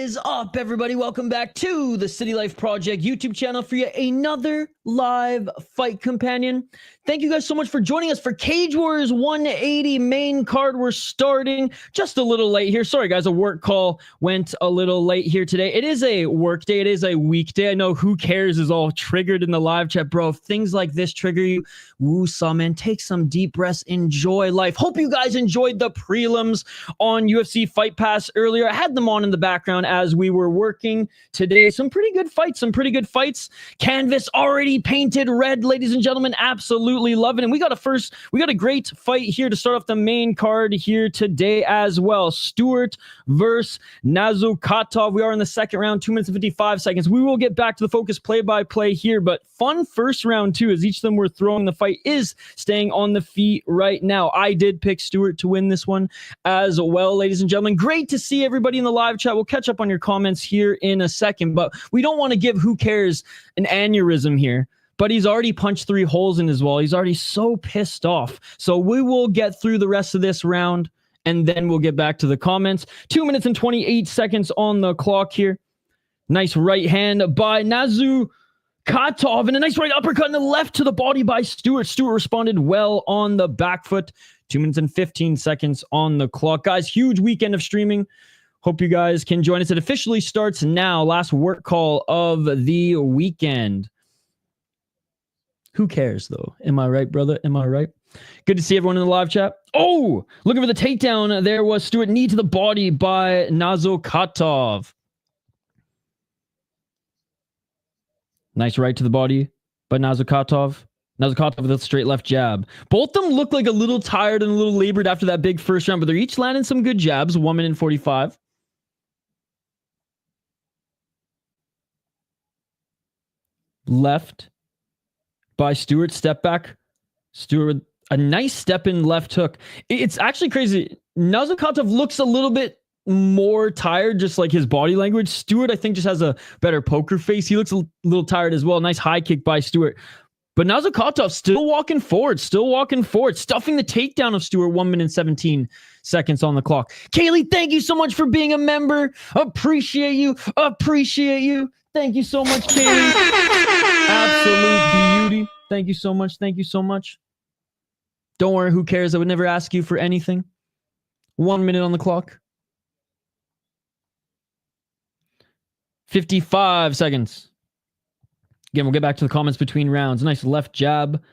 is up, everybody? Welcome back to the City Life Project YouTube channel for yet another live fight companion. Thank you guys so much for joining us for Cage Warriors 180 main card. We're starting just a little late here. Sorry, guys, a work call went a little late here today. It is a work day. It is a weekday. I know who cares is all triggered in the live chat, bro. If things like this trigger you, woo, man, take some deep breaths. Enjoy life. Hope you guys enjoyed the prelims on UFC Fight Pass earlier. I had them on in the background as we were working today. Some pretty good fights. Canvas already painted red, ladies and gentlemen. Absolutely love it. And we got a great fight here to start off the main card here today as well. Stewart versus Nazokatov. We are in the second round, 2 minutes and 55 seconds. We will get back to the focus play-by-play here, but fun first round too, as each of them were throwing. The fight is staying on the feet right now. I did pick Stewart to win this one as well, ladies and gentlemen. Great to see everybody in the live chat. We'll catch up on your comments here in a second, but we don't want to give who cares an aneurysm here. But he's already punched 3 holes in his wall. He's already so pissed off. So we will get through the rest of this round, and then we'll get back to the comments. 2 minutes and 28 seconds on the clock here. Nice right hand by Nazokatov, and a nice right uppercut in the left to the body by Stewart. Stewart responded well on the back foot. 2 minutes and 15 seconds on the clock. Guys, huge weekend of streaming. Hope you guys can join us. It officially starts now. Last work call of the weekend. Who cares, though? Am I right, brother? Am I right? Good to see everyone in the live chat. Oh, looking for the takedown. There was Stewart. Knee to the body by Nazokatov. Nice right to the body by Nazokatov. Nazokatov with a straight left jab. Both of them look like a little tired and a little labored after that big first round, but they're each landing some good jabs. 1 minute and 45. Left by Stewart, step back. Stewart, a nice step in left hook. It's actually crazy. Nazokatov looks a little bit more tired, just like his body language. Stewart, I think, just has a better poker face. He looks a little tired as well. Nice high kick by Stewart. But Nazokatov still walking forward, stuffing the takedown of Stewart. 1 minute and 17 seconds on the clock. Kaylee, thank you so much for being a member. Appreciate you. Thank you so much, Kaylee. Absolute beauty. Thank you so much. Don't worry, who cares? I would never ask you for anything. 1 minute on the clock. 55 seconds. Again, we'll get back to the comments between rounds. Nice left jab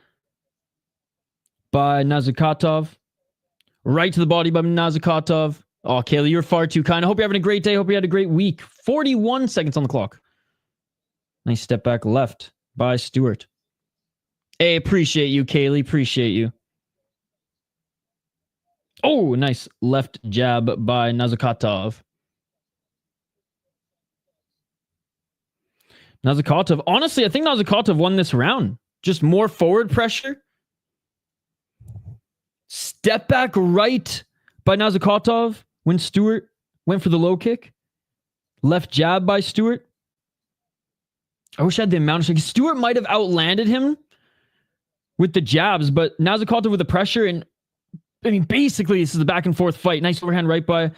by Nazokatov. Right to the body by Nazokatov. Oh, Kaylee, you're far too kind. I hope you're having a great day. Hope you had a great week. 41 seconds on the clock. Nice step back left by Stewart. Hey, appreciate you, Kaylee. Appreciate you. Oh, nice left jab by Nazokatov. Honestly, I think Nazokatov won this round. Just more forward pressure. Step back right by Nazokatov when Stewart went for the low kick. Left jab by Stewart. I wish I had the amount of... Stewart might have outlanded him with the jabs, but Nazokatov with the pressure, and I mean, basically, this is the back and forth fight. Nice overhand right by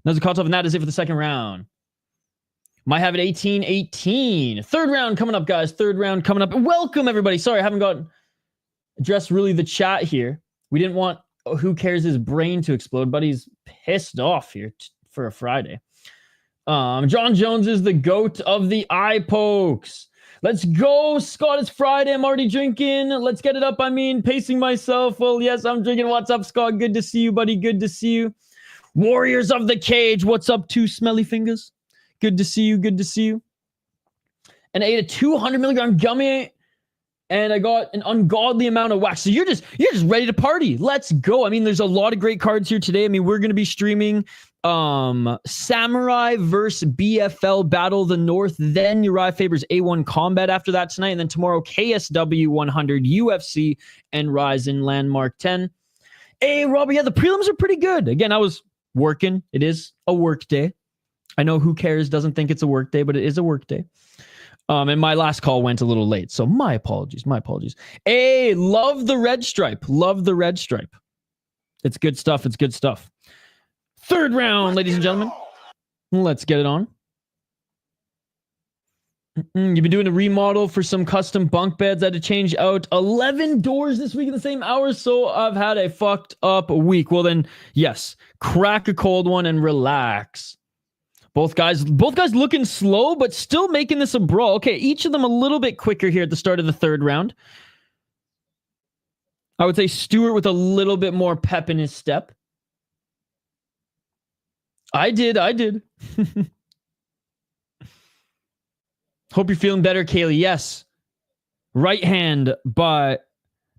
Nazokatov, and that is it for the second round. Might have it 18-18. Third round coming up, guys. Third round coming up. Welcome, everybody. Sorry, I haven't got addressed really the chat here. We didn't want who cares his brain to explode, but he's pissed off here for a Friday. John Jones is the GOAT of the eye pokes. Let's go, Scott. It's Friday. I'm already drinking. Let's get it up. I mean, pacing myself. Well, yes, I'm drinking. What's up, Scott? Good to see you, buddy. Good to see you. Warriors of the Cage. What's up, two smelly fingers? Good to see you. Good to see you. And I ate a 200 milligram gummy, and I got an ungodly amount of wax. So you're just ready to party. Let's go. I mean, there's a lot of great cards here today. I mean, we're going to be streaming Samurai versus BFL Battle of the North, then Uriah Faber's A1 Combat after that tonight, and then tomorrow KSW 100 UFC and Ryzen Landmark 10. Hey, Robbie, yeah, the prelims are pretty good. Again, I was working. It is a work day. I know who cares doesn't think it's a work day, but it is a work day. And my last call went a little late, so my apologies. Hey, love the red stripe. It's good stuff. Third round, ladies and gentlemen. Let's get it on. You've been doing a remodel for some custom bunk beds. I had to change out 11 doors this week in the same hours, so I've had a fucked up week. Well then, yes, crack a cold one and relax. Both guys looking slow, but still making this a brawl. Okay, each of them a little bit quicker here at the start of the third round. I would say Stewart with a little bit more pep in his step. I did. Hope you're feeling better, Kaylee. Yes. Right hand by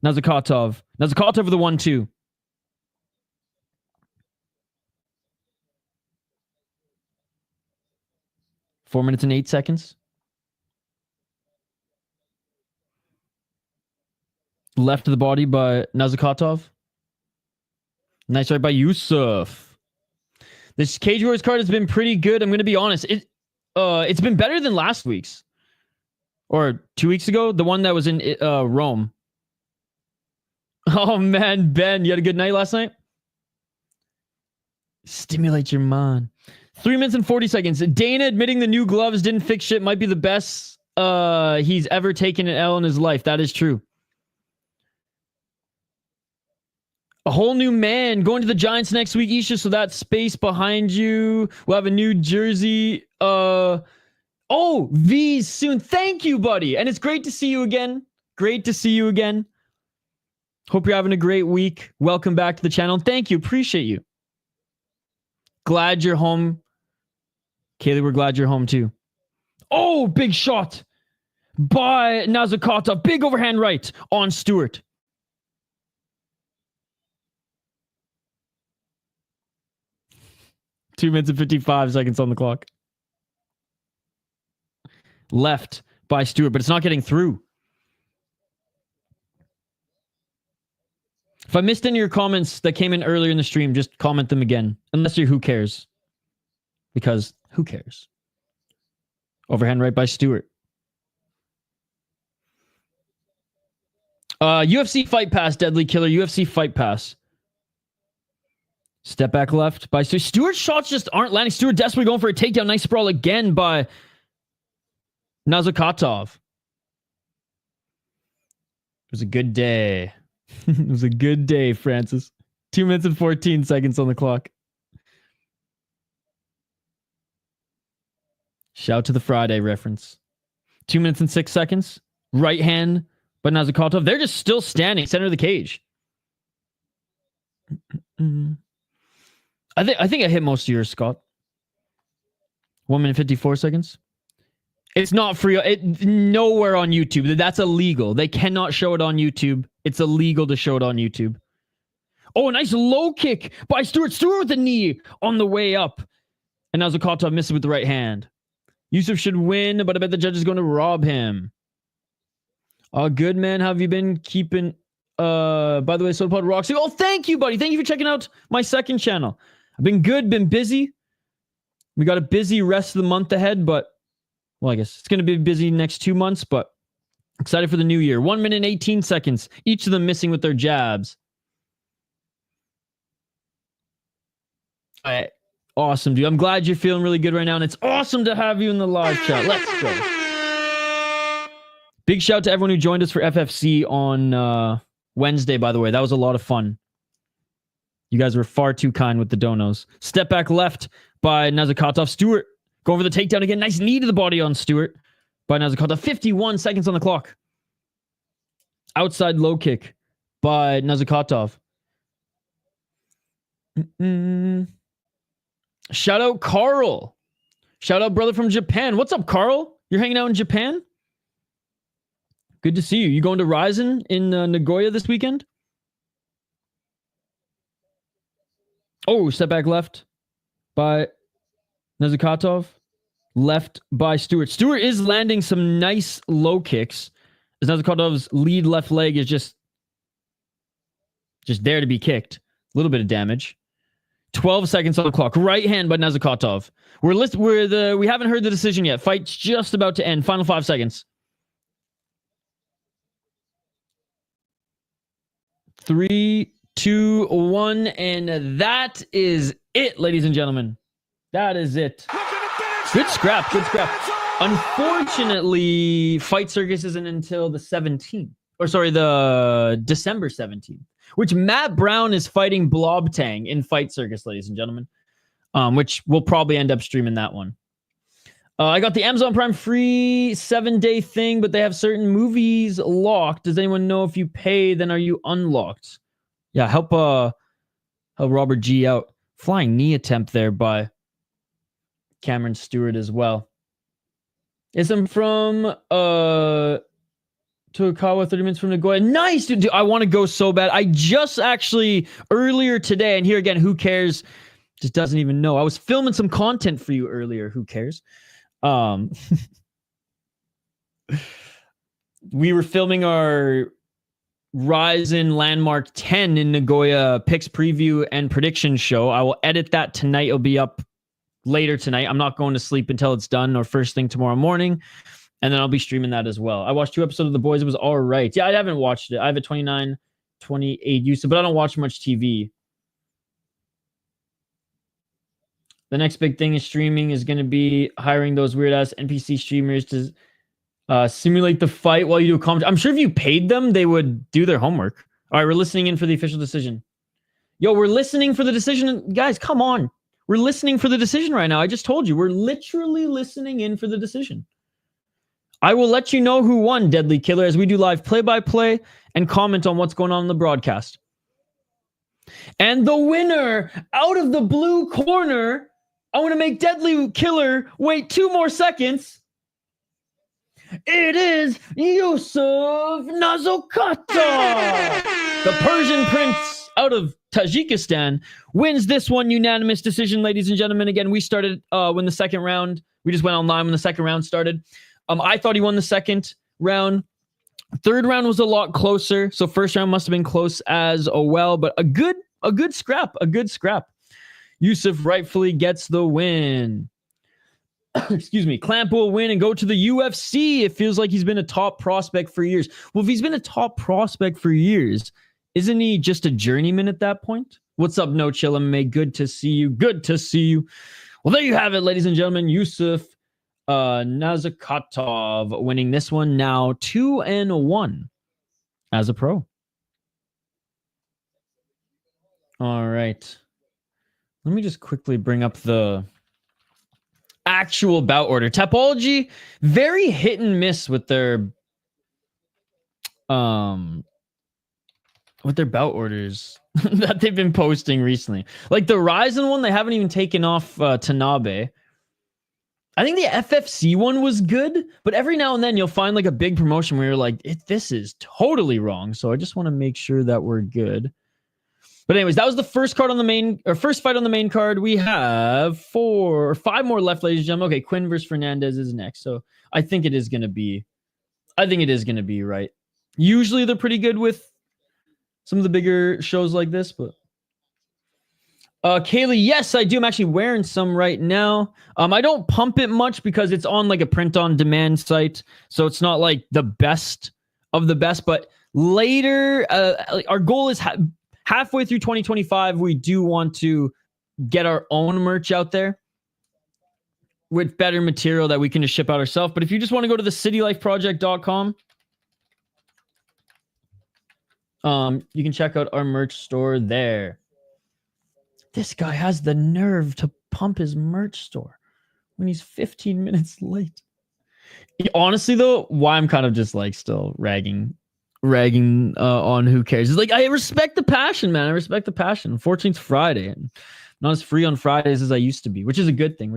Nazokatov. Nazokatov with the 1-2. Four minutes and 8 seconds. Left to the body by Nazokatov. Nice right by Yusuf. This Cage Warriors card has been pretty good. I'm going to be honest. It's been better than last week's. Or 2 weeks ago. The one that was in Rome. Oh, man. Ben, you had a good night last night? Stimulate your mind. 3 minutes and 40 seconds. Dana admitting the new gloves didn't fix shit might be the best he's ever taken an L in his life. That is true. A whole new man going to the Giants next week, Isha, so that space behind you. We'll have a new jersey. Oh, V's soon. Thank you, buddy. And it's great to see you again. Great to see you again. Hope you're having a great week. Welcome back to the channel. Thank you. Appreciate you. Glad you're home. Kaylee, we're glad you're home too. Oh, big shot by Nazokatov. Big overhand right on Stewart. Two minutes and 55 seconds on the clock. Left by Stewart, but it's not getting through. If I missed any of your comments that came in earlier in the stream, just comment them again. Unless you're who cares. Because who cares? Overhand right by Stewart. UFC Fight Pass, Deadly Killer. UFC Fight Pass. Step back left by Stewart. Stewart's shots just aren't landing. Stewart desperately going for a takedown. Nice sprawl again by Nazokatov. It was a good day. It was a good day, Francis. 2 minutes and 14 seconds on the clock. Shout to the Friday reference. 2 minutes and 6 seconds. Right hand by Nazokatov. They're just still standing center of the cage. I think I hit most of yours, Scott. 1 minute 54 seconds. It's not free. Nowhere on YouTube. That's illegal. They cannot show it on YouTube. It's illegal to show it on YouTube. Oh, a nice low kick by Stewart. Stewart with the knee on the way up. And Nazokatov misses with the right hand. Yusuf should win, but I bet the judge is going to rob him. Good, man. How have you been keeping... by the way, SodaPod Roxy. Oh, thank you, buddy. Thank you for checking out my second channel. I've been good, been busy. We got a busy rest of the month ahead, but... Well, I guess it's going to be busy next 2 months, but excited for the new year. 1 minute and 18 seconds. Each of them missing with their jabs. All right. Awesome, dude. I'm glad you're feeling really good right now, and it's awesome to have you in the live chat. Let's go. Big shout out to everyone who joined us for FFC on Wednesday, by the way. That was a lot of fun. You guys were far too kind with the donos. Step back left by Nazokatov. Stewart going for the takedown again. Nice knee to the body on Stewart by Nazokatov. 51 seconds on the clock. Outside low kick by Nazokatov. Shout out Carl. Shout out brother from Japan. What's up, Carl? You're hanging out in Japan? Good to see you. You going to Ryzen in Nagoya this weekend? Oh, step back left by Nazokatov. Left by Stewart. Stewart is landing some nice low kicks. As Nazokatov's lead left leg is just there to be kicked. A little bit of damage. 12 seconds on the clock. Right hand by Nazokatov. We haven't heard the decision yet. Fight's just about to end. Final 5 seconds. 3, 2, 1, and that is it, ladies and gentlemen. That is it. Good scrap. Good scrap. Unfortunately, Fight Circus isn't until the 17th. Or sorry, the December 17th. Which Matt Brown is fighting Blobtang in Fight Circus, ladies and gentlemen. Which we'll probably end up streaming that one. I got the Amazon Prime free 7-day thing, but they have certain movies locked. Does anyone know if you pay, then are you unlocked? Yeah, help Robert G out. Flying knee attempt there by Cameron Stewart as well. Isn't from Toyokawa, 30 minutes from Nagoya. Nice, dude. I want to go so bad. I just actually earlier today, and here again, who cares? Just doesn't even know. I was filming some content for you earlier. Who cares? We were filming our Ryzen Landmark 10 in Nagoya picks preview and prediction show. I will edit that tonight. It'll be up later tonight. I'm not going to sleep until it's done or first thing tomorrow morning. And then I'll be streaming that as well. I watched 2 episodes of The Boys. It was all right. Yeah, I haven't watched it. I have a 29, 28 Yusuf, but I don't watch much TV. The next big thing is streaming is going to be hiring those weird-ass NPC streamers to simulate the fight while you do a commentary. I'm sure if you paid them, they would do their homework. All right, we're listening in for the official decision. Yo, we're listening for the decision. Guys, come on. We're listening for the decision right now. I just told you. We're literally listening in for the decision. I will let you know who won, Deadly Killer, as we do live play-by-play and comment on what's going on in the broadcast. And the winner, out of the blue corner, I want to make Deadly Killer wait 2 more seconds. It is Yusuf Nazokatov. The Persian prince out of Tajikistan wins this one, unanimous decision, ladies and gentlemen. Again, we started when the second round, we just went online when the second round started. I thought he won the second round. Third round was a lot closer, so first round must have been close as well, but a good scrap. Yusuf rightfully gets the win. Excuse me. Clamp will win and go to the UFC. It feels like he's been a top prospect for years. Well, if he's been a top prospect for years, isn't he just a journeyman at that point? What's up, No Chill MMA? Good to see you. Good to see you. Well, there you have it, ladies and gentlemen. Yusuf Nazokatov winning this one now 2-1 as a pro. All right. Let me just quickly bring up the actual bout order. Tapology, very hit and miss with their bout orders that they've been posting recently. Like the Ryzen one, they haven't even taken off Tanabe. I think the FFC one was good, but every now and then you'll find like a big promotion where you're like, this is totally wrong. So I just want to make sure that we're good. But anyways, that was the first card on the main, or first fight on the main card. We have 4 or 5 more left, ladies and gentlemen. Okay, Quinn versus Fernandez is next. So I think it is going to be right. Usually they're pretty good with some of the bigger shows like this, but Kaylee, yes, I do. I'm actually wearing some right now. I don't pump it much because it's on like a print-on-demand site, so it's not like the best of the best. But later, our goal is halfway through 2025, we do want to get our own merch out there with better material that we can just ship out ourselves. But if you just want to go to the citylifeproject.com, you can check out our merch store there. This guy has the nerve to pump his merch store when he's 15 minutes late. Honestly, though, why I'm kind of just like still ragging on who cares. It's like, I respect the passion, man. I respect the passion. Unfortunately, it's Friday and not as free on Fridays as I used to be, which is a good thing.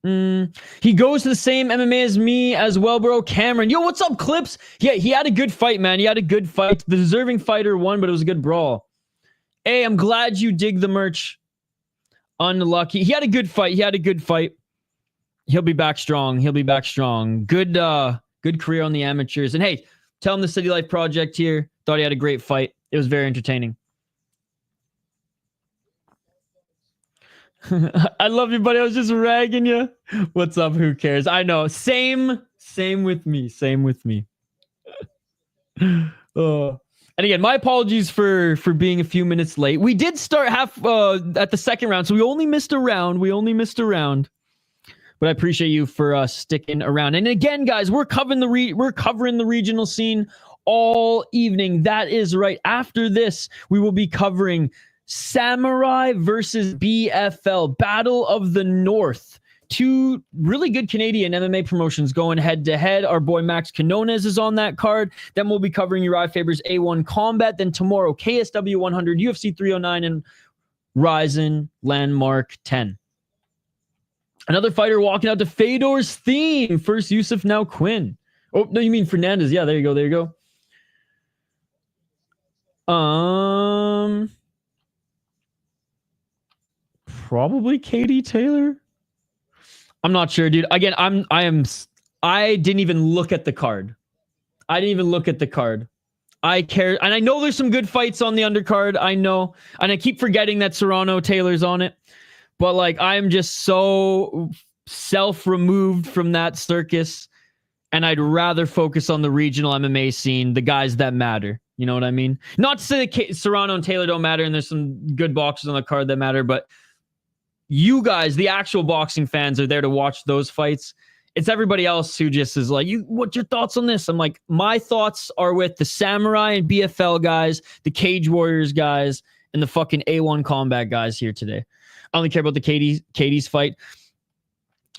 He goes to the same MMA as me as well, bro. Cameron, yo, what's up, Clips? Yeah, he had a good fight, man. He had a good fight. The deserving fighter won, but it was a good brawl. Hey, I'm glad you dig the merch. Unlucky. He had a good fight. He'll be back strong. Good career on the amateurs. And hey, tell him the City Life Project here. Thought he had a great fight. It was very entertaining. I love you, buddy. I was just ragging you. What's up? Who cares? I know. Same with me. And again, my apologies for being a few minutes late. We did start at the second round, so we only missed a round. But I appreciate you for sticking around. And again, guys, we're covering the regional scene all evening. That is right. After this, we will be covering Samurai versus BFL, Battle of the North. Two really good Canadian MMA promotions going head-to-head. Our boy Max Canones is on that card. Then we'll be covering Uriah Faber's A1 Combat. Then tomorrow, KSW 100, UFC 309, and Ryzen Landmark 10. Another fighter walking out to Fedor's theme. First Yusuf, now Quinn. Oh, no, you mean Fernandez. Yeah, there you go. There you go. Probably Katie Taylor. I'm not sure, dude. Again, I didn't even look at the card. I care, and I know there's some good fights on the undercard. I know, and I keep forgetting that Scarano Taylor's on it. But like, I'm just so self-removed from that circus, and I'd rather focus on the regional MMA scene, the guys that matter. You know what I mean? Not to say that Scarano and Taylor don't matter, and there's some good boxers on the card that matter, but you guys, the actual boxing fans, are there to watch those fights. It's everybody else who just is like, what's your thoughts on this? I'm like, my thoughts are with the Samurai and BFL guys, the Cage Warriors guys, and the fucking A1 Combat guys here today. I only care about the Katie's fight.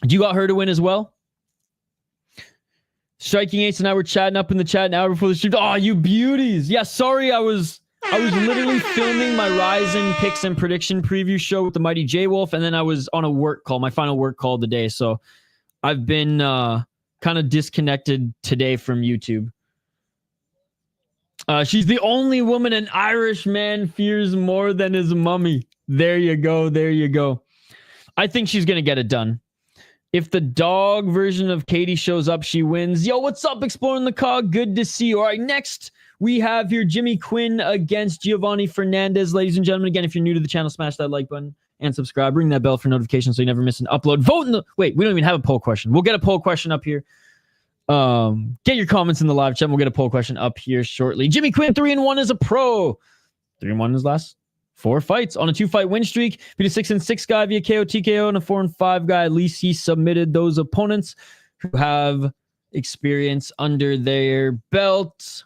Do you got her to win as well? Striking Ace and I were chatting up in the chat an hour before the stream. Oh, you beauties. Yeah, sorry, I was literally filming my Ryzen picks and prediction preview show with the mighty J Wolf, and then I was on a work call, my final work call of the day. So I've been kind of disconnected today from YouTube. She's the only woman an Irish man fears more than his mummy. There you go. There you go. I think she's going to get it done. If the dog version of Katie shows up, she wins. Yo, what's up, Exploring the Cog? Good to see you. All right, next we have here Jimmy Quinn against Giovanni Fernandez. Ladies and gentlemen, again, if you're new to the channel, smash that like button and subscribe. Ring that bell for notifications so you never miss an upload. Vote in the... Wait, we don't even have a poll question. We'll get a poll question up here. Get your comments in the live chat. We'll get a poll question up here shortly. Jimmy Quinn, 3-1 as a pro. 3-1 in his last 4 fights on a 2-fight win streak. Beat a 6-6 guy via KO, TKO, and a 4-5 guy. At least he submitted those opponents who have experience under their belt.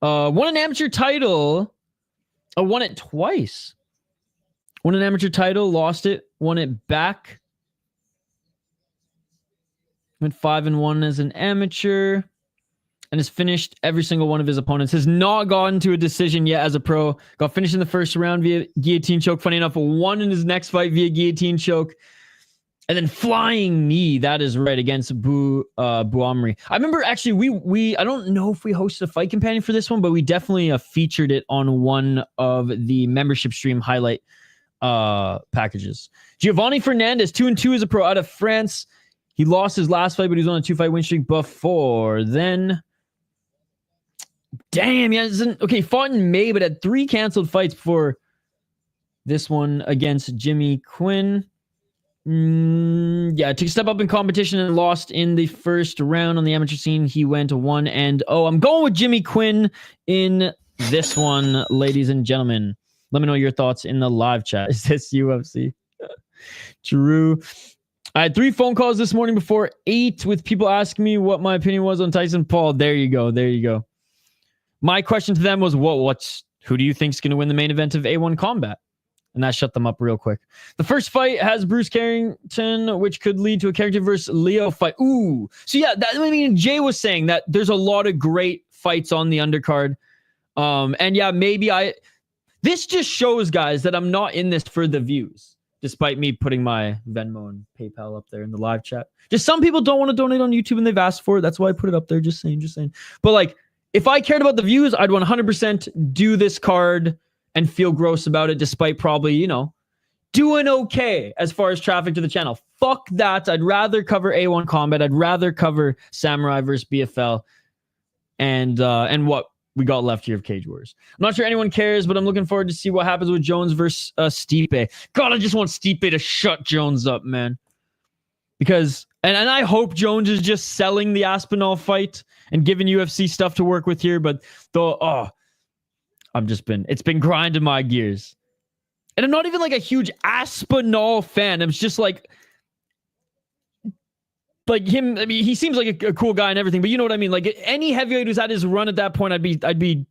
Won an amateur title. Won it twice. Won an amateur title, lost it, won it back. Went 5-1 as an amateur. And has finished every single one of his opponents. Has not gotten to a decision yet as a pro. Got finished in the first round via guillotine choke. Funny enough, won in his next fight via guillotine choke. And then flying knee. That is right, against Buamri. I remember actually we I don't know if we hosted a fight companion for this one, but we definitely featured it on one of the membership stream highlight packages. Giovanni Fernandez, 2-2 as a pro out of France. He lost his last fight, but he was on a 2-fight win streak before then. Damn, yeah. Okay, fought in May, but had 3 canceled fights before this one against Jimmy Quinn. Yeah, took a step up in competition and lost in the first round on the amateur scene. He went 1-0. I'm going with Jimmy Quinn in this one, ladies and gentlemen. Let me know your thoughts in the live chat. Is this UFC? True. I had 3 phone calls this morning before 8 with people asking me what my opinion was on Tyson Paul. There you go. There you go. My question to them was, who do you think is going to win the main event of A1 Combat? And that shut them up real quick. The first fight has Bruce Carrington, which could lead to a Carrington versus Leo fight. Ooh. So yeah, Jay was saying that there's a lot of great fights on the undercard. And yeah, this just shows, guys, that I'm not in this for the views, despite me putting my Venmo and PayPal up there in the live chat. Just some people don't want to donate on YouTube and they've asked for it. That's why I put it up there. Just saying. But like, if I cared about the views, I'd 100% do this card and feel gross about it, despite probably, doing okay as far as traffic to the channel. Fuck that. I'd rather cover A1 Combat. I'd rather cover Samurai versus BFL and what we got left here of Cage Warriors. I'm not sure anyone cares, but I'm looking forward to see what happens with Jones versus Stipe. God, I just want Stipe to shut Jones up, man. Because, and I hope Jones is just selling the Aspinall fight and giving UFC stuff to work with here, but it's been grinding my gears. And I'm not even like a huge Aspinall fan. I'm just like, like him, I mean, he seems like a cool guy and everything, but you know what I mean? Like any heavyweight who's at his run at that point, I'd be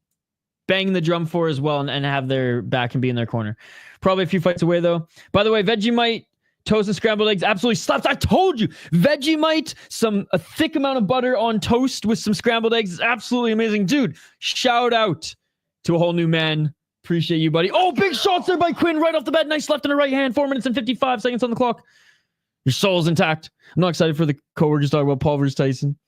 banging the drum for as well and have their back and be in their corner. Probably a few fights away though. By the way, Vegemite, toast and scrambled eggs absolutely slaps. I told you, Vegemite, a thick amount of butter on toast with some scrambled eggs is absolutely amazing. Dude, shout out to a whole new man. Appreciate you, buddy. Oh, big shots there by Quinn right off the bat. Nice left and a right hand. 4 minutes and 55 seconds on the clock. Your soul's intact. I'm not excited for the co-workers talking about Paul versus Tyson.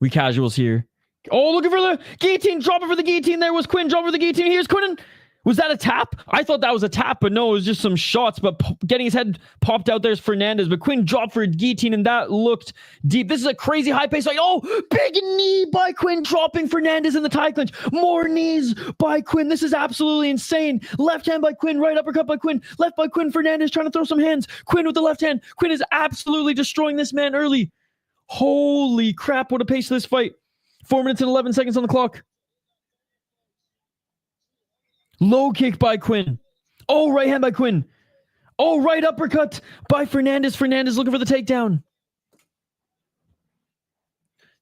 We casuals here. Oh, looking for the guillotine. Dropping for the guillotine. There was Quinn. Dropping for the guillotine. Here's Quinn. Was that a tap? I thought that was a tap, but no, it was just some shots. But getting his head popped out there's Fernandez. But Quinn dropped for a guillotine, and that looked deep. This is a crazy high pace fight. Oh, big knee by Quinn, dropping Fernandez in the tie clinch. More knees by Quinn. This is absolutely insane. Left hand by Quinn, right uppercut by Quinn. Left by Quinn. Fernandez trying to throw some hands. Quinn with the left hand. Quinn is absolutely destroying this man early. Holy crap, what a pace of this fight. 4 minutes and 11 seconds on the clock. Low kick by Quinn. Oh, right hand by Quinn. Oh, right uppercut by Fernandez. Fernandez looking for the takedown.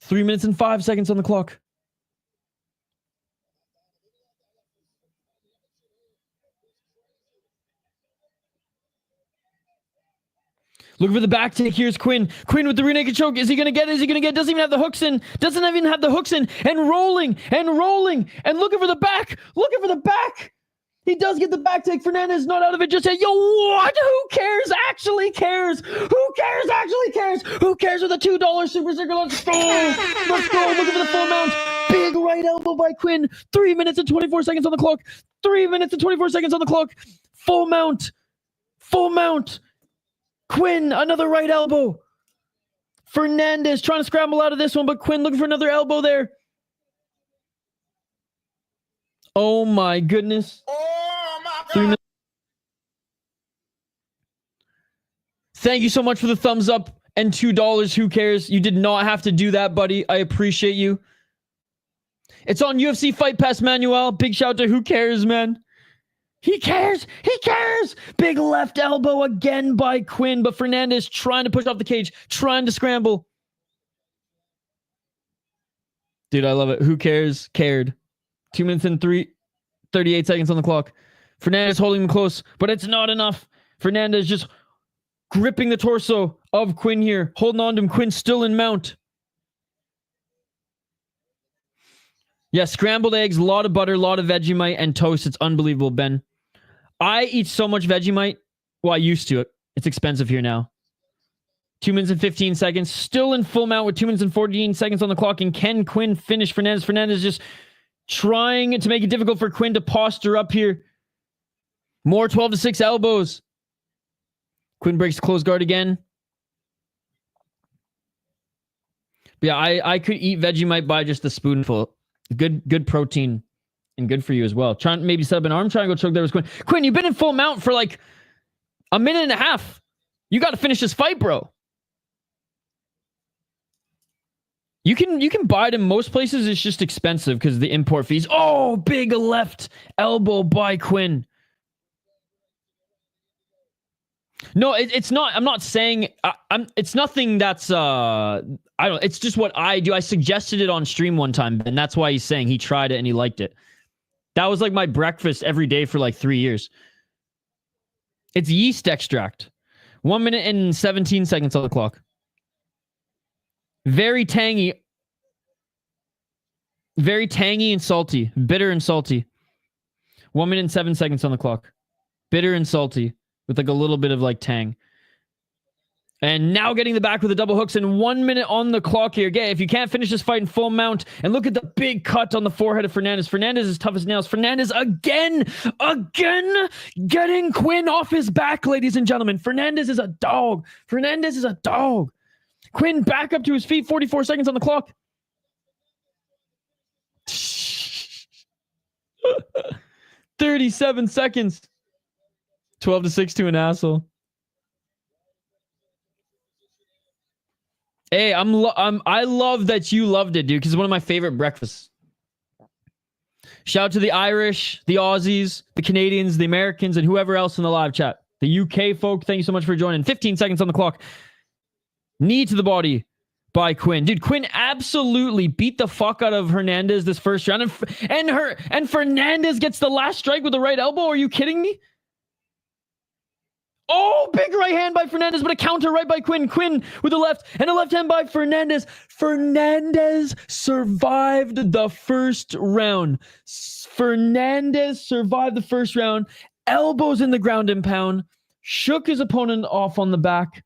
3 minutes and 5 seconds on the clock. Looking for the back take. Here's Quinn. Quinn with the rear naked choke. Is he going to get it? Is he going to get it? Doesn't even have the hooks in. Doesn't even have the hooks in. And rolling. And rolling. And looking for the back. Looking for the back. He does get the back take. Fernandez not out of it just yet. Yo, what? Who cares? Actually cares. Who cares? Actually cares. Who cares with a $2 super sticker? Let's go. Let's go. Looking for the full mount. Big right elbow by Quinn. 3 minutes and 24 seconds on the clock. 3 minutes and 24 seconds on the clock. Full mount. Full mount. Quinn, another right elbow. Fernandez trying to scramble out of this one, but Quinn looking for another elbow there. Oh my goodness. Oh my God. 3 minutes. Thank you so much for the thumbs up and $2. Who cares? You did not have to do that, buddy. I appreciate you. It's on UFC Fight Pass, Manuel. Big shout to Who Cares, man. He cares. He cares. Big left elbow again by Quinn, but Fernandez trying to push off the cage, trying to scramble. Dude, I love it. Who cares? Cared. 2 minutes and 38 seconds on the clock. Fernandez holding him close, but it's not enough. Fernandez just gripping the torso of Quinn here, holding on to him. Quinn still in mount. Yeah, scrambled eggs, a lot of butter, a lot of Vegemite, and toast. It's unbelievable, Ben. I eat so much Vegemite. Well, I used to. It's expensive here now. 2 minutes and 15 seconds. Still in full mount with 2 minutes and 14 seconds on the clock. And can Quinn finish Fernandez? Fernandez just trying to make it difficult for Quinn to posture up here. More 12-6 elbows. Quinn breaks close guard again. But yeah, I could eat Vegemite by just a spoonful. Good protein and good for you as well. Trying to maybe set up an arm triangle choke there was Quinn. Quinn, you've been in full mount for like a minute and a half. You got to finish this fight, bro. You can buy it in most places. It's just expensive because of the import fees. Oh, big left elbow by Quinn. No, it's not. I'm not saying. It's nothing that's. I don't. It's just what I do. I suggested it on stream one time, and that's why he's saying he tried it and he liked it. That was like my breakfast every day for like 3 years. It's yeast extract. 1 minute and 17 seconds on the clock. Very tangy. Very tangy and salty. Bitter and salty. 1 minute and 7 seconds on the clock. Bitter and salty. With like a little bit of like tang. And now getting the back with the double hooks and 1 minute on the clock here. If you can't finish this fight in full mount, and look at the big cut on the forehead of Fernandez. Fernandez is tough as nails. Fernandez again getting Quinn off his back, ladies and gentlemen. Fernandez is a dog. Fernandez is a dog. Quinn back up to his feet. 44 seconds on the clock. 37 seconds. 12-6 to an asshole. Hey, I love that you loved it, dude, because it's one of my favorite breakfasts. Shout out to the Irish, the Aussies, the Canadians, the Americans, and whoever else in the live chat. The UK folk, thank you so much for joining. 15 seconds on the clock. Knee to the body by Quinn. Dude, Quinn absolutely beat the fuck out of Hernandez this first round. And Fernandez gets the last strike with the right elbow. Are you kidding me? Oh, big right hand by Fernandez, but a counter right by Quinn. Quinn with the left and a left hand by Fernandez. Fernandez survived the first round. Fernandez survived the first round. Elbows in the ground and pound. Shook his opponent off on the back.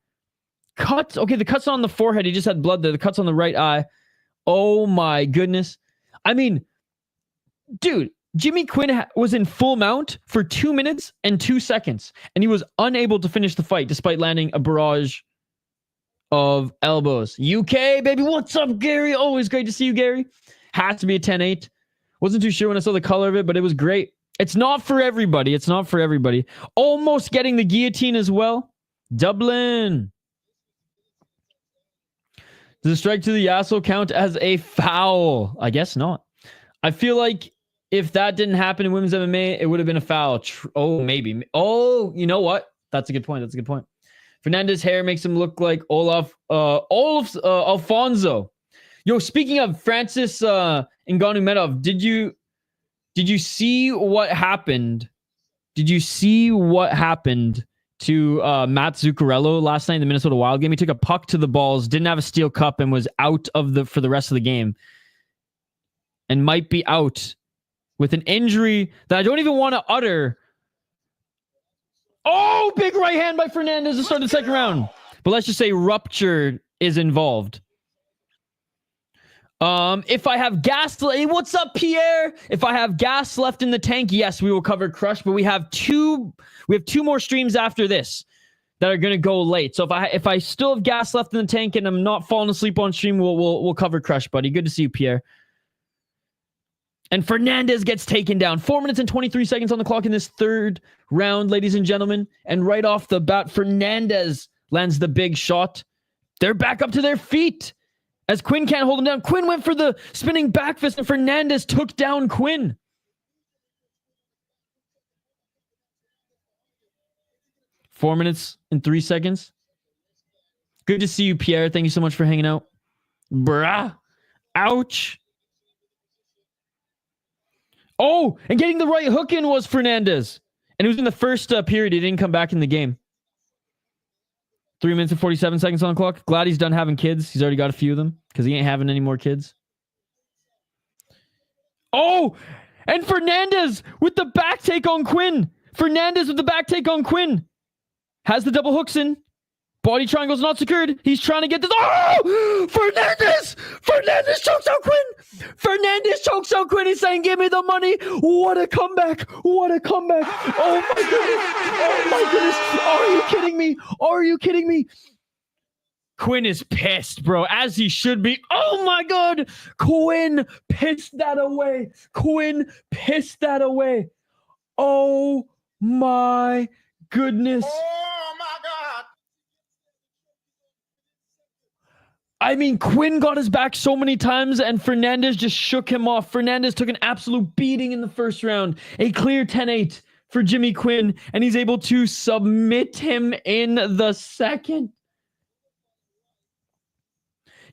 Cuts. Okay, the cut's on the forehead. He just had blood there. The cut's on the right eye. Oh my goodness. I mean, dude, Jimmy Quinn was in full mount for 2 minutes and 2 seconds, and he was unable to finish the fight despite landing a barrage of elbows. UK, baby. What's up, Gary? Always great to see you, Gary. Has to be a 10-8. Wasn't too sure when I saw the color of it, but it was great. It's not for everybody. It's not for everybody. Almost getting the guillotine as well. Dublin. Does a strike to the asshole count as a foul? I guess not. I feel like if that didn't happen in women's MMA, it would have been a foul. Oh, maybe. Oh, you know what? That's a good point. That's a good point. Fernandez's hair makes him look like Alfonso. Yo, speaking of Francis Ngannou-Medov, did you see what happened? Did you see what happened to Matt Zuccarello last night in the Minnesota Wild game? He took a puck to the balls, didn't have a steel cup, and was out for the rest of the game. And might be out with an injury that I don't even want to utter. Oh, big right hand by Fernandez to start the second round. But let's just say rupture is involved. If I have gas, what's up, Pierre? If I have gas left in the tank, yes, we will cover Crush, but we have two more streams after this that are going to go late. So if I still have gas left in the tank and I'm not falling asleep on stream, we'll cover Crush, buddy. Good to see you, Pierre. And Fernandez gets taken down. 4 minutes and 23 seconds on the clock in this third round, ladies and gentlemen. And right off the bat, Fernandez lands the big shot. They're back up to their feet as Quinn can't hold him down. Quinn went for the spinning back fist, and Fernandez took down Quinn. Four minutes and 3 seconds. Good to see you, Pierre. Thank you so much for hanging out. Brah. Ouch. Oh, and getting the right hook in was Fernandez. And it was in the first period. He didn't come back in the game. 3 minutes and 47 seconds on the clock. Glad he's done having kids. He's already got a few of them because he ain't having any more kids. Oh, and Fernandez with the back take on Quinn. Fernandez with the back take on Quinn. Has the double hooks in. Body triangle's not secured. He's trying to get this. Oh! Fernandez! Fernandez chokes out Quinn! Fernandez chokes out Quinn. He's saying, give me the money. What a comeback. What a comeback. Oh my goodness. Oh my goodness. Are you kidding me? Are you kidding me? Quinn is pissed, bro, as he should be. Oh my God. Quinn pissed that away. Quinn pissed that away. Oh my goodness. Oh my God. I mean, Quinn got his back so many times and Fernandez just shook him off. Fernandez took an absolute beating in the first round. A clear 10-8 for Jimmy Quinn, and he's able to submit him in the second.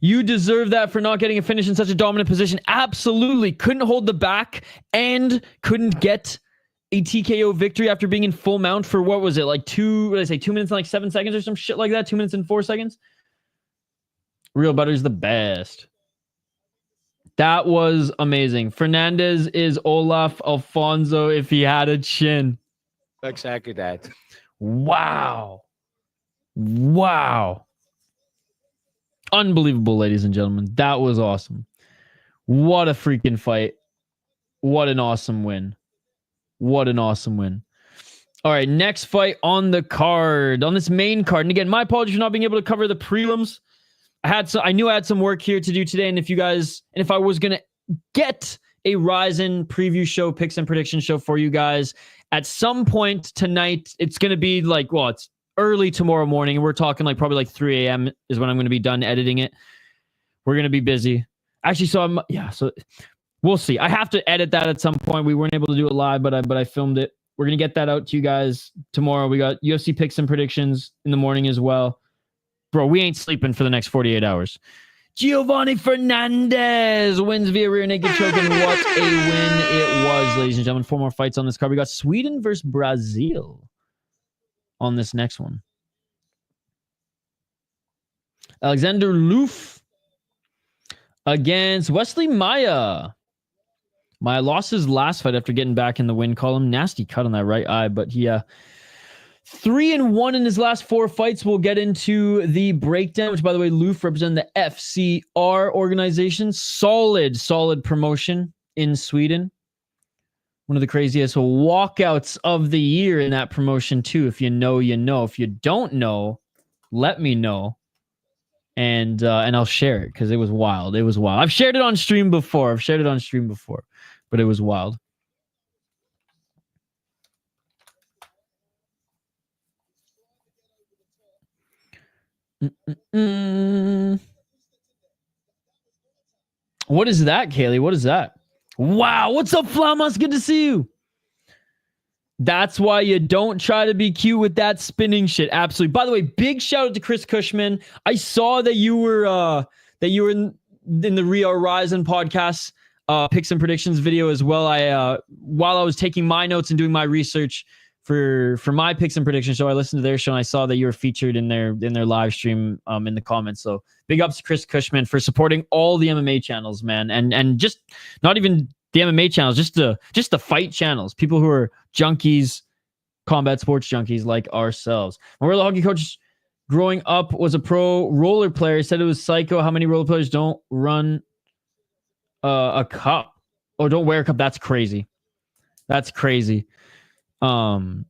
You deserve that for not getting a finish in such a dominant position. Absolutely. Couldn't hold the back and couldn't get a TKO victory after being in full mount for, what was it, like 2 minutes and like 7 seconds or some shit like that? 2 minutes and 4 seconds? Real Butter's the best. That was amazing. Fernandez is Olaf Alfonso if he had a chin. Exactly that. Wow. Wow. Unbelievable, ladies and gentlemen. That was awesome. What a freaking fight. What an awesome win. What an awesome win. All right, next fight on the card, on this main card. And again, my apologies for not being able to cover the prelims. I knew I had some work here to do today, and if I was gonna get a Ryzen preview show, picks and prediction show for you guys at some point tonight, it's gonna be like, well, it's early tomorrow morning, and we're talking like probably like 3 a.m. is when I'm gonna be done editing it. We're gonna be busy. Actually, so we'll see. I have to edit that at some point. We weren't able to do it live, but I filmed it. We're gonna get that out to you guys tomorrow. We got UFC picks and predictions in the morning as well. Bro, we ain't sleeping for the next 48 hours. Giovanni Fernandez wins via rear naked choke, and what a win it was, ladies and gentlemen. 4 more fights on this card. We got Sweden versus Brazil on this next one. Alexander Lööf against Weslley Maia. Maia lost his last fight after getting back in the win column. Nasty cut on that right eye, but he 3-1 in his last 4 fights. We'll get into the breakdown, which, by the way, Lööf representing the FCR organization. Solid promotion in Sweden. One of the craziest walkouts of the year in that promotion, too. If you know, you know. If you don't know, let me know. And I'll share it because it was wild. It was wild. I've shared it on stream before. But it was wild. What is that, Kaylee? What is that? Wow. What's up, Flamas? Good to see you. That's why you don't try to be cute with that spinning shit. Absolutely. By the way, big shout out to Chris Cushman. I saw that you were in the Rio Horizon podcast picks and predictions video as well. While I was taking my notes and doing my research for my picks and predictions show, I listened to their show and I saw that you were featured in their live stream in the comments. So big ups to Chris Cushman for supporting all the MMA channels, man, and just not even the MMA channels, just the fight channels. People who are junkies, combat sports junkies like ourselves. My real hockey coach growing up was a pro roller player. He said it was psycho how many roller players don't run a cup or don't wear a cup. That's crazy. Dude,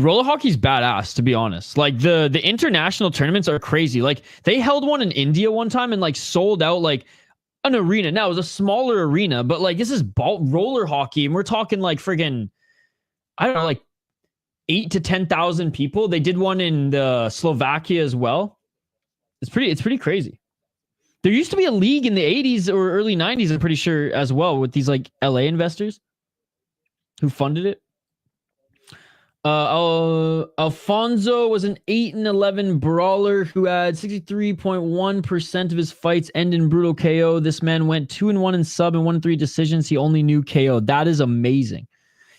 roller hockey's badass, to be honest. Like the international tournaments are crazy. Like they held one in India one time and like sold out like an arena. Now it was a smaller arena, but like this is roller hockey, and we're talking like friggin', I don't know, like 8 to 10,000 people. They did one in Slovakia as well. It's pretty crazy. There used to be a league in the 80s or early 90s, I'm pretty sure, as well, with these like LA investors who funded it. Alfonso was an 8-11 brawler who had 63.1% of his fights end in brutal KO. This man went 2-1 in sub and 1-3 decisions. He only knew KO. That is amazing.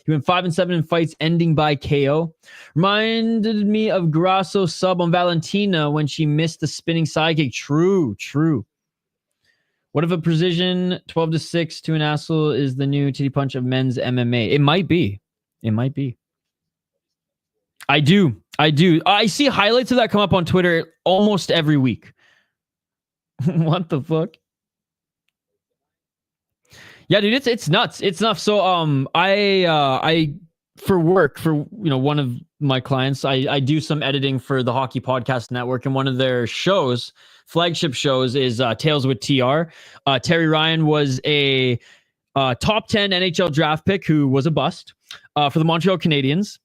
He went 5-7 in fights ending by KO. Reminded me of Grasso sub on Valentina when she missed the spinning sidekick. True. What if a precision 12-6 to an asshole is the new titty punch of men's MMA? It might be. I do. I see highlights of that come up on Twitter almost every week. What the fuck? Yeah, dude, it's nuts. It's nuts. So I for work, for one of my clients, I do some editing for the Hockey Podcast Network, and one of their shows, flagship shows, is Tales with TR. Terry Ryan was a top 10 NHL draft pick who was a bust for the Montreal Canadiens.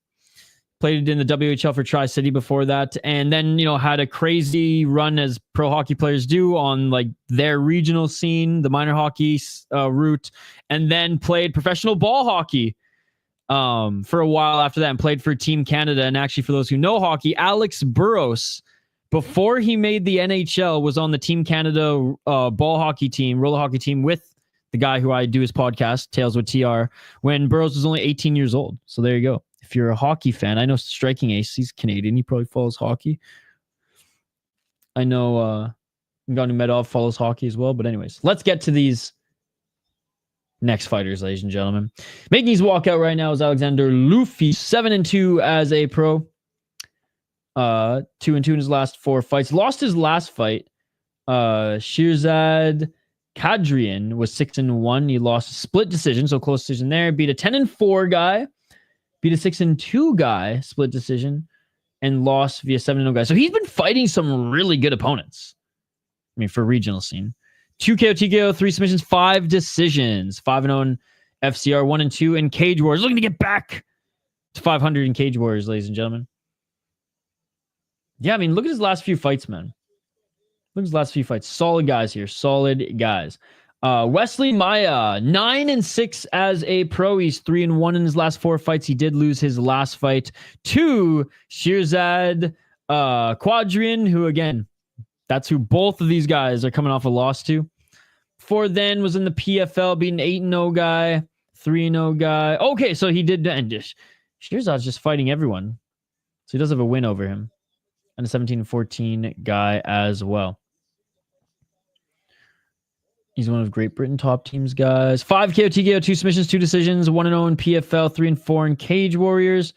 Played in the WHL for Tri-City before that, and then had a crazy run as pro hockey players do on like their regional scene, the minor hockey route, and then played professional ball hockey for a while after that, and played for Team Canada. And actually, for those who know hockey, Alex Burrows, before he made the NHL, was on the Team Canada ball hockey team, roller hockey team, with the guy who I do his podcast, Tales with TR, when Burrows was only 18 years old. So there you go. If you're a hockey fan, I know Striking Ace, he's Canadian. He probably follows hockey. I know Ngannou Medov follows hockey as well. But anyways, let's get to these next fighters, ladies and gentlemen. Making his walkout right now is Alexander Lööf. 7-2 as a pro. 2-2 in his last 4 fights. Lost his last fight. Shirzad Kadrian was 6-1. He lost a split decision, so close decision there. Beat a 10-4 guy. Beat a 6-2 guy, split decision, and lost via 7-0 guy. So he's been fighting some really good opponents. I mean, for regional scene. 2 KO, TKO, 3 submissions, 5 decisions. 5-0 in FCR, 1-2 in Cage Warriors. Looking to get back to 500 in Cage Warriors, ladies and gentlemen. Yeah, I mean, look at his last few fights, man. Look at his last few fights. Solid guys here. Solid guys. Weslley Maia, 9-6 as a pro. He's 3-1 in his last 4 fights. He did lose his last fight to Shirzad Quadrian, who again, that's who both of these guys are coming off a loss to. Before then was in the PFL, being 8-0 guy, 3-0 guy. Okay, so he did end. Shirzad's just fighting everyone. So he does have a win over him. And a 17-14 guy as well. He's one of Great Britain top teams, guys. 5 KO, TKO, 2 submissions, 2 decisions, 1-0 in PFL, 3-4 in Cage Warriors.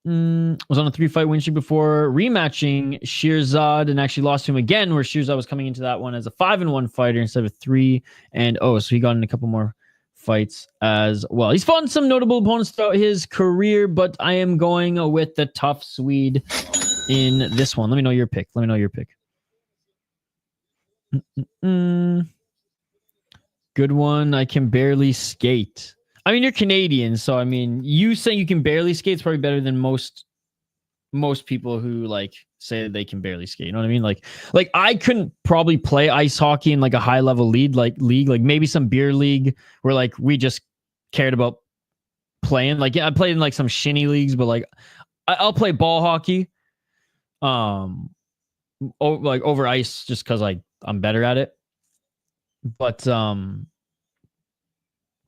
Was on a 3-fight win streak before rematching Shirzad and actually lost to him again, where Shirzad was coming into that one as a 5-1 fighter instead of 3-0. So he got in a couple more fights as well. He's fought some notable opponents throughout his career, but I am going with the tough Swede in this one. Let me know your pick. Good one. I can barely skate. I mean, you're Canadian, so I mean, you saying you can barely skate is probably better than most people who like say that they can barely skate. You know what I mean? Like I couldn't probably play ice hockey in like a high level league, like maybe some beer league where like we just cared about playing. Like, yeah, I played in like some shinny leagues, but like I'll play ball hockey, over ice just because like I'm better at it. But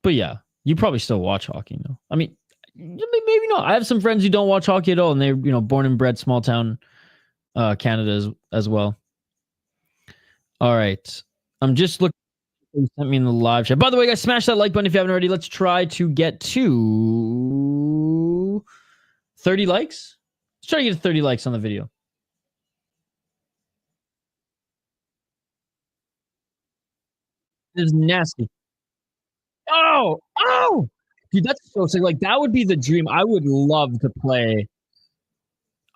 yeah. You probably still watch hockey, though. I mean, maybe not. I have some friends who don't watch hockey at all, and they're born and bred small town Canada as well. All right, I'm just looking. You sent me in the live chat. By the way, guys, smash that like button if you haven't already. Let's try to get to 30 likes. Let's try to get to 30 likes on the video. This is nasty. Oh, dude, that's so sick. Like, that would be the dream. I would love to play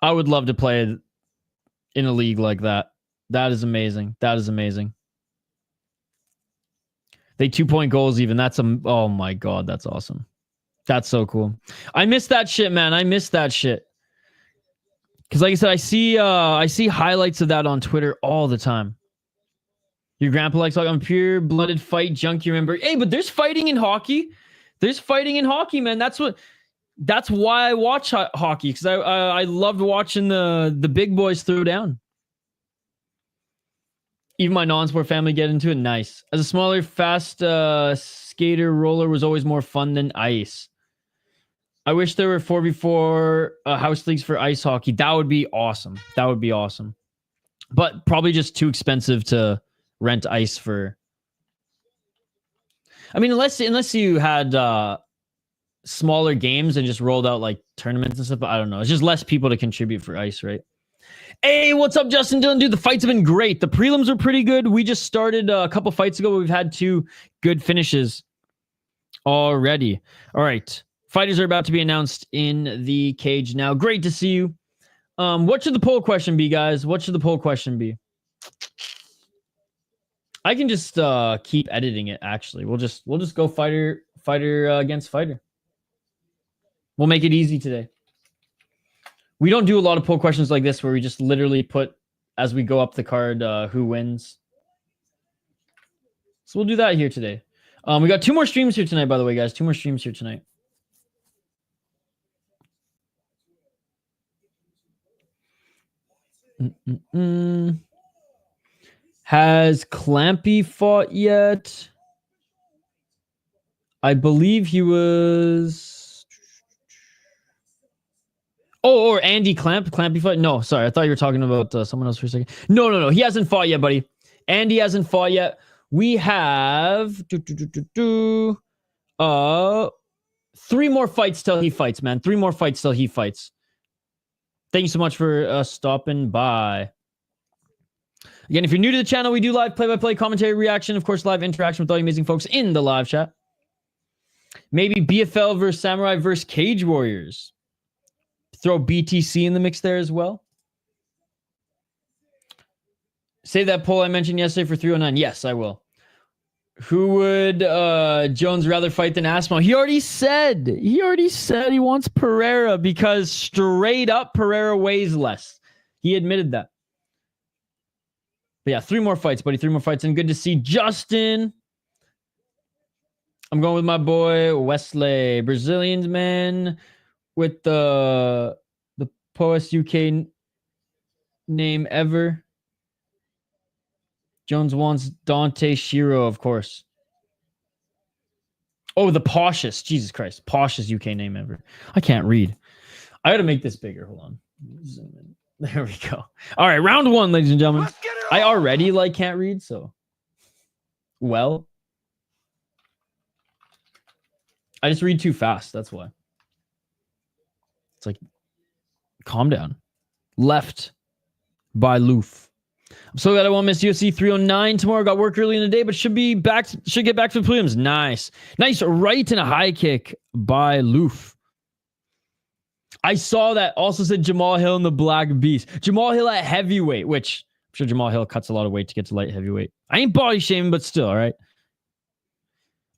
in a league like that. That is amazing. They 2-point goals even. Oh my God, that's awesome. That's so cool. I miss that shit, man. Because like I said, I see highlights of that on Twitter all the time. Your grandpa likes like, I'm pure blooded fight junkie, remember? Hey, but there's fighting in hockey. Man. That's why I watch hockey, because I loved watching the big boys throw down. Even my non-sport family get into it. Nice. As a smaller, fast skater, roller was always more fun than ice. I wish there were 4v4 house leagues for ice hockey. That would be awesome. But probably just too expensive to rent ice for. I mean, unless you had smaller games and just rolled out like tournaments and stuff, but I don't know. It's just less people to contribute for ice, right? Hey, what's up, Justin Dillon? Dude, the fights have been great. The prelims are pretty good. We just started a couple fights ago, but we've had 2 good finishes already. All right. Fighters are about to be announced in the cage now. Great to see you. What should the poll question be, guys? I can just keep editing it, actually. We'll just go fighter against fighter. We'll make it easy today. We don't do a lot of poll questions like this where we just literally put, as we go up the card, who wins. So we'll do that here today. We got 2 more streams here tonight, by the way, guys. 2 more streams here tonight. Has Clampy fought yet? I believe he was... Oh, or Andy Clampy fight? No, sorry. I thought you were talking about someone else for a second. No. He hasn't fought yet, buddy. Andy hasn't fought yet. We have 3 more fights till he fights, man. 3 more fights till he fights. Thank you so much for stopping by. Again, if you're new to the channel, we do live play-by-play commentary, reaction, of course, live interaction with all you amazing folks in the live chat. Maybe BFL versus Samurai versus Cage Warriors. Throw BTC in the mix there as well. Save that poll I mentioned yesterday for 309. Yes, I will. Who would Jones rather fight than Aspinall? He already said he wants Pereira because straight up Pereira weighs less. He admitted that. But yeah, 3 more fights, buddy. 3 more fights. And good to see Justin. I'm going with my boy Weslley. Brazilians, man, with the Post UK name ever. Jones wants Dante Shiro, of course. Oh, the poshest. Jesus Christ. Poshest UK name ever. I can't read. I got to make this bigger. Hold on. Zoom in. There we go. All right, round one, ladies and gentlemen. I already can't read, so well. I just read too fast. That's why. It's like, calm down. Left by Lööf. I'm so glad I won't miss UFC 309 tomorrow. Got work early in the day, but should get back to the prelims. Nice right and a high kick by Lööf. I saw that. Also said Jamal Hill in the Black Beast. Jamal Hill at heavyweight, which I'm sure Jamal Hill cuts a lot of weight to get to light heavyweight. I ain't body shaming, but still, all right.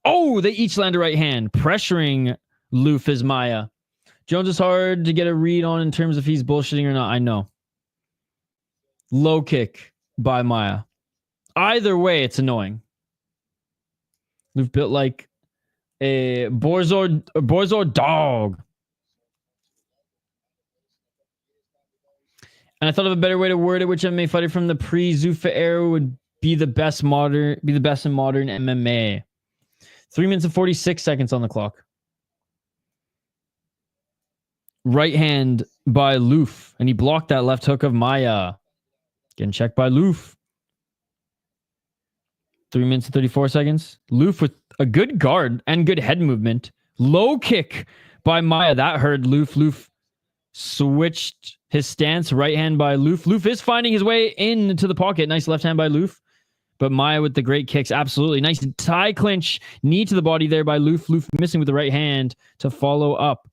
Oh, they each land a right hand. Pressuring Lööf is Maia. Jones is hard to get a read on in terms of he's bullshitting or not. I know. Low kick by Maia. Either way, it's annoying. Lööf built like a Borzor dog. And I thought of a better way to word it, which MMA fighter from the pre-Zuffa era would be the best in modern MMA. 3 minutes and 46 seconds on the clock. Right hand by Lööf, and he blocked that left hook of Maia. Getting checked by Lööf. 3 minutes and 34 seconds. Lööf with a good guard and good head movement. Low kick by Maia. That hurt Lööf. Lööf switched his stance. Right hand by Lööf. Lööf is finding his way into the pocket. Nice left hand by Lööf. But Maia with the great kicks. Absolutely. Nice tie clinch. Knee to the body there by Lööf. Lööf missing with the right hand to follow up.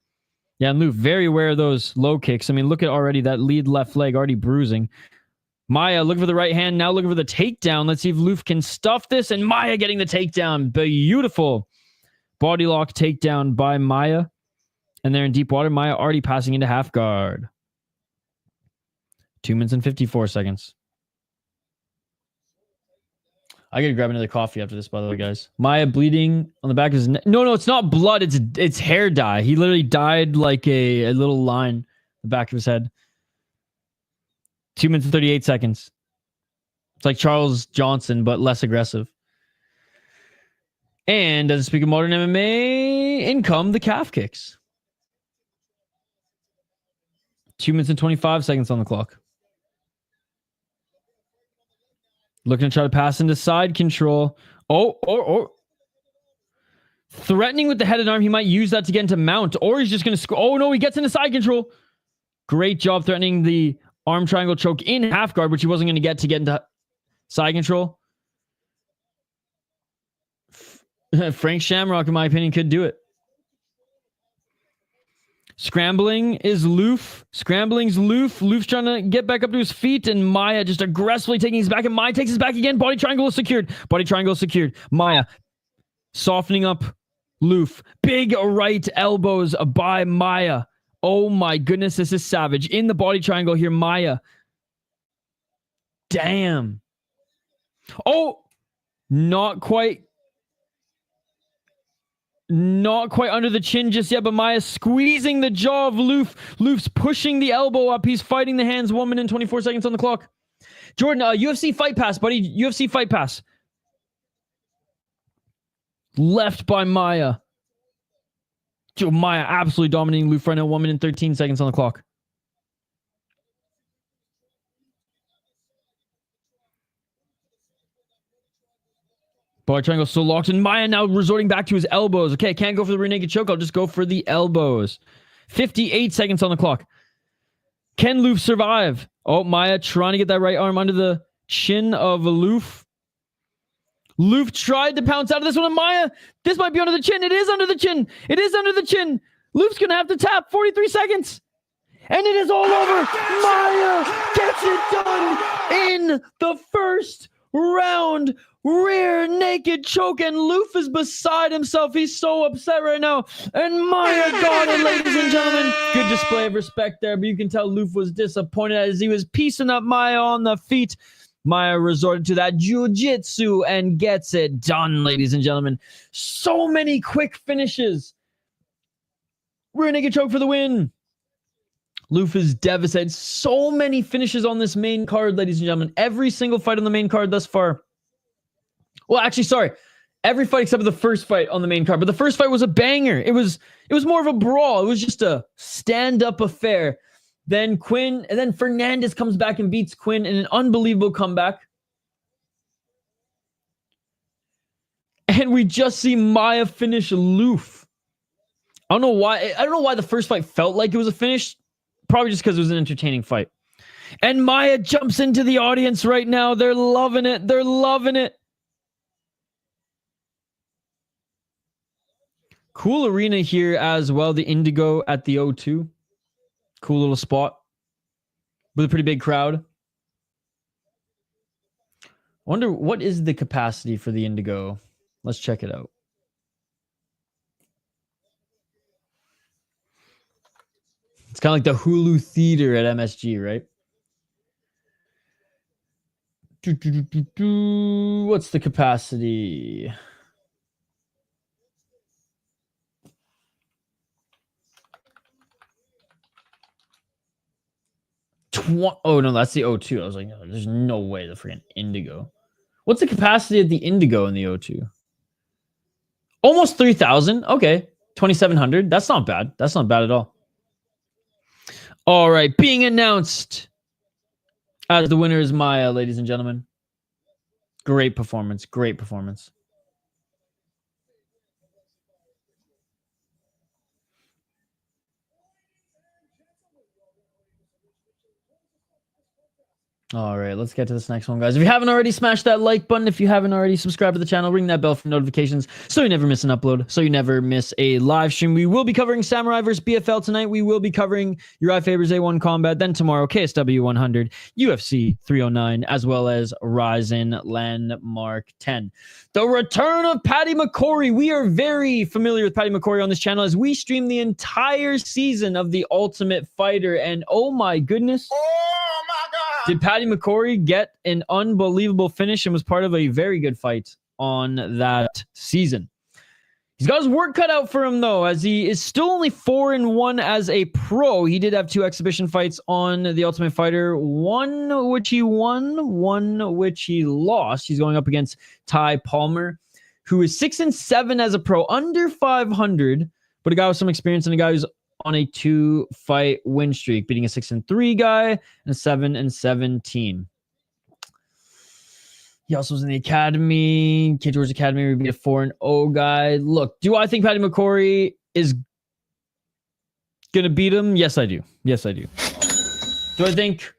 Yeah, and Lööf very aware of those low kicks. I mean, look at already that lead left leg already bruising. Maia looking for the right hand. Now looking for the takedown. Let's see if Lööf can stuff this. And Maia getting the takedown. Beautiful body lock takedown by Maia. And they're in deep water. Maia already passing into half guard. 2 minutes and 54 seconds. I gotta grab another coffee after this, by the way, guys. Maia bleeding on the back of his neck. No, it's not blood. It's hair dye. He literally dyed like a little line in the back of his head. 2 minutes and 38 seconds. It's like Charles Johnson, but less aggressive. And as I speak of modern MMA, in come the calf kicks. 2 minutes and 25 seconds on the clock. Looking to try to pass into side control. Oh. Threatening with the headed arm. He might use that to get into mount. Or he's just going to score. Oh, no. He gets into side control. Great job threatening the arm triangle choke in half guard, which he wasn't going to get into side control. Frank Shamrock, in my opinion, could do it. Scrambling is Lööf. Scrambling's Lööf. Lööf's trying to get back up to his feet, and Maia just aggressively taking his back, and Maia takes his back again. Body triangle is secured. Maia softening up Lööf. Big right elbows by Maia. Oh my goodness, this is savage. In the body triangle here, Maia. Damn. Oh, not quite under the chin just yet, but Maia squeezing the jaw of Lööf. Lööf's pushing the elbow up. He's fighting the hands. 1 minute and 24 seconds on the clock. Jordan, UFC Fight Pass, buddy. UFC Fight Pass. Left by Maia. Maia absolutely dominating Lööf right now. 1 minute and 13 seconds on the clock. Body triangle still locked, and Maia now resorting back to his elbows. Okay, can't go for the rear naked choke. I'll just go for the elbows. 58 seconds on the clock. Can Lööf survive? Oh, Maia trying to get that right arm under the chin of Lööf. Lööf tried to pounce out of this one, and Maia, this might be under the chin. It is under the chin. Lööf's going to have to tap. 43 seconds. And it is all over. Maia gets it done in the first round. Rear naked choke, and Lööf is beside himself. He's so upset right now. And Maia got it, ladies and gentlemen. Good display of respect there, but you can tell Lööf was disappointed as he was piecing up Maia on the feet. Maia resorted to that jiu-jitsu and gets it done, ladies and gentlemen. So many quick finishes. Rear naked choke for the win. Lööf is devastated. So many finishes on this main card, ladies and gentlemen. Every single fight on the main card thus far. Well, actually, sorry. Every fight except for the first fight on the main card. But the first fight was a banger. It was more of a brawl. It was just a stand-up affair. Then Quinn, and then Fernandez comes back and beats Quinn in an unbelievable comeback. And we just see Maia finish Lööf. I don't know why the first fight felt like it was a finish. Probably just because it was an entertaining fight. And Maia jumps into the audience right now. They're loving it. They're loving it. Cool arena here as well. The Indigo at the O2. Cool little spot. With a pretty big crowd. I wonder what is the capacity for the Indigo. Let's check it out. It's kind of like the Hulu Theater at MSG, right? What's the capacity? Oh, no, that's the O2. I was like, no, there's no way the freaking Indigo. What's the capacity of the Indigo in the O2? Almost 3,000. Okay. 2,700. That's not bad. That's not bad at all. All right. Being announced as the winner is Maia, ladies and gentlemen. Great performance. Great performance. All right, let's get to this next one, guys. If you haven't already, smash that like button. If you haven't already, subscribe to the channel. Ring that bell for notifications so you never miss an upload, so you never miss a live stream. We will be covering Samurai vs. BFL tonight. We will be covering Uriah Faber's A1 Combat. Then tomorrow, KSW 100, UFC 309, as well as Ryzen Landmark 10. The return of Paddy McCorry. We are very familiar with Paddy McCorry on this channel as we stream the entire season of The Ultimate Fighter. And oh my goodness. Did Paddy McCorry get an unbelievable finish and was part of a very good fight on that season. He's got his work cut out for him, though, as he is still only 4-1 as a pro. He did have 2 exhibition fights on The Ultimate Fighter, one which he won, one which he lost. He's going up against Ty Palmer, who is 6-7 as a pro, under 500, but a guy with some experience and a guy who's on a 2-fight win streak, beating a 6-3 guy and a 7-17. He also was in the academy, CAGE WARRIORS Academy, where he beat a 4-0 guy. Look, do I think Paddy McCorry is gonna beat him? Yes, I do. Yes, I do. Do I think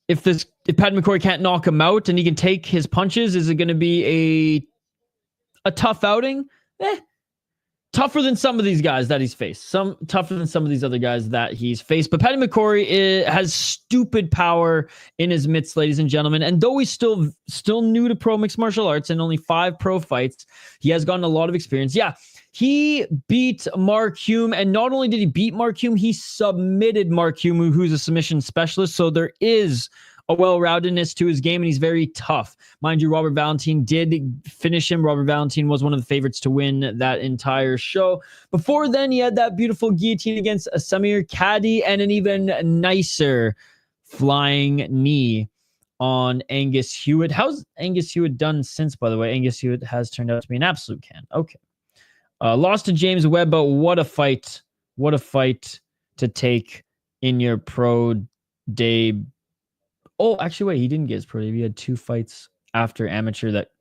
if Paddy McCorry can't knock him out and he can take his punches, is it gonna be a tough outing? Tougher than some of these guys that he's faced. Tougher than some of these other guys that he's faced. But Paddy McCorry has stupid power in his midst, ladies and gentlemen. And though he's still new to pro mixed martial arts and only 5 pro fights, he has gotten a lot of experience. Yeah, he beat Mark Hume. And not only did he beat Mark Hume, he submitted Mark Hume, who's a submission specialist. So there is a well-roundedness to his game, and he's very tough. Mind you, Robert Valentine did finish him. Robert Valentine was one of the favorites to win that entire show. Before then, he had that beautiful guillotine against Samir Kaddi and an even nicer flying knee on Angus Hewitt. How's Angus Hewitt done since, by the way? Angus Hewitt has turned out to be an absolute can. Okay. Lost to James Webb, but what a fight. What a fight to take in your pro debut. Oh, actually, wait, he didn't get his pro debut. He had 2 fights after amateur that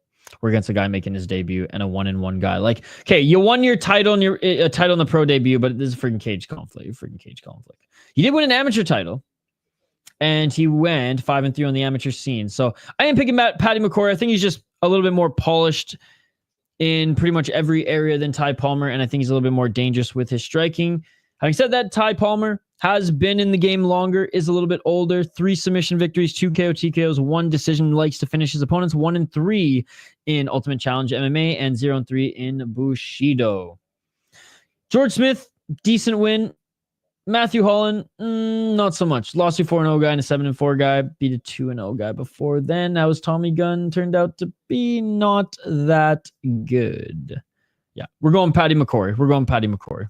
were against a guy making his debut and a 1-1 guy. Like, okay, you won your title in a title in the pro debut, but this is freaking cage conflict. Freaking cage conflict. He did win an amateur title, and he went 5-3 on the amateur scene. So I am picking Paddy McCorry. I think he's just a little bit more polished in pretty much every area than Ty Palmer, and I think he's a little bit more dangerous with his striking. Having said that, Ty Palmer has been in the game longer, is a little bit older. 3 submission victories, 2 KO TKOs, 1 decision, likes to finish his opponents. 1-3 in Ultimate Challenge MMA and 0-3 in Bushido. George Smith, decent win. Matthew Holland, not so much. Lost to a 4-0 guy and a 7-4 guy. Beat a 2-0 guy before then. That was Tommy Gunn. Turned out to be not that good. Yeah, we're going Paddy McCorry. We're going Paddy McCorry.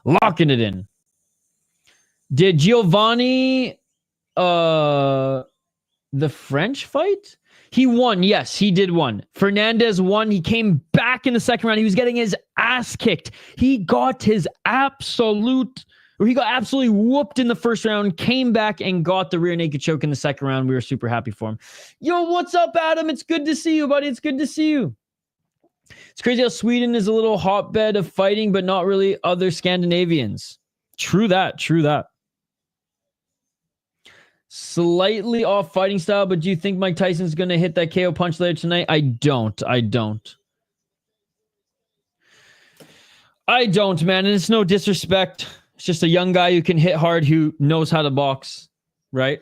Locking it in. Did Giovanni the French fight? He won. Yes, he did won. Fernandez won. He came back in the second round. He was getting his ass kicked. He got absolutely whooped in the first round, came back and got the rear naked choke in the second round. We were super happy for him. Yo, what's up, Adam? It's good to see you, buddy. It's good to see you. It's crazy how Sweden is a little hotbed of fighting, but not really other Scandinavians. True that. Slightly off fighting style, but do you think Mike Tyson's going to hit that KO punch later tonight? I don't, man. And it's no disrespect. It's just a young guy who can hit hard, who knows how to box, right?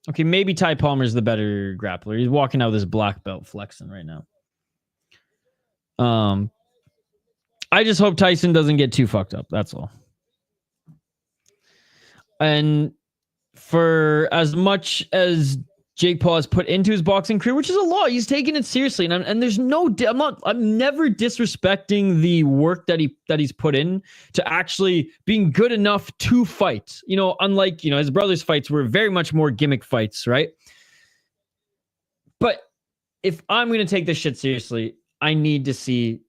Okay, maybe Ty Palmer's the better grappler. He's walking out with his black belt flexing right now. I just hope Tyson doesn't get too fucked up. That's all. And for as much as Jake Paul has put into his boxing career, which is a lot, he's taking it seriously. And there's no, I'm never disrespecting the work that he's put in to actually being good enough to fight. You know, unlike, you know, his brother's fights were very much more gimmick fights, right? But if I'm going to take this shit seriously, I need to see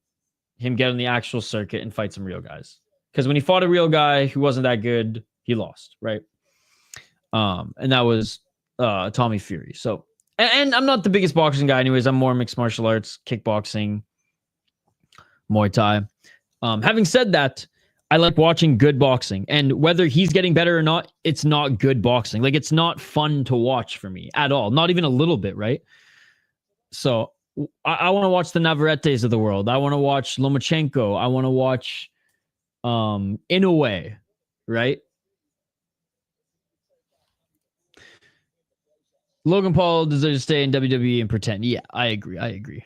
him get on the actual circuit and fight some real guys. Because when he fought a real guy who wasn't that good, he lost, right? And that was Tommy Fury. So, and I'm not the biggest boxing guy anyways. I'm more mixed martial arts, kickboxing, Muay Thai. Having said that, I like watching good boxing. And whether he's getting better or not, it's not good boxing. Like, it's not fun to watch for me at all. Not even a little bit, right? So I want to watch the Navarretes of the world. I want to watch Lomachenko. I want to watch Inoue, right? Logan Paul deserves to stay in WWE and pretend. Yeah, I agree.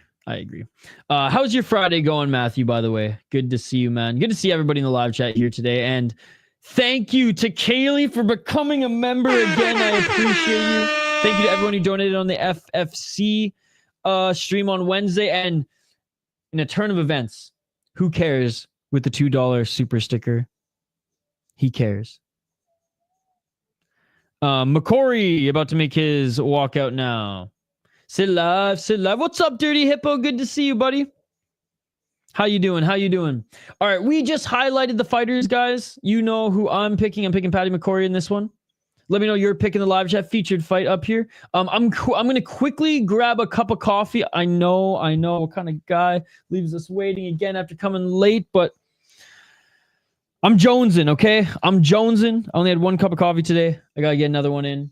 How's your Friday going, Matthew, by the way? Good to see you, man. Good to see everybody in the live chat here today. And thank you to Kaylee for becoming a member again. I appreciate you. Thank you to everyone who donated on the FFC stream on Wednesday. And in a turn of events, who cares with the $2 super sticker? He cares. McCorry about to make his walkout now. Sit live. What's up, Dirty Hippo? Good to see you, buddy. How you doing? All right, we just highlighted the fighters, guys. You know who I'm picking. I'm picking Paddy McCorry in this one. Let me know your pick in the live chat. Featured fight up here. I'm going to quickly grab a cup of coffee. I know what kind of guy leaves us waiting again after coming late, but I'm jonesing, okay? I only had one cup of coffee today. I got to get another one in.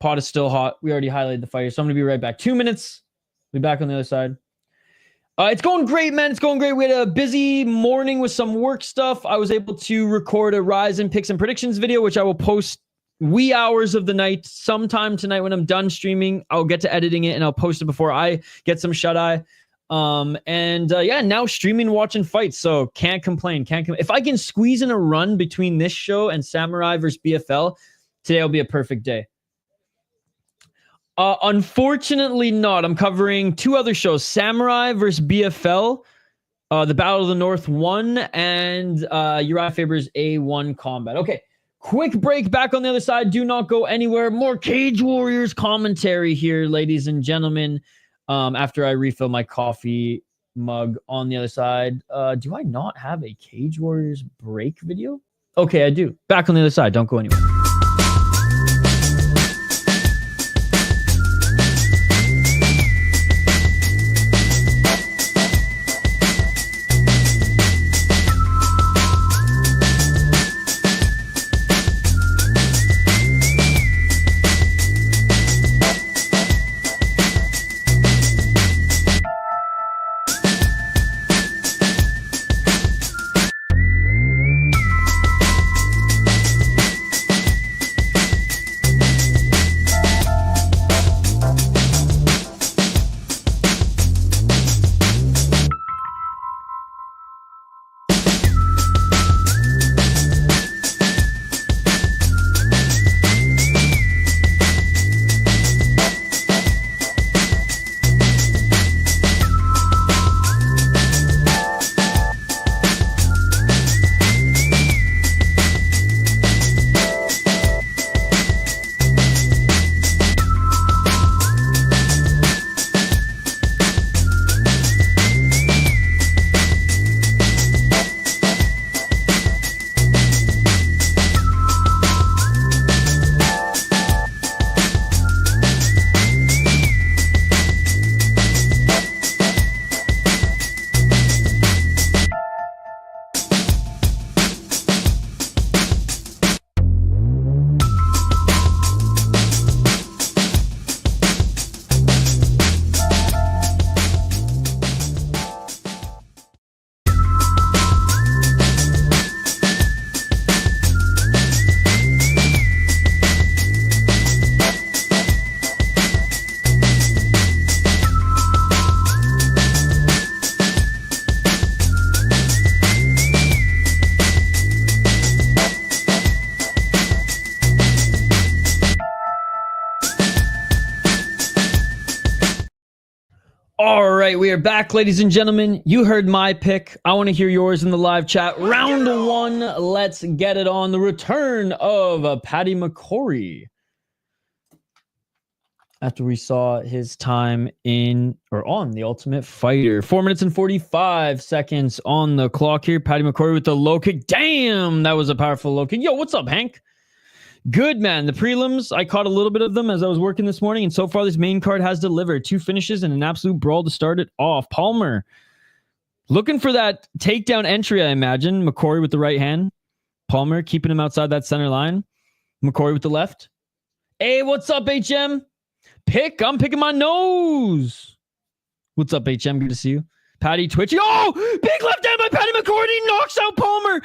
Pot is still hot. We already highlighted the fighters, so I'm going to be right back. 2 minutes. Be back on the other side. It's going great, man. It's going great. We had a busy morning with some work stuff. I was able to record a Ryzen picks and predictions video, which I will post wee hours of the night sometime tonight when I'm done streaming. I'll get to editing it and I'll post it before I get some shut-eye. Now streaming, watching fights, so can't complain. If I can squeeze in a run between this show and Samurai versus BFL, today will be a perfect day. Unfortunately not. I'm covering two other shows, Samurai versus BFL, the Battle of the North 1, and Uriah Faber's A1 Combat. Okay, quick break, back on the other side. Do not go anywhere. More Cage Warriors commentary here, ladies and gentlemen. After I refill my coffee mug on the other side. Do I not have a Cage Warriors break video? Okay, I do. Back on the other side. Don't go anywhere. right, we are back, ladies and gentlemen. You heard my pick. I want to hear yours in the live chat. Round one, let's get it on. The return of Paddy McCorry. After we saw his time in or on The Ultimate Fighter. 4 minutes and 45 seconds on the clock here. Paddy McCorry with the low kick. Damn, that was a powerful low kick. Yo, what's up, Hank? Good, man. The prelims, I caught a little bit of them as I was working this morning, and so far this main card has delivered 2 finishes and an absolute brawl to start it off. Palmer looking for that takedown entry, I imagine. McCorry with the right hand. Palmer keeping him outside that center line. McCorry with the left. Hey, what's up, HM? I'm picking my nose. What's up, HM? Good to see you. Paddy twitching. Oh, big left hand by Paddy McCorry. He knocks out Palmer.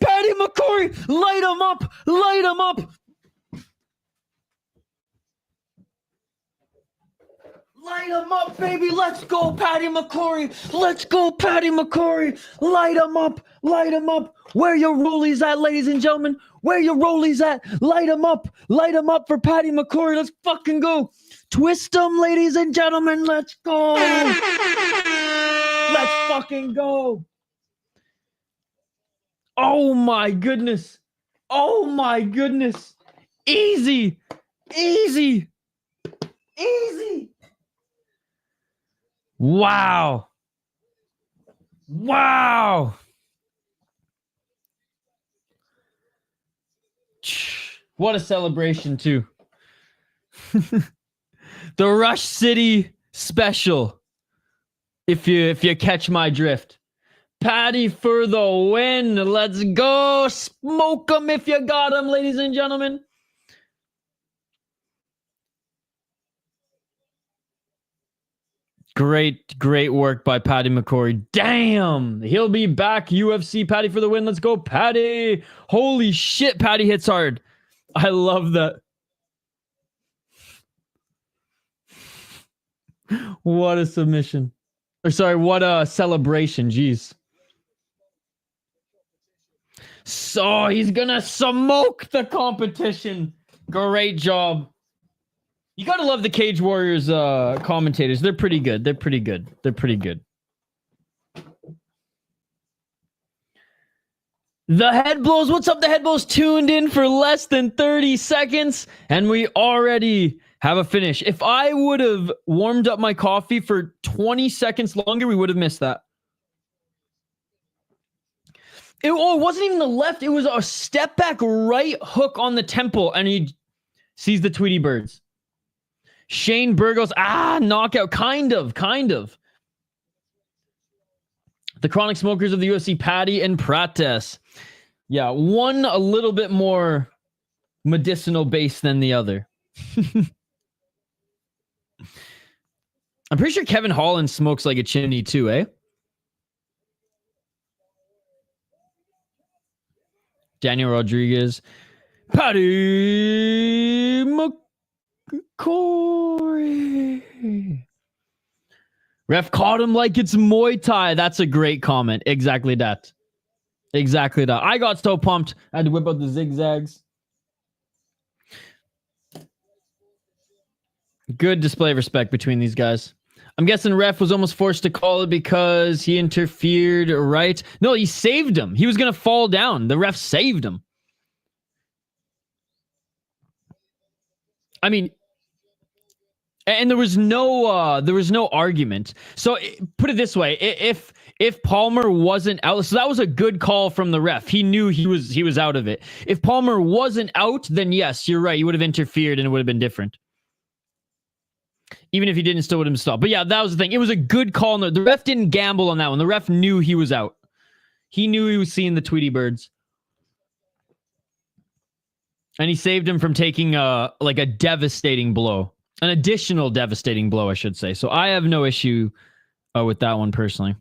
Paddy McCorry, light him up. Light him up. Light him up, baby. Let's go, Paddy McCorry. Let's go, Paddy McCorry. Light him up. Light him up. Where your rollies at, ladies and gentlemen? Where your rollies at? Light him up. Light him up for Paddy McCorry. Let's fucking go. Twist him, ladies and gentlemen. Let's go. Let's fucking go. Oh my goodness. Oh my goodness. Easy. Easy. Easy. Wow. Wow. What a celebration, too. The Rush City special. If you catch my drift. Paddy for the win. Let's go. Smoke him if you got him, ladies and gentlemen. Great work by Paddy McCorry. Damn. He'll be back. UFC Paddy for the win. Let's go, Paddy. Holy shit, Paddy hits hard. I love that. What a submission. Or sorry, what a celebration. Jeez. So he's gonna smoke the competition. Great job. You gotta love the Cage Warriors commentators. They're pretty good. They're pretty good. They're pretty good. The Head Blows. What's up? The Head Blows tuned in for less than 30 seconds. And we already have a finish. If I would have warmed up my coffee for 20 seconds longer, we would have missed that. It wasn't even the left. It was a step back right hook on the temple. And he sees the Tweety Birds. Shane Burgos. Knockout. Kind of. The Chronic Smokers of the UFC, Paddy and Prates. Yeah, one a little bit more medicinal base than the other. I'm pretty sure Kevin Holland smokes like a chimney too, eh? Daniel Rodriguez. Paddy McCorry. Ref caught him like it's Muay Thai. That's a great comment. Exactly that. Exactly that. I got so pumped. I had to whip out the zigzags. Good display of respect between these guys. I'm guessing ref was almost forced to call it because he interfered, right? No, he saved him. He was going to fall down. The ref saved him. I mean, and there was no argument. So put it this way: if Palmer wasn't out, so that was a good call from the ref. He knew he was out of it. If Palmer wasn't out, then yes, you're right. You would have interfered, and it would have been different. Even if he didn't, still would have stopped. But yeah, that was the thing. It was a good call. The ref didn't gamble on that one. The ref knew he was out. He knew he was seeing the Tweety Birds. And he saved him from taking a devastating blow. An additional devastating blow, I should say. So I have no issue with that one personally.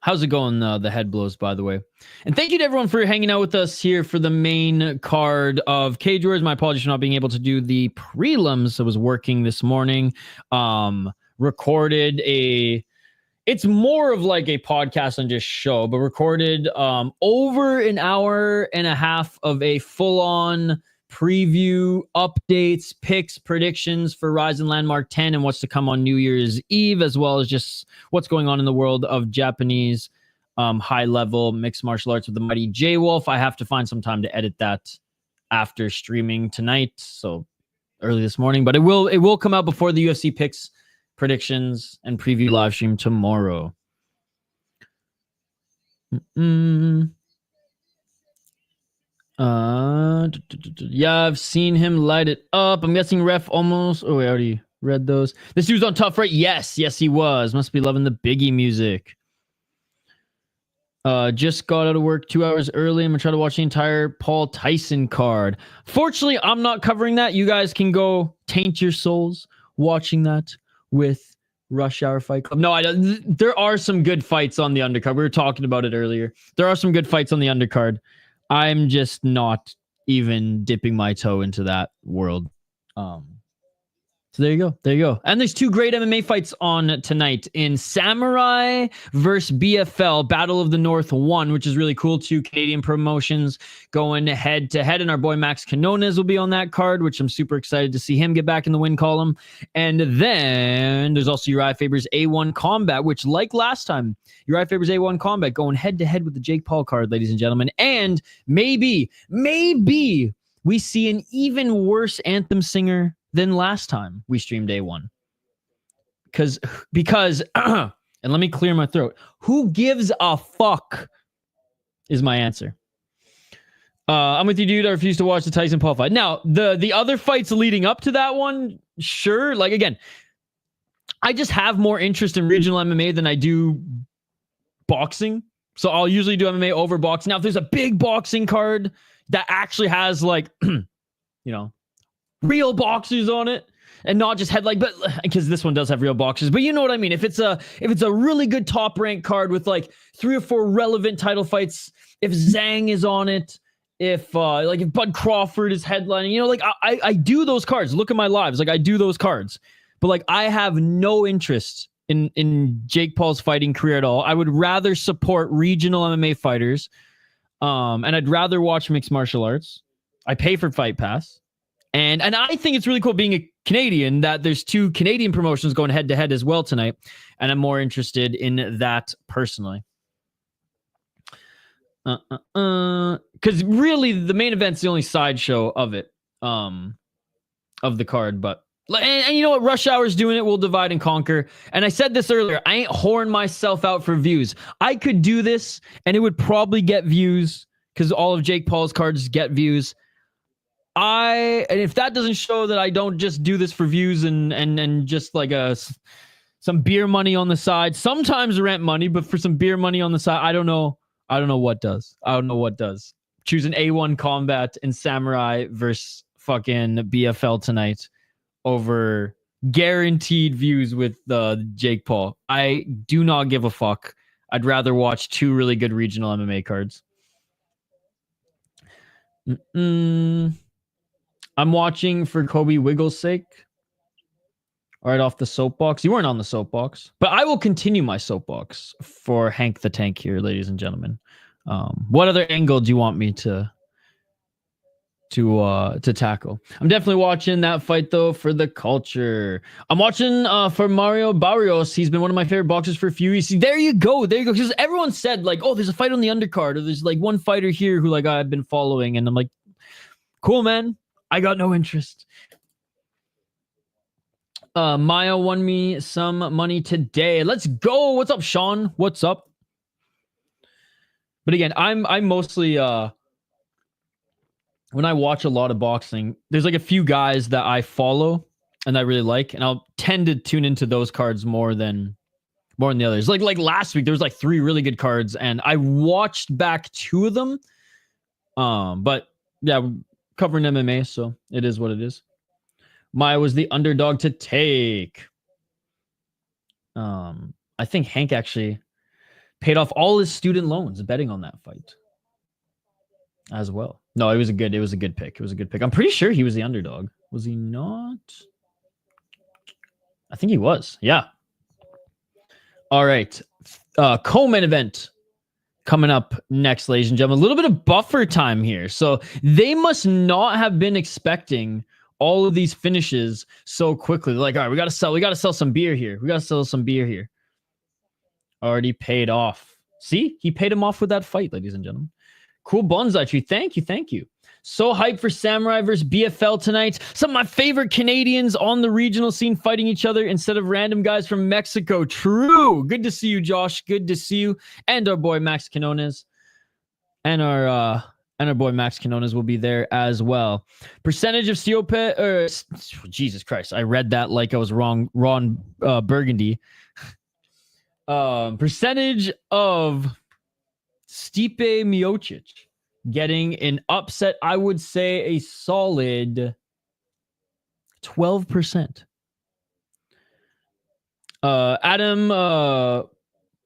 How's it going, the Head Blows, by the way? And thank you to everyone for hanging out with us here for the main card of Cage Warriors. My apologies for not being able to do the prelims. I was working this morning. Recorded it's more of like a podcast than just show, but recorded over an hour and a half of a full-on preview, updates, picks, predictions for Rise and Landmark 10 and what's to come on New Year's Eve, as well as just what's going on in the world of Japanese high-level mixed martial arts with the mighty J-Wolf. I have to find some time to edit that after streaming tonight, so early this morning, but it will come out before the UFC picks, predictions, and preview live stream tomorrow. Yeah, I've seen him light it up. I'm guessing ref almost. Oh, I already read those. This dude's on Tough, right? Yes, he was. Must be loving the Biggie music. Just got out of work 2 hours early. I'm gonna try to watch the entire Paul Tyson card. Fortunately, I'm not covering that. You guys can go taint your souls watching that with Rush Hour Fight Club. No, I don't. There are some good fights on the undercard. We were talking about it earlier. There are some good fights on the undercard. I'm just not even dipping my toe into that world. So there you go. And there's 2 great MMA fights on tonight in Samurai versus BFL, Battle of the North 1, which is really cool. 2 Canadian promotions going head to head. And our boy Max Canones will be on that card, which I'm super excited to see him get back in the win column. And then there's also Uriah Faber's A1 Combat, which like last time, Uriah Faber's A1 Combat going head to head with the Jake Paul card, ladies and gentlemen. And maybe we see an even worse anthem singer than last time we streamed A1. Because and let me clear my throat. Who gives a fuck is my answer. I'm with you, dude. I refuse to watch the Tyson Paul fight. Now, the other fights leading up to that one, sure. Like, again, I just have more interest in regional MMA than I do boxing. So I'll usually do MMA over boxing. Now, if there's a big boxing card that actually has, like, real boxers on it and not just headline, but because this one does have real boxers, but you know what I mean. If it's a really good top rank card with like 3 or 4 relevant title fights, if Zhang is on it, if Bud Crawford is headlining, I do those cards. Look at my lives, like I do those cards, but like I have no interest in Jake Paul's fighting career at all. I would rather support regional MMA fighters, and I'd rather watch mixed martial arts. I pay for Fight Pass. And I think it's really cool being a Canadian that there's 2 Canadian promotions going head to head as well tonight. And I'm more interested in that personally. Because really the main event's the only sideshow of it, of the card. But and you know what? Rush Hour's doing it. We'll divide and conquer. And I said this earlier. I ain't whoring myself out for views. I could do this and it would probably get views because all of Jake Paul's cards get views. And if that doesn't show that I don't just do this for views and just like some beer money on the side, sometimes rent money, but for some beer money on the side, I don't know what does. Choose an A1 Combat and Samurai versus fucking BFL tonight over guaranteed views with Jake Paul. I do not give a fuck. I'd rather watch 2 really good regional MMA cards. I'm watching for Kobe Wiggles' sake. Right off the soapbox. You weren't on the soapbox, but I will continue my soapbox for Hank the Tank here, ladies and gentlemen. What other angle do you want me to tackle? I'm definitely watching that fight though for the culture. I'm watching for Mario Barrios. He's been one of my favorite boxers for a few years. There you go. Because everyone said like, oh, there's a fight on the undercard, or there's like one fighter here who like I've been following, and I'm like, cool, man. I got no interest. Maia won me some money today. Let's go. What's up, Sean? What's up? But again, I'm mostly when I watch a lot of boxing, there's like a few guys that I follow and I really like, and I'll tend to tune into those cards more than the others. Like last week, there was like 3 really good cards, and I watched back 2 of them. But yeah, covering MMA, so it is what it is. Maia was the underdog to take. I think Hank actually paid off all his student loans betting on that fight as well. No, it was a good pick. I'm pretty sure he was the underdog. Was he not? I think he was. Yeah. All right. Co-main event. coming up next, ladies and gentlemen. A little bit of buffer time here. So they must not have been expecting all of these finishes so quickly. They're like, all right, we got to sell some beer here. Already paid off. See, he paid him off with that fight, ladies and gentlemen. Cool bonsai tree. Thank you. So hyped for Samurai versus BFL tonight. Some of my favorite Canadians on the regional scene fighting each other instead of random guys from Mexico. True. Good to see you, Josh. Good to see you. And our boy Max Quinones. And our boy Max Quinones will be there as well. Percentage of Jesus Christ. I read that like I was wrong. Ron Burgundy. Percentage of Stipe Miocic getting an upset, I would say a solid 12%. Adam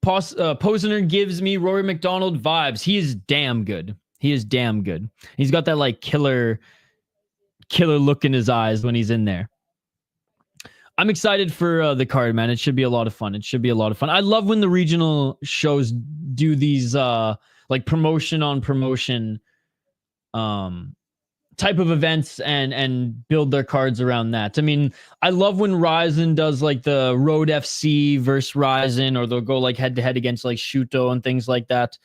Posner gives me Rory McDonald vibes. He is damn good. He's got that like killer look in his eyes when he's in there. I'm excited for the card, man. It should be a lot of fun. I love when the regional shows do these like promotion on promotion type of events and build their cards around that. I mean, I love when Ryzen does like the Road FC versus Ryzen, or they'll go like head to head against like Shuto and things like that.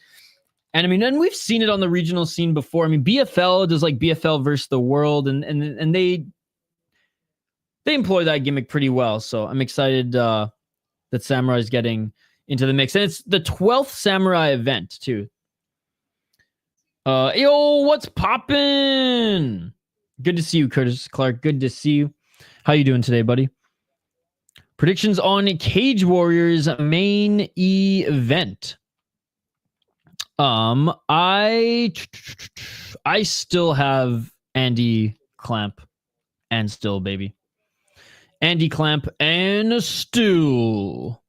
And I mean, and we've seen it on the regional scene before. I mean, BFL does like BFL versus the world, and they employ that gimmick pretty well. So I'm excited that Samurai is getting into the mix. And it's the 12th Samurai event too. Yo, what's poppin'? Good to see you, Curtis Clark. Good to see you. How you doing today, buddy? Predictions on Cage Warriors main event. I still have Andy Clamp and Still, baby. Andy Clamp and Still.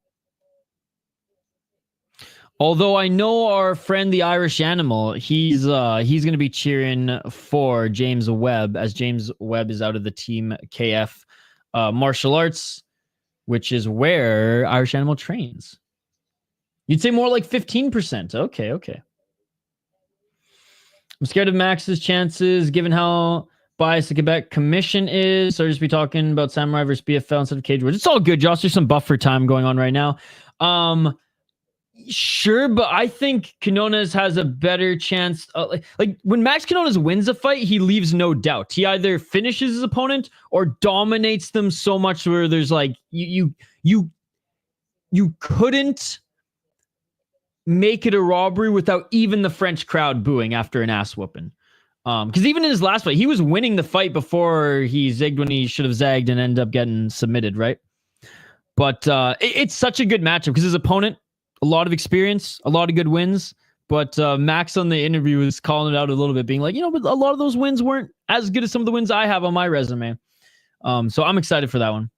Although I know our friend the Irish Animal, he's going to be cheering for James Webb, as James Webb is out of the Team KF martial arts, which is where Irish Animal trains. You'd say more like 15%. Okay. I'm scared of Max's chances, given how biased the Quebec Commission is. So I'll just be talking about Samurai versus BFL instead of Cage Warriors. It's all good, Josh. There's some buffer time going on right now. Sure, but I think Quinones has a better chance. Like when Max Quinones wins a fight, he leaves no doubt. He either finishes his opponent or dominates them so much where there's like you couldn't make it a robbery without even the French crowd booing after an ass whooping. Because even in his last fight, he was winning the fight before he zigged when he should have zagged and ended up getting submitted, right? But it's such a good matchup because his opponent, a lot of experience, a lot of good wins. But Max on the interview was calling it out a little bit, being like, but a lot of those wins weren't as good as some of the wins I have on my resume. So I'm excited for that one.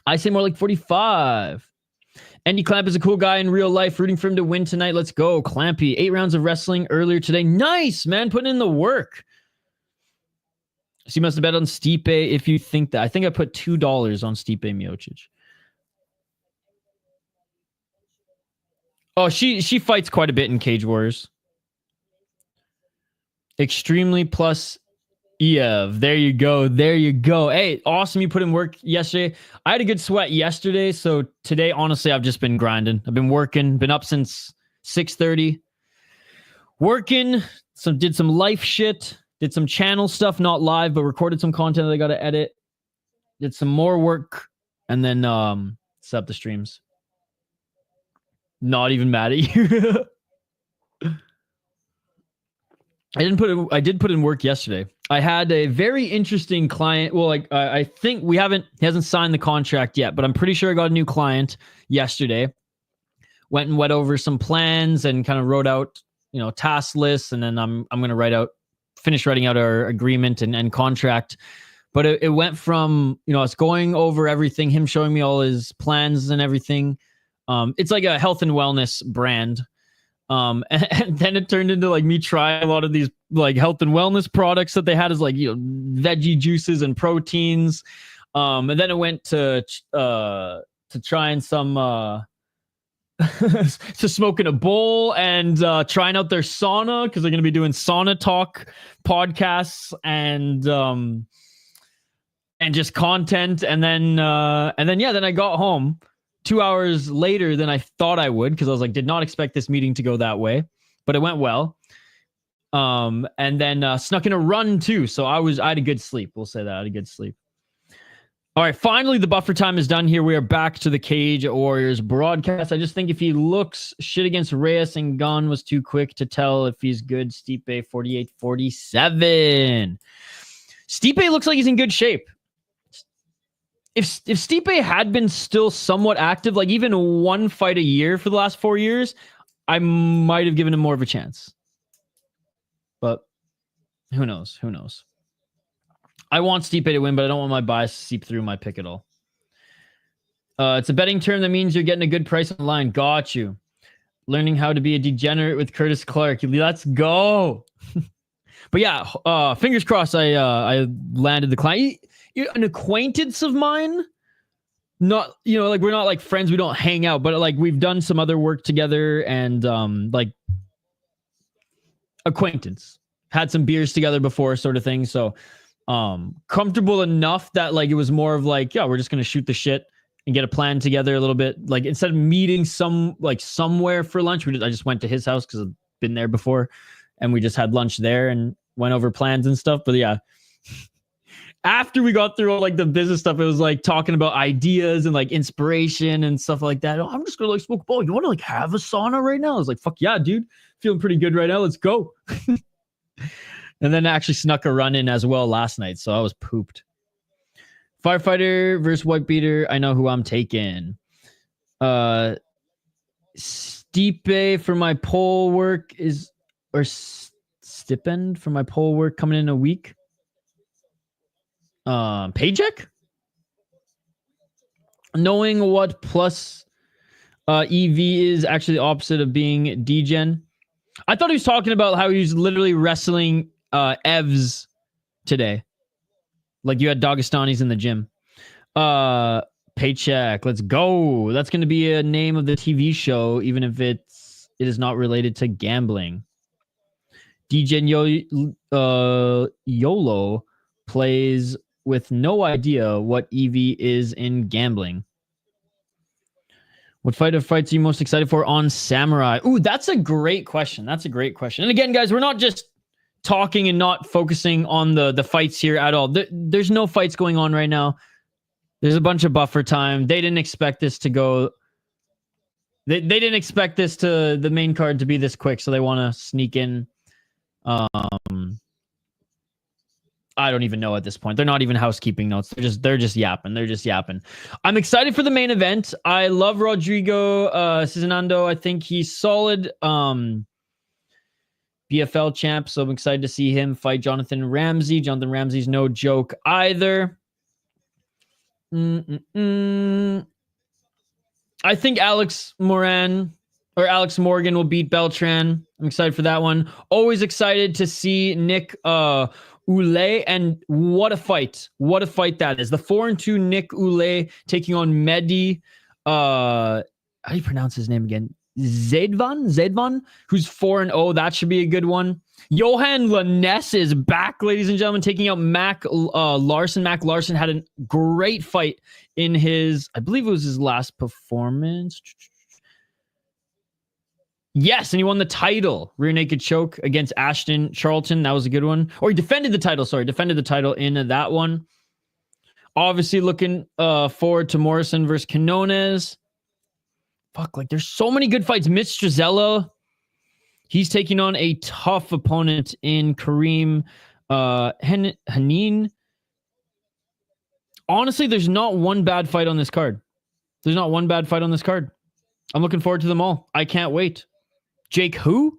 I say more like 45. Andy Clamp is a cool guy in real life. Rooting for him to win tonight. Let's go, Clampy. 8 rounds of wrestling earlier today. Nice, man. Putting in the work. So you must have bet on Stipe if you think that. I think I put $2 on Stipe Miocic. Oh, she fights quite a bit in Cage Warriors. Extremely plus Ev. There you go. Hey, awesome. You put in work yesterday. I had a good sweat yesterday. So today, honestly, I've just been grinding. I've been working. Been up since 6:30. Working. Did some life shit. Did some channel stuff, not live, but recorded some content that I got to edit. Did some more work. And then set up the streams. Not even mad at you. I did put in work yesterday. I had a very interesting client. Well, I think he hasn't signed the contract yet, but I'm pretty sure I got a new client yesterday. Went and went over some plans and kind of wrote out, task lists. And then I'm going to finish writing out our agreement and contract. But it went from, us going over everything, him showing me all his plans and everything. It's like a health and wellness brand. And then it turned into like me trying a lot of these like health and wellness products that they had as like, veggie juices and proteins. And then it went to trying some to smoking a bowl and trying out their sauna because they're going to be doing sauna talk podcasts and just content. And then I got home 2 hours later than I thought I would because I was like, did not expect this meeting to go that way, but it went well. And then snuck in a run too. So I had a good sleep. We'll say that I had a good sleep. All right, finally, the buffer time is done here. We are back to the Cage Warriors broadcast. I just think if he looks shit against Reyes and Gunn was too quick to tell if he's good. Stipe 48-47. Stipe looks like he's in good shape. If Stipe had been still somewhat active, like even one fight a year for the last 4 years, I might have given him more of a chance. But who knows? Who knows? I want Stipe to win, but I don't want my bias to seep through my pick at all. It's a betting term that means you're getting a good price on the line. Got you. Learning how to be a degenerate with Curtis Clark. Let's go. But yeah, fingers crossed I landed the client. An acquaintance of mine, not, like we're not like friends, we don't hang out, but like we've done some other work together and like acquaintance. Had some beers together before sort of thing. So comfortable enough that like it was more of like, yeah, we're just gonna shoot the shit and get a plan together a little bit. Like instead of meeting somewhere for lunch, I just went to his house because I've been there before, and we just had lunch there and went over plans and stuff. But yeah, after we got through all like the business stuff, it was like talking about ideas and like inspiration and stuff like that. Oh, I'm just gonna like smoke a bowl. You want to like have a sauna right now? I was like, fuck yeah, dude, feeling pretty good right now. Let's go. And then I actually snuck a run in as well last night, so I was pooped. Firefighter versus white beater. I know who I'm taking. Stipe for my poll work stipend for my poll work coming in a week. Paycheck? Knowing what plus EV is actually the opposite of being degen. I thought he was talking about how he was literally wrestling Evs today. Like you had Dagestanis in the gym. Paycheck. Let's go. That's going to be a name of the TV show, even if it is not related to gambling. Degen YOLO plays with no idea what EV is in gambling. What fight of fights are you most excited for on Samurai? Ooh, that's a great question. That's a great question. And again, guys, we're not just talking and not focusing on the fights here at all. There's no fights going on right now. There's a bunch of buffer time. They didn't expect this to go. They didn't expect this to the main card to be this quick, so they want to sneak in. I don't even know at this point. They're not even housekeeping notes. They're just yapping. They're just yapping. I'm excited for the main event. I love Rodrigo Cisnando. I think he's solid. BFL champ, so I'm excited to see him fight Jonathan Ramsey. Jonathan Ramsey's no joke either. I think Alex Morgan will beat Beltran. I'm excited for that one. Always excited to see Nick Ule, and what a fight. What a fight that is. The 4-2 Nick Ule taking on Mehdi. How do you pronounce his name again? Zedvan, who's 4-0. That should be a good one. Johan Laness is back, ladies and gentlemen, taking out Mac Larson. Mac Larson had a great fight in his, I believe it was his last performance. Yes, and he won the title. Rear naked choke against Ashton Charlton. That was a good one. Or he defended the title, defended the title in that one. Obviously looking forward to Morrison versus Quinones. Fuck, like there's so many good fights. Mitch Strazella, he's taking on a tough opponent in Kareem Haneen. Honestly, there's not one bad fight on this card. I'm looking forward to them all. I can't wait. Jake who?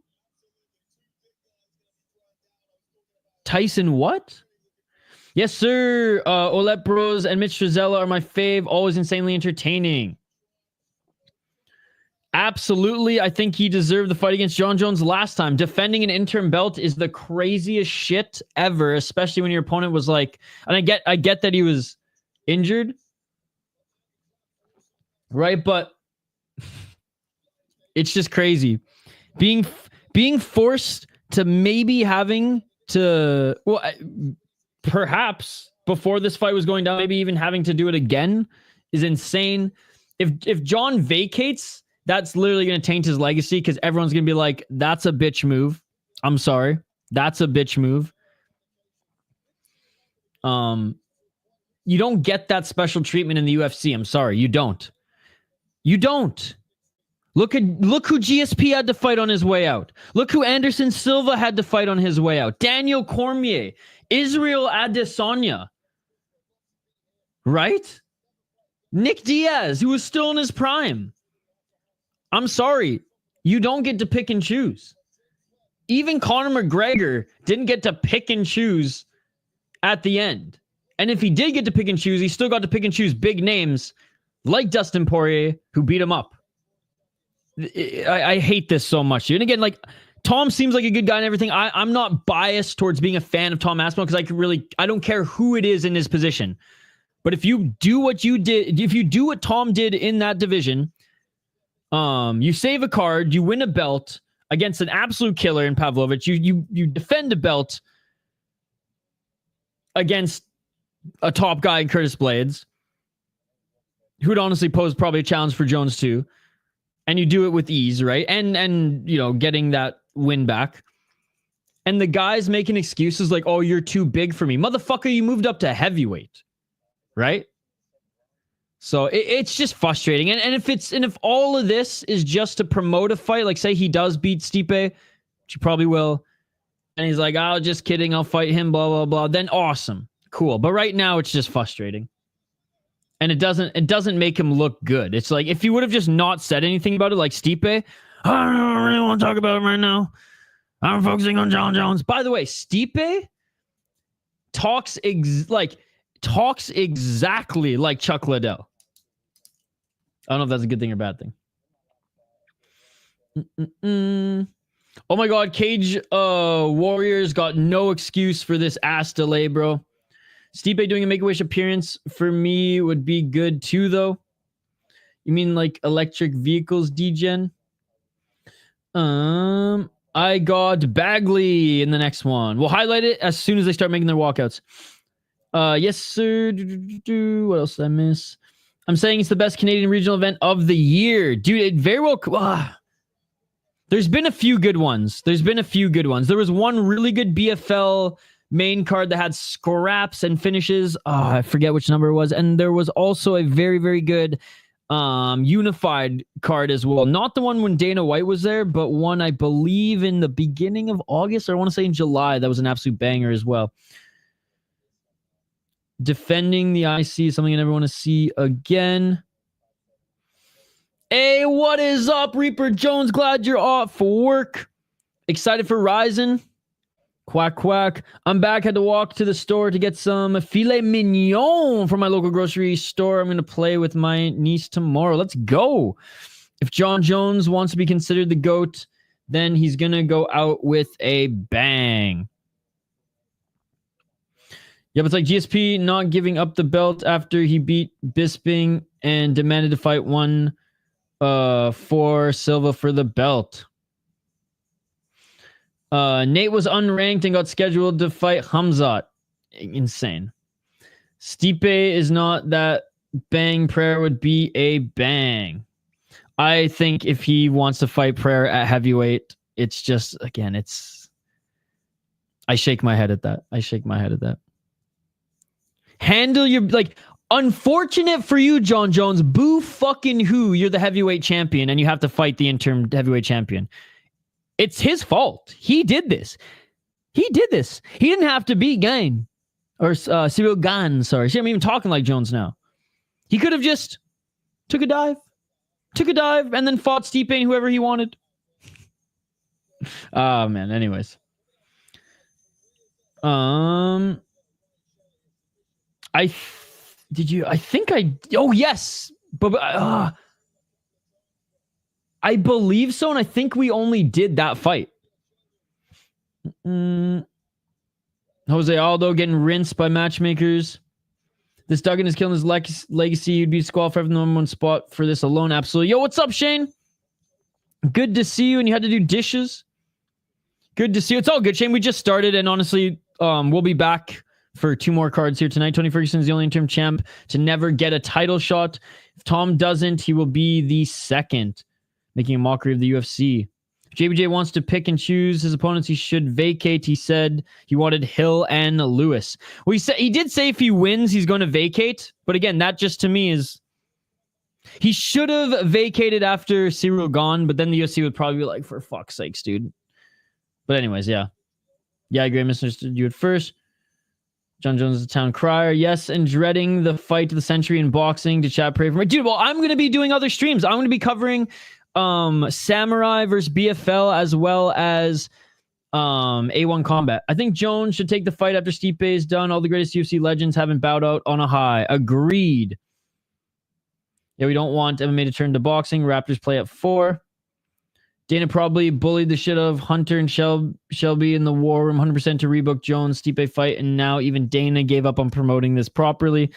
Tyson what? Yes, sir. Olet Bros and Mitch Strazella are my fave. Always insanely entertaining. Absolutely. I think he deserved the fight against John Jones last time. Defending an interim belt is the craziest shit ever, especially when your opponent was like, and I get that he was injured. Right, but It's just crazy. Being forced to maybe having to, well, perhaps before this fight was going down, maybe even having to do it again is insane. If John vacates, that's literally going to taint his legacy because everyone's going to be like, that's a bitch move. I'm sorry. That's a bitch move. You don't get that special treatment in the UFC. I'm sorry. You don't. You don't. Look who GSP had to fight on his way out. Look who Anderson Silva had to fight on his way out. Daniel Cormier, Israel Adesanya. Right? Nick Diaz, who was still in his prime. I'm sorry. You don't get to pick and choose. Even Conor McGregor didn't get to pick and choose at the end. And if he did get to pick and choose, he still got to pick and choose big names like Dustin Poirier, who beat him up. I hate this so much. And again, like, Tom seems like a good guy and everything. I'm not biased towards being a fan of Tom Aspinall because I don't care who it is in his position. But if you do what you did, if you do what Tom did in that division, you save a card, you win a belt against an absolute killer in Pavlovich, you defend a belt against a top guy in Curtis Blades, who would honestly pose probably a challenge for Jones too. And you do it with ease, right? And you know, getting that win back. And the guys making excuses like, oh, you're too big for me. Motherfucker, you moved up to heavyweight. Right? So it's just frustrating. And if all of this is just to promote a fight, like say he does beat Stipe, which he probably will, and he's like, oh, just kidding, I'll fight him, blah, blah, blah, then awesome. Cool. But right now it's just frustrating. And it doesn't make him look good. It's like if he would have just not said anything about it, like Stipe, I don't really want to talk about him right now. I'm focusing on John Jones. By the way, Stipe talks exactly like Chuck Liddell. I don't know if that's a good thing or bad thing. Oh my God, Cage Warriors got no excuse for this ass delay, bro. Stipe doing a Make-A-Wish appearance for me would be good too, though. You mean like electric vehicles, DGen? I got Bagley in the next one. We'll highlight it as soon as they start making their walkouts. Yes, sir. What else did I miss? I'm saying it's the best Canadian regional event of the year. Dude, it very well... There's been a few good ones. There was one really good BFL main card that had scraps and finishes. Oh, I forget which number it was. And there was also a very, very good unified card as well. Not the one when Dana White was there, but one I believe in the beginning of August, or I want to say in July. That was an absolute banger as well. Defending the IC is something I never want to see again. Hey, what is up, Reaper Jones? Glad you're off for work. Excited for Ryzen? Quack, quack. I'm back. Had to walk to the store to get some filet mignon from my local grocery store. I'm going to play with my niece tomorrow. Let's go. If John Jones wants to be considered the GOAT, then he's going to go out with a bang. Yeah, but it's like GSP not giving up the belt after he beat Bisping and demanded to fight one for Silva for the belt. Nate was unranked and got scheduled to fight Hamzat. Insane. Stipe is not that bang. Prayer would be a bang. I think if he wants to fight Prayer at heavyweight, it's just, again, it's... I shake my head at that. Handle your... Like, unfortunate for you, John Jones. Boo fucking who. You're the heavyweight champion and you have to fight the interim heavyweight champion. It's his fault. He did this. He didn't have to beat Gain. Or Cyril Gane, sorry. See, I'm even talking like Jones now. He could have just took a dive, and then fought Stipe and whoever he wanted. Oh, man. Anyways. Oh, yes. But I believe so, and I think we only did that fight. Jose Aldo getting rinsed by matchmakers. This Duggan is killing his legacy. You'd be disqualified from the number one spot for this alone. Absolutely. Yo, what's up, Shane? Good to see you, and you had to do dishes. Good to see you. It's all good, Shane. We just started, and honestly, we'll be back for 2 more cards here tonight. Tony Ferguson is the only interim champ to never get a title shot. If Tom doesn't, he will be the second, making a mockery of the UFC. If JBJ wants to pick and choose his opponents, he should vacate. He said he wanted Hill and Lewis. Well, he did say if he wins, he's going to vacate. But again, that just to me is... He should have vacated after Cyril gone, but then the UFC would probably be like, for fuck's sakes, dude. But anyways, yeah. Yeah, I agree. I misunderstood you at first. John Jones is a town crier. Yes, and dreading the fight of the century in boxing to chat pray for me. Dude, well, I'm going to be doing other streams. I'm going to be covering Samurai versus BFL as well as A1 Combat. I think Jones should take the fight after Stipe is done. All the greatest UFC legends haven't bowed out on a high. Agreed. Yeah, we don't want MMA to turn to boxing. Raptors play at 4. Dana probably bullied the shit out of Hunter and Shelby in the war room. 100% to rebook Jones Stipe fight, and now even Dana gave up on promoting this properly.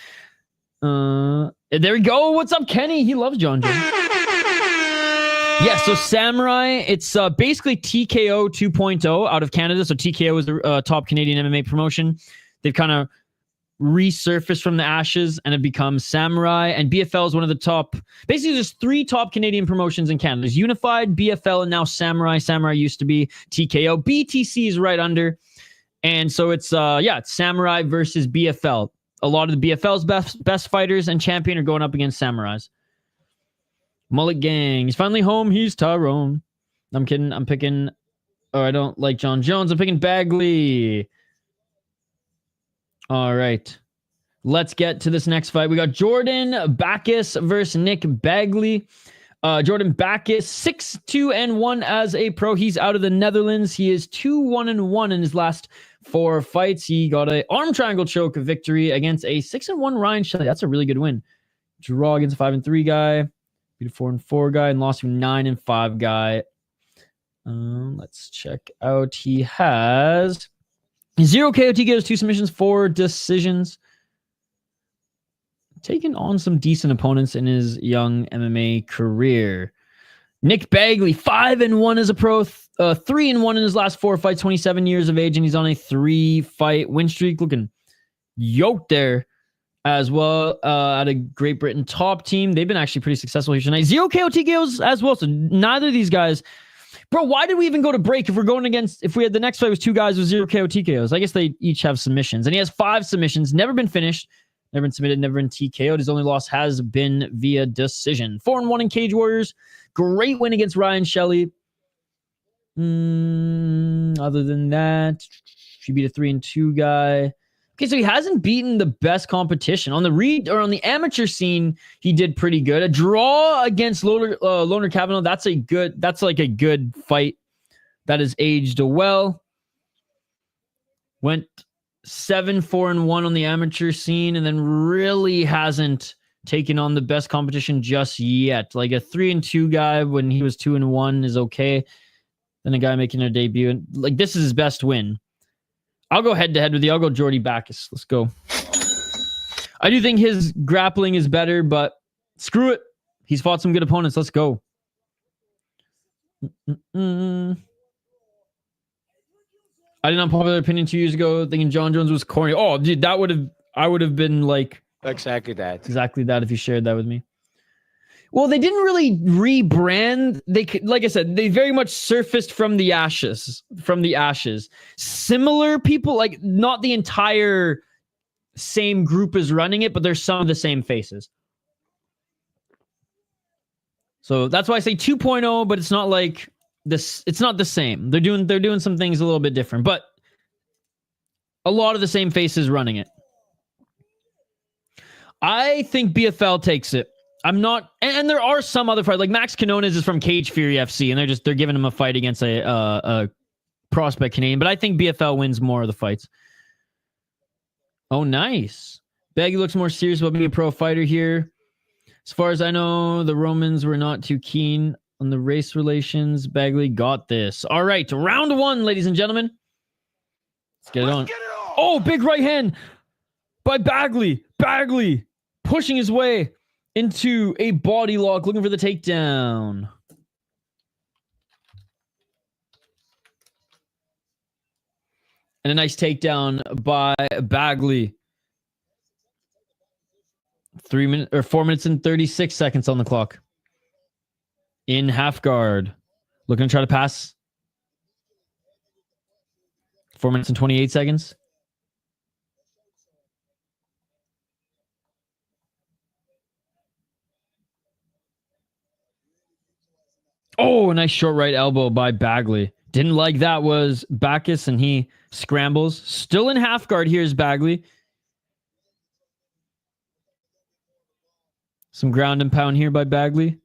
There we go. What's up, Kenny? He loves John Jones. Yeah, so Samurai, it's basically TKO 2.0 out of Canada. So TKO is the top Canadian MMA promotion. They've kind of resurfaced from the ashes and have become Samurai, and BFL is one of the top. Basically, there's 3 top Canadian promotions in Canada. There's Unified, BFL, and now Samurai. Samurai used to be TKO. BTC is right under, and so it's it's Samurai versus BFL. A lot of the BFL's best fighters and champion are going up against Samurais. Mullet Gang, he's finally home. He's Tyrone. I'm kidding. I'm picking. Oh, I don't like John Jones. I'm picking Bagley. All right, let's get to this next fight. We got Jordan Bakkes versus Nick Bagley. Jordan Bakkes, 6-2-1 as a pro. He's out of the Netherlands. He is 2-1-1 in his last 4 fights. He got an arm triangle choke victory against a 6-1 Ryan Shelley. That's a really good win. Draw against a 5-3 guy, beat a 4-4 guy, and lost to a 9-5 guy. Let's check out. He has 0 KO TKOs, 2 submissions, 4 decisions. Taking on some decent opponents in his young MMA career. Nick Bagley, 5-1 as a pro, 3-1 in his last 4 fights, 27 years of age, and he's on a 3-fight win streak. Looking yoked there as well. At a Great Britain top team. They've been actually pretty successful here tonight. 0 KO TKOs as well. So neither of these guys... Bro, why did we even go to break if we're going against... If we had the next fight was 2 guys with 0 KO TKOs? I guess they each have submissions. And he has 5 submissions. Never been finished. Never been submitted. Never been TKO'd. His only loss has been via decision. 4-1 in Cage Warriors. Great win against Ryan Shelley. Other than that, he beat a 3-2 guy. Okay, so he hasn't beaten the best competition. On the amateur scene, he did pretty good. A draw against Loner Kavanaugh, that's like a good fight that has aged well. Went 7-4-1 on the amateur scene, and then really hasn't taken on the best competition just yet. Like a 3-2 guy when he was 2-1 is okay. Then a guy making a debut, and like this is his best win. I'll go head-to-head with you. I'll go Jordy Bakkes. Let's go. I do think his grappling is better, but screw it. He's fought some good opponents. Let's go. I did an unpopular opinion 2 years ago thinking John Jones was corny. Oh, dude, I would have been like... Exactly that. Exactly that if you shared that with me. Well, they didn't really rebrand. Like I said, they very much surfaced from the ashes. Similar people, like not the entire same group is running it, but there's some of the same faces. So that's why I say 2.0, but it's not like this. It's not the same. They're doing some things a little bit different, but a lot of the same faces running it. I think BFL takes it. I'm not, and there are some other fights like Max Canones is from Cage Fury FC, and they're giving him a fight against a prospect Canadian. But I think BFL wins more of the fights. Oh, nice. Baggy looks more serious about being a pro fighter here. As far as I know, the Romans were not too keen on the race relations. Bagley got this. All right, round 1, ladies and gentlemen. Let's get it on. Oh, big right hand by Bagley. Bagley pushing his way into a body lock, looking for the takedown. And a nice takedown by Bagley. 4 minutes and 36 seconds on the clock. In half guard. Looking to try to pass. 4 minutes and 28 seconds. Oh, a nice short right elbow by Bagley. Didn't like that was Bakkes, and he scrambles. Still in half guard. Here's Bagley. Some ground and pound here by Bagley.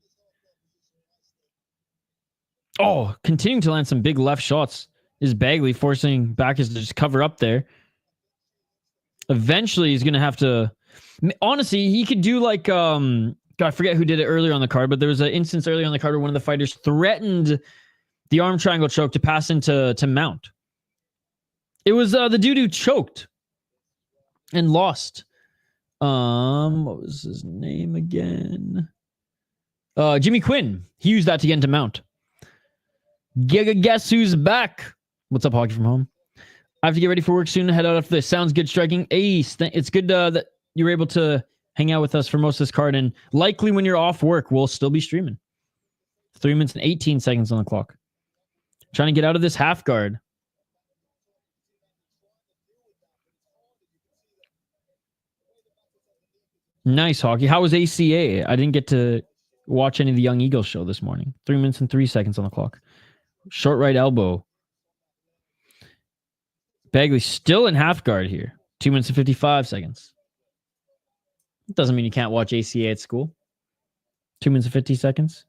Oh, continuing to land some big left shots is Bagley, forcing Bakkes to just cover up there. Eventually, he's going to have to... Honestly, he could do like... God, I forget who did it earlier on the card, but there was an instance earlier on the card where one of the fighters threatened the arm triangle choke to pass into mount. It was the dude who choked and lost. What was his name again? Jimmy Quinn. He used that to get into mount. Guess who's back? What's up, Hockey from Home? I have to get ready for work soon. Head out after this. Sounds good, striking. Ace. It's good that you were able to hang out with us for most of this card, and likely when you're off work, we'll still be streaming. 3 minutes and 18 seconds on the clock. Trying to get out of this half guard. Nice, Hockey. How was ACA? I didn't get to watch any of the Young Eagles show this morning. 3 minutes and 3 seconds on the clock. Short right elbow. Bagley still in half guard here. 2 minutes and 55 seconds. It doesn't mean you can't watch ACA at school. 2 minutes and 50 seconds.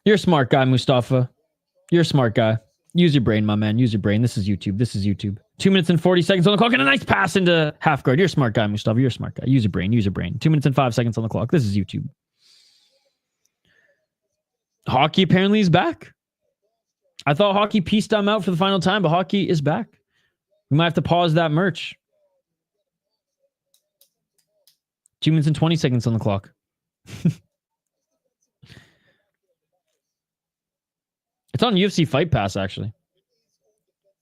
You're a smart guy, Mustafa. You're a smart guy. Use your brain, my man. Use your brain. This is YouTube. This is YouTube. 2 minutes and 40 seconds on the clock, and a nice pass into half guard. You're a smart guy, Mustafa. You're a smart guy. Use your brain. Use your brain. 2 minutes and 5 seconds on the clock. This is YouTube. Hockey apparently is back. I thought Hockey pieced them out for the final time, but Hockey is back. We might have to pause that merch. 2 minutes and 20 seconds on the clock. It's on UFC Fight Pass, actually.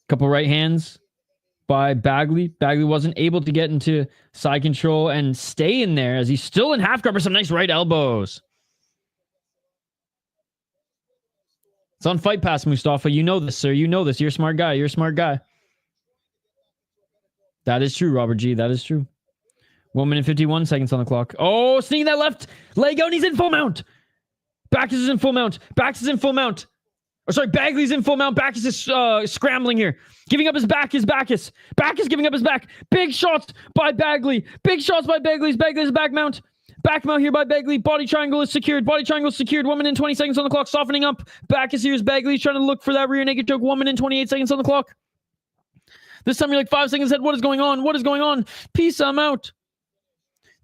Couple right hands by Bagley. Bagley wasn't able to get into side control and stay in there as he's still in half guard for some nice right elbows. It's on Fight Pass, Mustafa. You know this, sir. You know this. You're a smart guy. You're a smart guy. That is true, Robert G. That is true. 1 minute 51 seconds on the clock. Oh, sneaking that left leg out, and he's in full mount. Bakkes is in full mount. Bakkes is in full mount. Oh, sorry, Bagley's in full mount. Bakkes is scrambling here. Giving up his back is Bakkes. Bakkes giving up his back. Big shots by Bagley. Big shots by Bagley's. Bagley's back mount. Back mount here by Bagley. Body triangle is secured. Body triangle is secured. 1 minute and 20 seconds on the clock. Softening up. Bakkes here is Bagley. Trying to look for that rear naked choke. 1 minute and 28 seconds on the clock. This time you're like 5 seconds ahead. What is going on? What is going on? Peace, I'm out.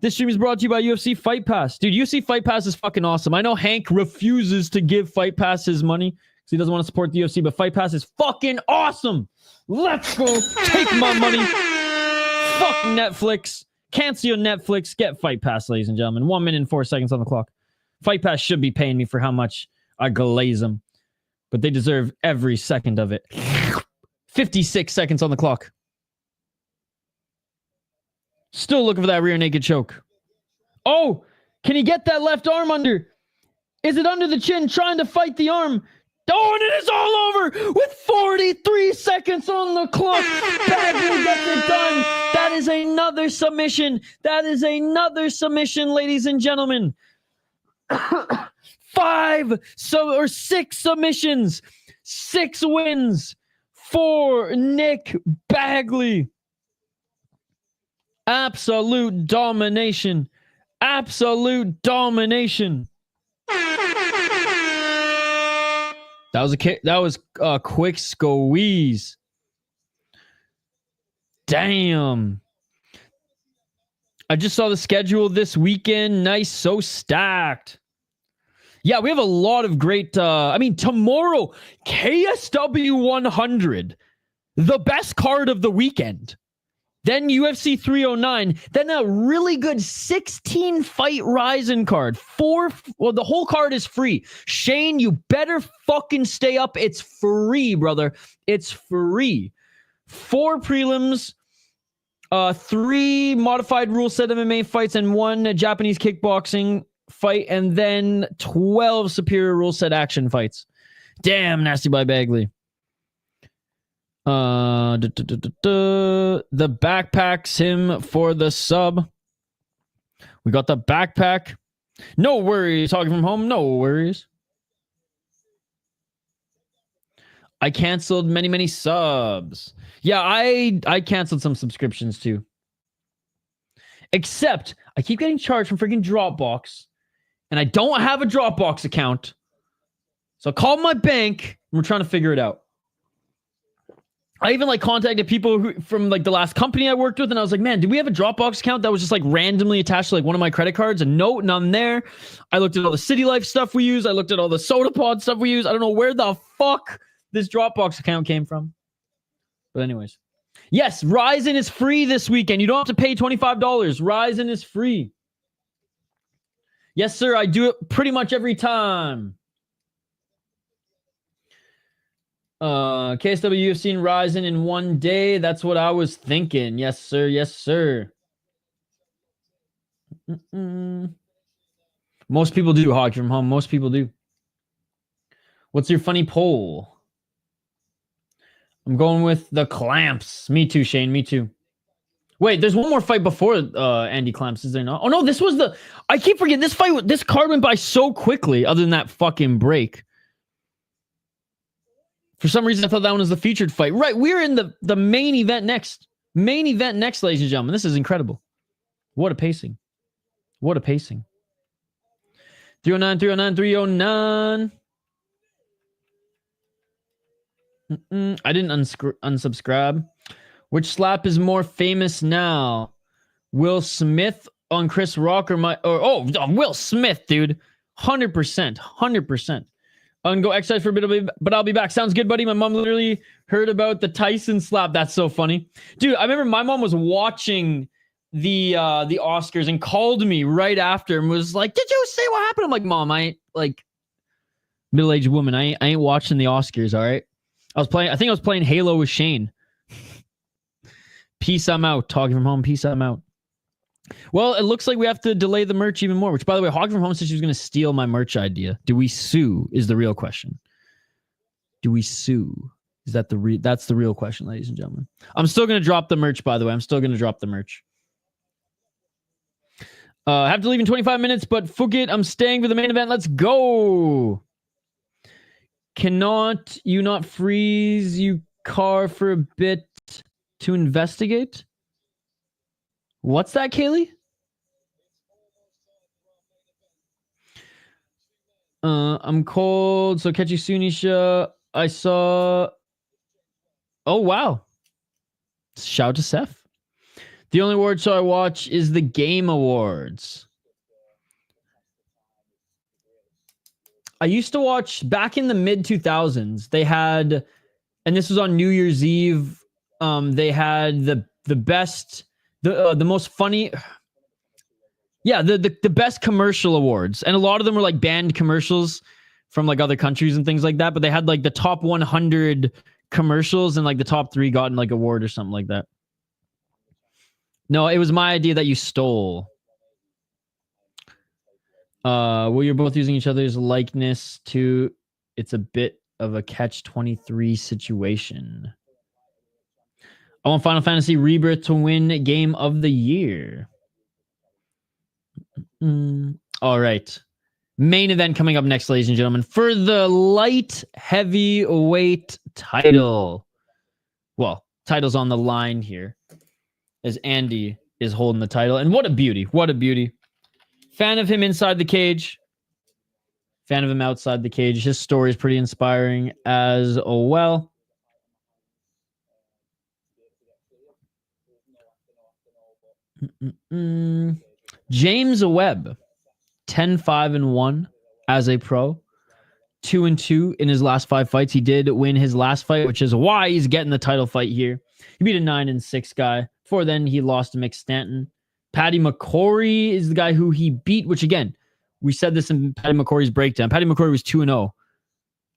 This stream is brought to you by UFC Fight Pass. Dude, UFC Fight Pass is fucking awesome. I know Hank refuses to give Fight Pass his money because he doesn't want to support the UFC, but Fight Pass is fucking awesome. Let's go. Take my money. Fuck Netflix. Cancel your Netflix. Get Fight Pass, ladies and gentlemen. 1 minute and 4 seconds on the clock. Fight Pass should be paying me for how much I glaze them, but they deserve every second of it. 56 seconds on the clock. Still looking for that rear naked choke. Oh, can he get that left arm under? Is it under the chin? Trying to fight the arm. Oh, and it is all over with 43 seconds on the clock. Bagley gets it done. That is another submission. That is another submission, ladies and gentlemen. 6 submissions. 6 wins for Nick Bagley. Absolute domination. Absolute domination. That was a quick squeeze. Damn. I just saw the schedule this weekend. Nice, so stacked. Yeah, we have a lot of great tomorrow, KSW 100. The best card of the weekend. Then UFC 309. Then a really good 16-fight Ryzen card. The whole card is free. Shane, you better fucking stay up. It's free, brother. It's free. 4 prelims, 3 modified rule set MMA fights, and 1 Japanese kickboxing fight, and then 12 superior rule set action fights. Damn, nasty by Bagley. The backpacks him for the sub. We got the backpack. No worries. Talking from home. No worries. I canceled many subs. Yeah, I canceled some subscriptions too. Except I keep getting charged from freaking Dropbox, and I don't have a Dropbox account. So I called my bank, and we're trying to figure it out. I even contacted people who from the last company I worked with, and I was like, man, do we have a Dropbox account that was just randomly attached to one of my credit cards? And no, none there. I looked at all the City Life stuff we use. I looked at all the Soda Pod stuff we use. I don't know where the fuck this Dropbox account came from. But anyways. Yes, Ryzen is free this weekend. You don't have to pay $25. Ryzen is free. Yes, sir. I do it pretty much every time. KSW, you've seen Ryzen in one day. That's what I was thinking. Yes, sir. Yes, sir. Most people do, Hockey from Home. Most people do. What's your funny poll? I'm going with the Clamps. Me too, Shane. Me too. Wait, there's one more fight before Andy Clamps, is there not? Oh, no, this was the... I keep forgetting. This card went by so quickly, other than that fucking break. For some reason, I thought that one was the featured fight. Right, we're in the main event next. Main event next, ladies and gentlemen. This is incredible. What a pacing. What a pacing. 309, 309, 309. I didn't unsubscribe. Which slap is more famous now? Will Smith on Chris Rock or Will Smith, dude. 100%. 100%. I'm gonna go exercise for a bit, but I'll be back. Sounds good, buddy. My mom literally heard about the Tyson slap. That's so funny. Dude, I remember my mom was watching the Oscars and called me right after and was like, did you say what happened? I'm like, Mom, I ain't middle-aged woman. I ain't watching the Oscars, all right? I think I was playing Halo with Shane. Peace, I'm out. Talking from home. Peace, I'm out. Well, it looks like we have to delay the merch even more, which, by the way, Hockey from Home said she was going to steal my merch idea. Do we sue is the real question. Do we sue? Is that that's the real question, ladies and gentlemen. I'm still going to drop the merch, by the way. I'm still going to drop the merch. I have to leave in 25 minutes, but fuck it. I'm staying for the main event. Let's go. Cannot you not freeze you car for a bit to investigate? What's that, Kaylee? I'm cold, so catch you soon, Isha. I saw... Oh, wow. Shout out to Seth. The only award show I watch is the Game Awards. I used to watch, back in the mid-2000s, they had, and this was on New Year's Eve, they had the best... The most funny, the best commercial awards, and a lot of them were banned commercials from other countries and things like that. But they had the top 100 commercials, and the top 3 got an award or something like that. No, it was my idea that you stole. Well, you're both using each other's likeness to. It's a bit of a catch-23 situation. I want Final Fantasy Rebirth to win Game of the Year. All right. Main event coming up next, ladies and gentlemen, for the light heavyweight title. Well, title's on the line here as Andy is holding the title. And what a beauty. What a beauty. Fan of him inside the cage. Fan of him outside the cage. His story is pretty inspiring as well. James Webb, 10-5-1 as a pro, 2-2 in his last 5 fights. He did win his last fight, which is why he's getting the title fight here. He beat a 9-6 guy, Before then, he lost to Mick Stanton. Paddy McCorry is the guy who he beat, which again, we said this in Paddy McCorry's breakdown. Paddy McCorry was 2-0.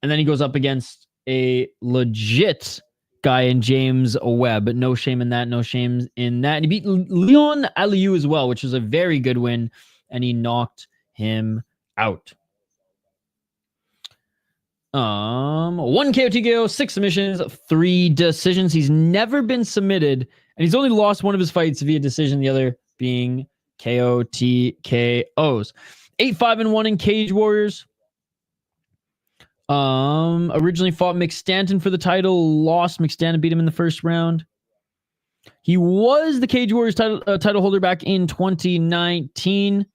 And then he goes up against a legit guy in James Webb. But no shame in that. No shame in that. And he beat Leon Aliou as well, which was a very good win. And he knocked him out. 1 KO, TKO, 6 submissions, 3 decisions. He's never been submitted, and he's only lost one of his fights via decision, the other being KO, TKOs. 8-5-1 in Cage Warriors. Originally fought Mick Stanton for the title, lost. Mick Stanton beat him in the first round. He was the Cage Warriors title holder back in 2019.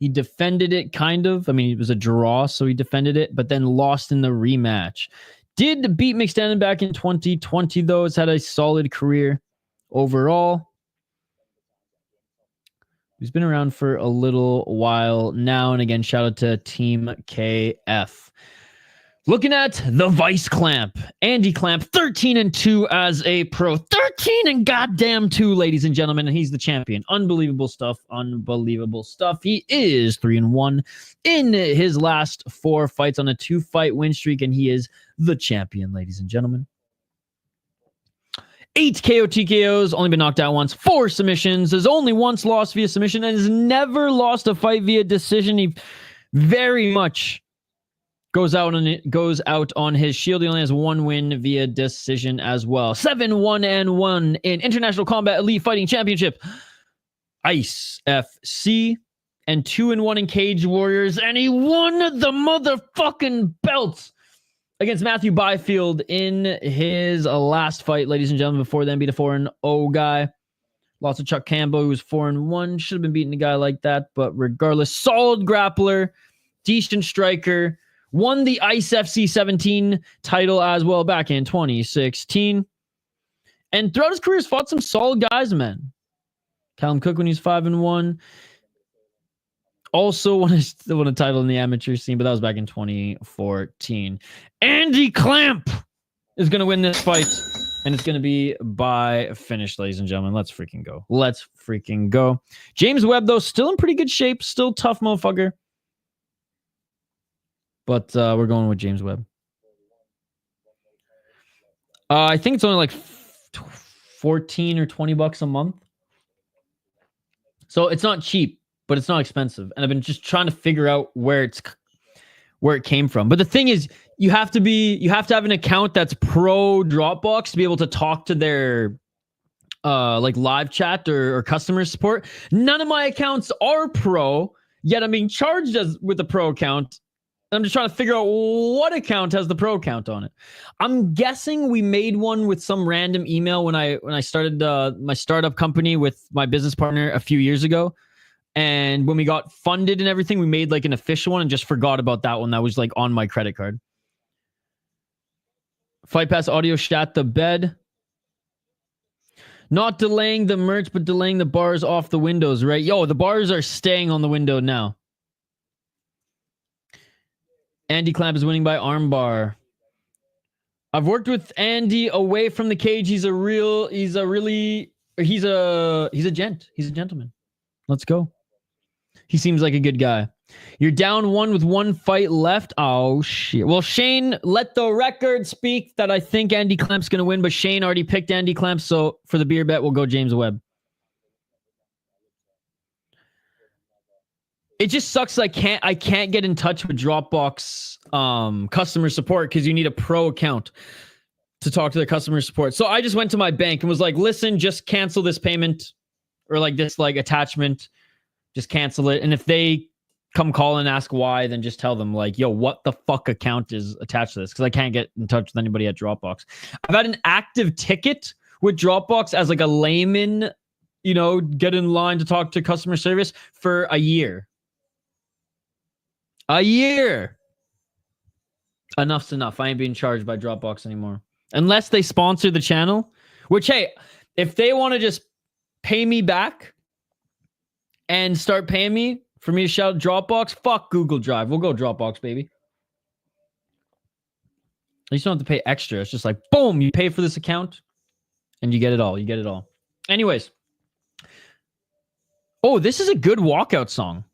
He defended it, kind of. I mean, it was a draw, so he defended it, but then lost in the rematch. Did beat Mick Stanton back in 2020, though. Has had a solid career overall. He's been around for a little while now. And again, shout out to Team KF. Looking at the Vice Clamp. Andy Clamp, 13-2 as a pro. 13 and goddamn 2, ladies and gentlemen. And he's the champion. Unbelievable stuff. Unbelievable stuff. He is 3-1 in his last 4 fights on a 2-fight win streak. And he is the champion, ladies and gentlemen. 8 KO TKOs, only been knocked out once. 4 submissions, has only once lost via submission, and has never lost a fight via decision. He very much goes out on his shield. He only has 1 win via decision as well. 7-1-1 in International Combat Elite Fighting Championship, ICE FC, and 2-1 in Cage Warriors, and he won the motherfucking belt against Matthew Byfield in his last fight, ladies and gentlemen. Before then, beat a 4-0 guy. Lots of Chuck Campbell, who was 4-1. Should have been beating a guy like that, but regardless, solid grappler, decent striker. Won the ICE FC 17 title as well back in 2016. And throughout his career, has fought some solid guys, man. Callum Cook when he's 5-1. Also won a title in the amateur scene, but that was back in 2014. Andy Clamp is going to win this fight, and it's going to be by finish, ladies and gentlemen. Let's freaking go. Let's freaking go. James Webb, though, still in pretty good shape. Still tough motherfucker. But we're going with James Webb. I think it's only like 14 or 20 bucks a month. So it's not cheap, but it's not expensive. And I've been just trying to figure out where it came from. But the thing is, you have to have an account that's pro Dropbox to be able to talk to their like live chat or customer support. None of my accounts are pro, yet I'm being charged with a pro account. I'm just trying to figure out what account has the pro account on it. I'm guessing we made one with some random email when I started my startup company with my business partner a few years ago. And when we got funded and everything, we made like an official one and just forgot about that one that was like on my credit card. Fight Pass audio shat the bed. Not delaying the merch, but delaying the bars off the windows, right? Yo, the bars are staying on the window now. Andy Clamp is winning by armbar. I've worked with Andy away from the cage. He's a gent. He's a gentleman. Let's go. He seems like a good guy. You're down 1 with 1 fight left. Oh, shit. Well, Shane, let the record speak that I think Andy Clamp's going to win, but Shane already picked Andy Clamp, so for the beer bet, we'll go James Webb. It just sucks. I can't get in touch with Dropbox customer support because you need a pro account to talk to the customer support. So I just went to my bank and was like, listen, just cancel this payment or like this like attachment. Just cancel it. And if they come call and ask why, then just tell them like, yo, what the fuck account is attached to this? Because I can't get in touch with anybody at Dropbox. I've had an active ticket with Dropbox as like a layman, you know, get in line to talk to customer service for a year. A year. Enough's enough. I ain't being charged by Dropbox anymore. Unless they sponsor the channel. Which, hey, if they want to just pay me back and start paying me for me to shout Dropbox, fuck Google Drive. We'll go Dropbox, baby. You just don't have to pay extra. It's just like, boom, you pay for this account and you get it all. You get it all. Anyways, Oh, this is a good walkout song.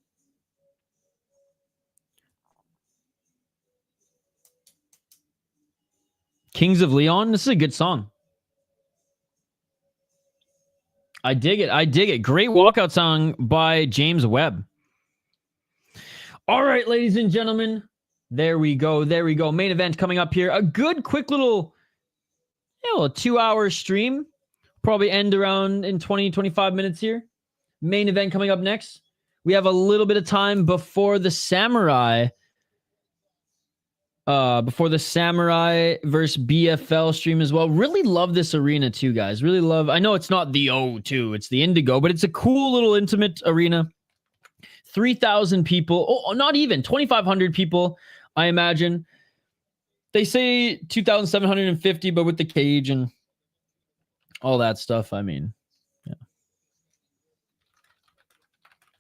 Kings of Leon. This is a good song. I dig it. I dig it. Great walkout song by James Webb. All right, ladies and gentlemen. There we go. There we go. Main event coming up here. A good, quick little 2-hour stream. Probably end around in 20, 25 minutes here. Main event coming up next. We have a little bit of time before the Samurai versus BFL stream as well. Really love this arena too, guys. Really love. I know it's not the O2, it's the Indigo, but it's a cool little intimate arena. 3,000 people. Oh, not even 2,500 people, I imagine. They say 2,750, but with the cage and all that stuff, I mean, yeah.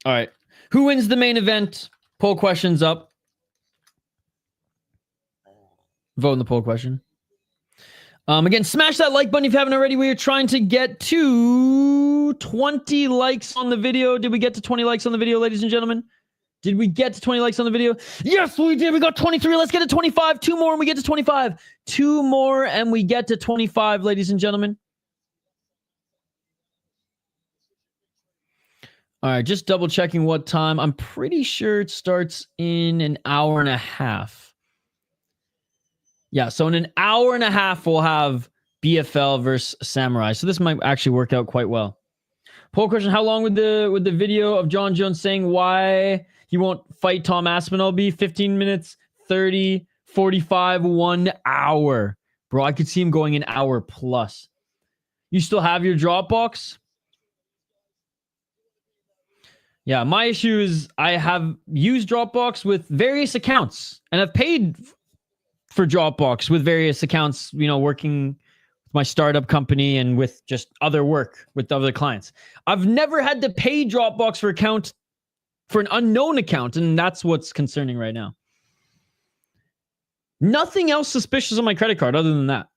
All right. Who wins the main event? Poll questions up. Vote in the poll question. Again, smash that like button if you haven't already. We are trying to get to 20 likes on the video. Did we get to 20 likes on the video, ladies and gentlemen? Did we get to 20 likes on the video? Yes, we did. We got 23. Let's get to 25. 2 more and we get to 25. 2 more and we get to 25, ladies and gentlemen. All right, just double checking what time. I'm pretty sure it starts in an hour and a half. Yeah, so in an hour and a half, we'll have BFL versus Samurai. So this might actually work out quite well. Poll question, how long would the video of John Jones saying why he won't fight Tom Aspinall be? 15 minutes, 30, 45, 1 hour. Bro, I could see him going an hour plus. You still have your Dropbox? Yeah, my issue is I have used Dropbox with various accounts, and I've paid for Dropbox with various accounts, working with my startup company and with just other work with other clients. I've never had to pay Dropbox for an unknown account, and that's what's concerning right now. Nothing else suspicious on my credit card other than that.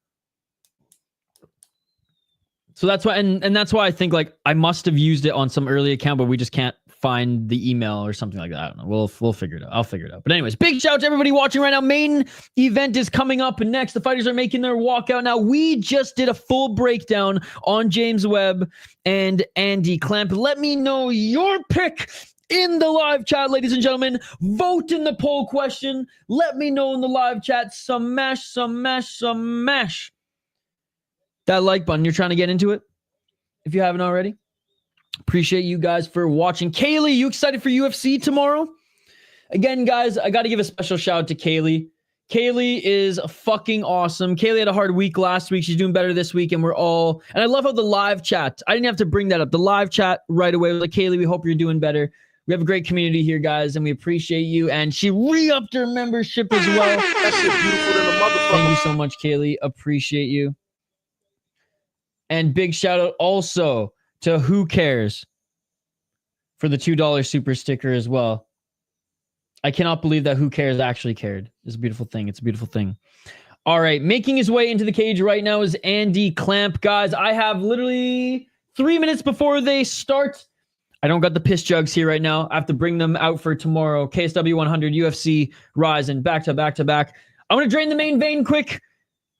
So that's why, and that's why I think I must have used it on some early account, but we just can't find the email or something like that. I don't know. We'll figure it out. I'll figure it out. But anyways, big shout out to everybody watching right now. Main event is coming up next. The fighters are making their walkout now. We just did a full breakdown on James Webb and Andy Clamp. Let me know your pick in the live chat, ladies and gentlemen. Vote in the poll question. Let me know in the live chat. Smash that like button. You're trying to get into it if you haven't already. Appreciate you guys for watching. Kaylee, you excited for UFC tomorrow? Again, guys, I got to give a special shout out to Kaylee. Kaylee is fucking awesome. Kaylee had a hard week last week. She's doing better this week, and and I love how the live chat, I didn't have to bring that up. The live chat right away was like, Kaylee, we hope you're doing better. We have a great community here, guys, and we appreciate you. And she re-upped her membership as well. That shit beautiful than a motherfucker. Thank you so much, Kaylee. Appreciate you. And big shout out also to Who Cares for the $2 super sticker as well. I cannot believe that Who Cares actually cared. It's a beautiful thing. It's a beautiful thing. All right. Making his way into the cage right now is Andy Clamp. Guys, I have literally 3 minutes before they start. I don't got the piss jugs here right now. I have to bring them out for tomorrow. KSW 100, UFC, Ryzen, back to back to back. I'm going to drain the main vein quick.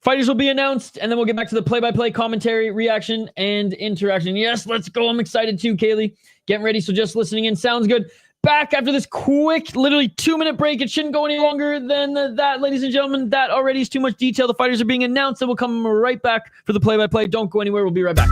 Fighters will be announced, and then we'll get back to the play-by-play commentary, reaction, and interaction. Yes, let's go. I'm excited too, Kaylee. Getting ready, so just listening in sounds good. Back after this quick, literally 2-minute break. It shouldn't go any longer than that, ladies and gentlemen. That already is too much detail. The fighters are being announced, and we'll come right back for the play-by-play. Don't go anywhere. We'll be right back.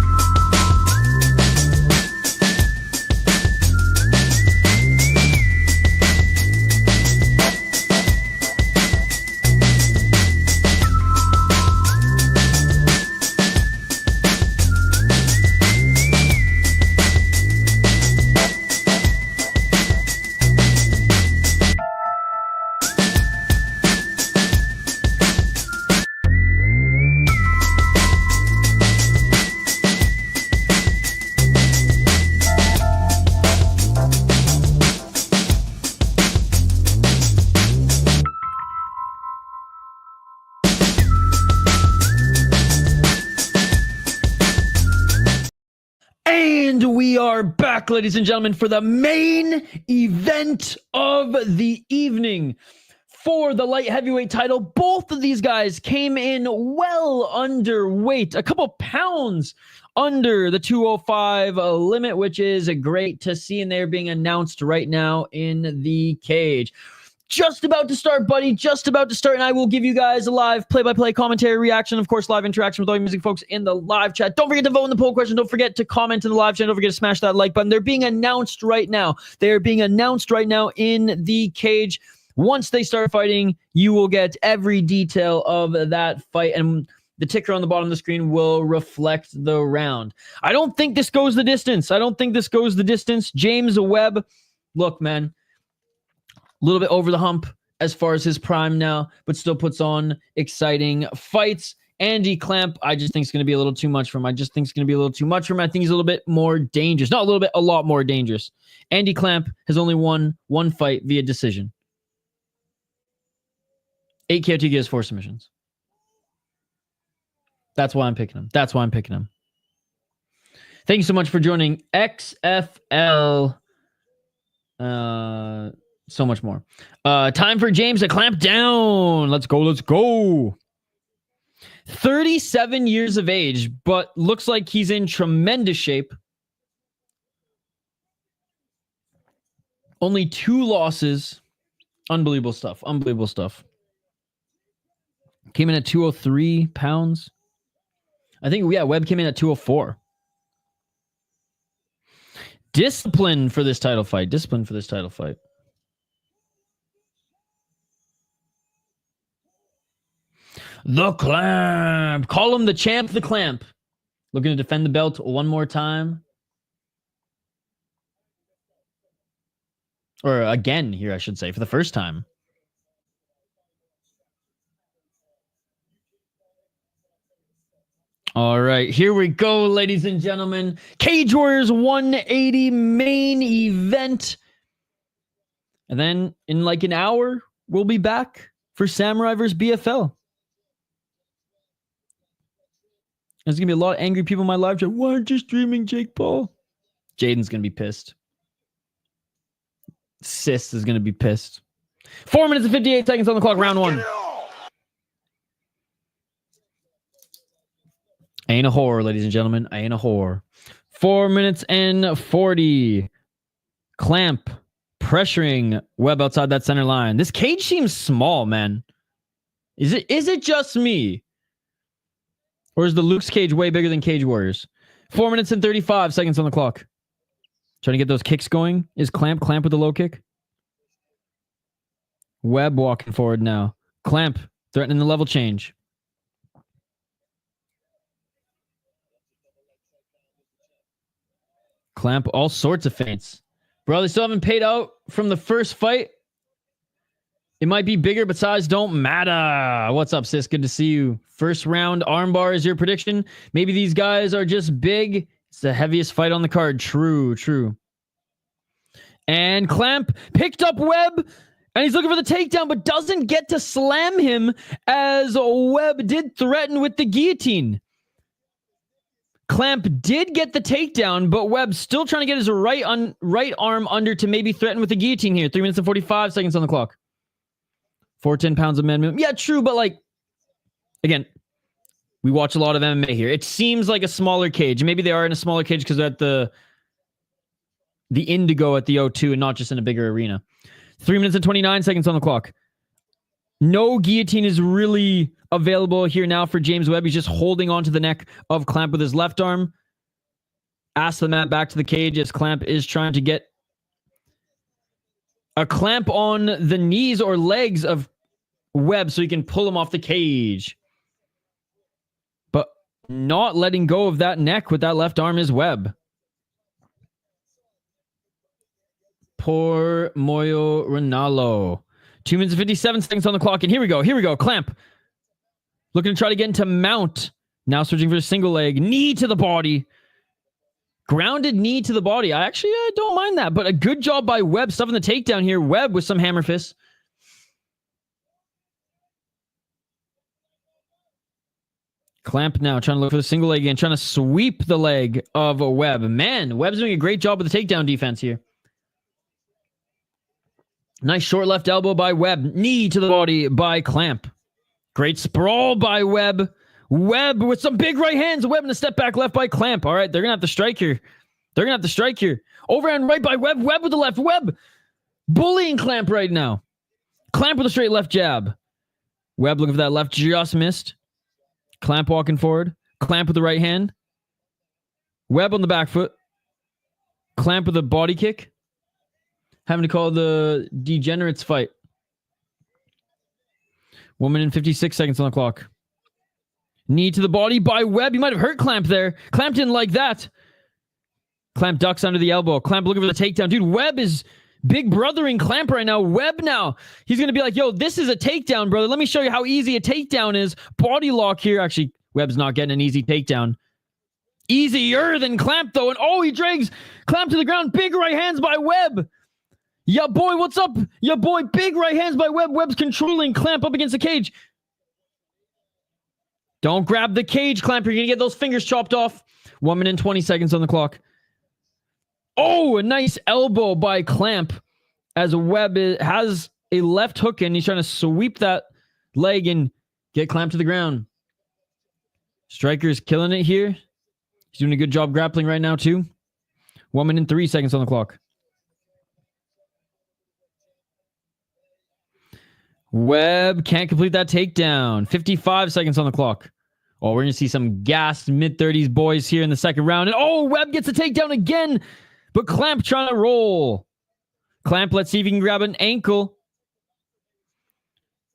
And we are back, ladies and gentlemen, for the main event of the evening. For the light heavyweight title, both of these guys came in well underweight, a couple pounds under the 205 limit, which is great to see, and they're being announced right now in the cage. Just about to start, buddy. Just about to start, and I will give you guys a live play-by-play commentary reaction. Of course, live interaction with all you music folks in the live chat. Don't forget to vote in the poll question. Don't forget to comment in the live chat. Don't forget to smash that like button. They're being announced right now. They are being announced right now in the cage. Once they start fighting, you will get every detail of that fight, and the ticker on the bottom of the screen will reflect the round. I don't think this goes the distance. James Webb, look, man. A little bit over the hump as far as his prime now, but still puts on exciting fights. Andy Clamp, I just think it's going to be a little too much for him. I think he's a little bit more dangerous. Not a little bit, a lot more dangerous. Andy Clamp has only won one fight via decision. 8 KO TKOs, 4 submissions. That's why I'm picking him. Thank you so much for joining XFL. So much more. Time for James to clamp down. Let's go. 37 years of age, but looks like he's in tremendous shape. Only 2 losses. Unbelievable stuff. Came in at 203 pounds. I think, Webb came in at 204. Discipline for this title fight. The Clamp. Call him the champ, the Clamp. Looking to defend the belt one more time. Or again here, I should say, for the first time. All right, here we go, ladies and gentlemen. Cage Warriors 180 main event. And then in like an hour, we'll be back for Samurai vs. BFL. There's going to be a lot of angry people in my live chat. Why aren't you streaming Jake Paul? Jaden's going to be pissed. Sis is going to be pissed. 4 minutes and 58 seconds on the clock, round 1. I ain't a whore, ladies and gentlemen. 4 minutes and 40. Clamp pressuring Webb outside that center line. This cage seems small, man. Is it just me? Or is the Luke's cage way bigger than Cage Warriors? 4 minutes and 35 seconds on the clock. Trying to get those kicks going. Is Clamp with the low kick? Webb walking forward now. Clamp threatening the level change. Clamp all sorts of feints. Bro, they still haven't paid out from the first fight. It might be bigger, but size don't matter. What's up, sis? Good to see you. First round armbar is your prediction. Maybe these guys are just big. It's the heaviest fight on the card. True. And Clamp picked up Webb, and he's looking for the takedown, but doesn't get to slam him as Webb did threaten with the guillotine. Clamp did get the takedown, but Webb still trying to get his right arm under to maybe threaten with the guillotine here. 3 minutes and 45 seconds on the clock. 410 pounds of men. Yeah, true, but like, again, we watch a lot of MMA here. It seems like a smaller cage. Maybe they are in a smaller cage because they're at the Indigo at the O2 and not just in a bigger arena. 3 minutes and 29 seconds on the clock. No guillotine is really available here now for James Webb. He's just holding onto the neck of Clamp with his left arm. Ass the mat back to the cage as Clamp is trying to get a clamp on the knees or legs of Webb so he can pull him off the cage. But not letting go of that neck with that left arm is Webb. Poor Moyo Ronaldo. 2 minutes and 57 seconds on the clock. And here we go. Clamp. Looking to try to get into mount. Now switching for a single leg. Knee to the body. Grounded knee to the body. I don't mind that. But a good job by Webb stuffing the takedown here. Webb with some hammer fists. Clamp now, trying to look for the single leg again, trying to sweep the leg of Webb. Man, Webb's doing a great job with the takedown defense here. Nice short left elbow by Webb. Knee to the body by Clamp. Great sprawl by Webb. Webb with some big right hands. Webb in a step back left by Clamp. All right, they're going to have to strike here. Overhand right by Webb. Webb with the left. Webb bullying Clamp right now. Clamp with a straight left jab. Webb looking for that left, just missed. Clamp walking forward. Clamp with the right hand. Webb on the back foot. Clamp with a body kick. Having to call the degenerates fight. 1 minute and 56 seconds on the clock. Knee to the body by Webb. You might have hurt Clamp there. Clamp didn't like that. Clamp ducks under the elbow. Clamp looking for the takedown. Dude, Webb is big brothering Clamp right now. Webb now. He's going to be like, yo, this is a takedown, brother. Let me show you how easy a takedown is. Body lock here. Actually, Webb's not getting an easy takedown. Easier than Clamp, though. And oh, he drags Clamp to the ground. Big right hands by Webb. Yeah, boy, what's up? Yeah, boy, big right hands by Webb. Webb's controlling Clamp up against the cage. Don't grab the cage, Clamp. You're going to get those fingers chopped off. 1 minute and 20 seconds on the clock. Oh, a nice elbow by Clamp as Webb has a left hook in. He's trying to sweep that leg and get Clamp to the ground. Striker's killing it here. He's doing a good job grappling right now, too. 1 minute and 3 seconds on the clock. Webb can't complete that takedown. 55 seconds on the clock. Oh, we're going to see some gassed mid-30s boys here in the second round. And oh, Webb gets a takedown again. But Clamp trying to roll. Clamp, let's see if he can grab an ankle.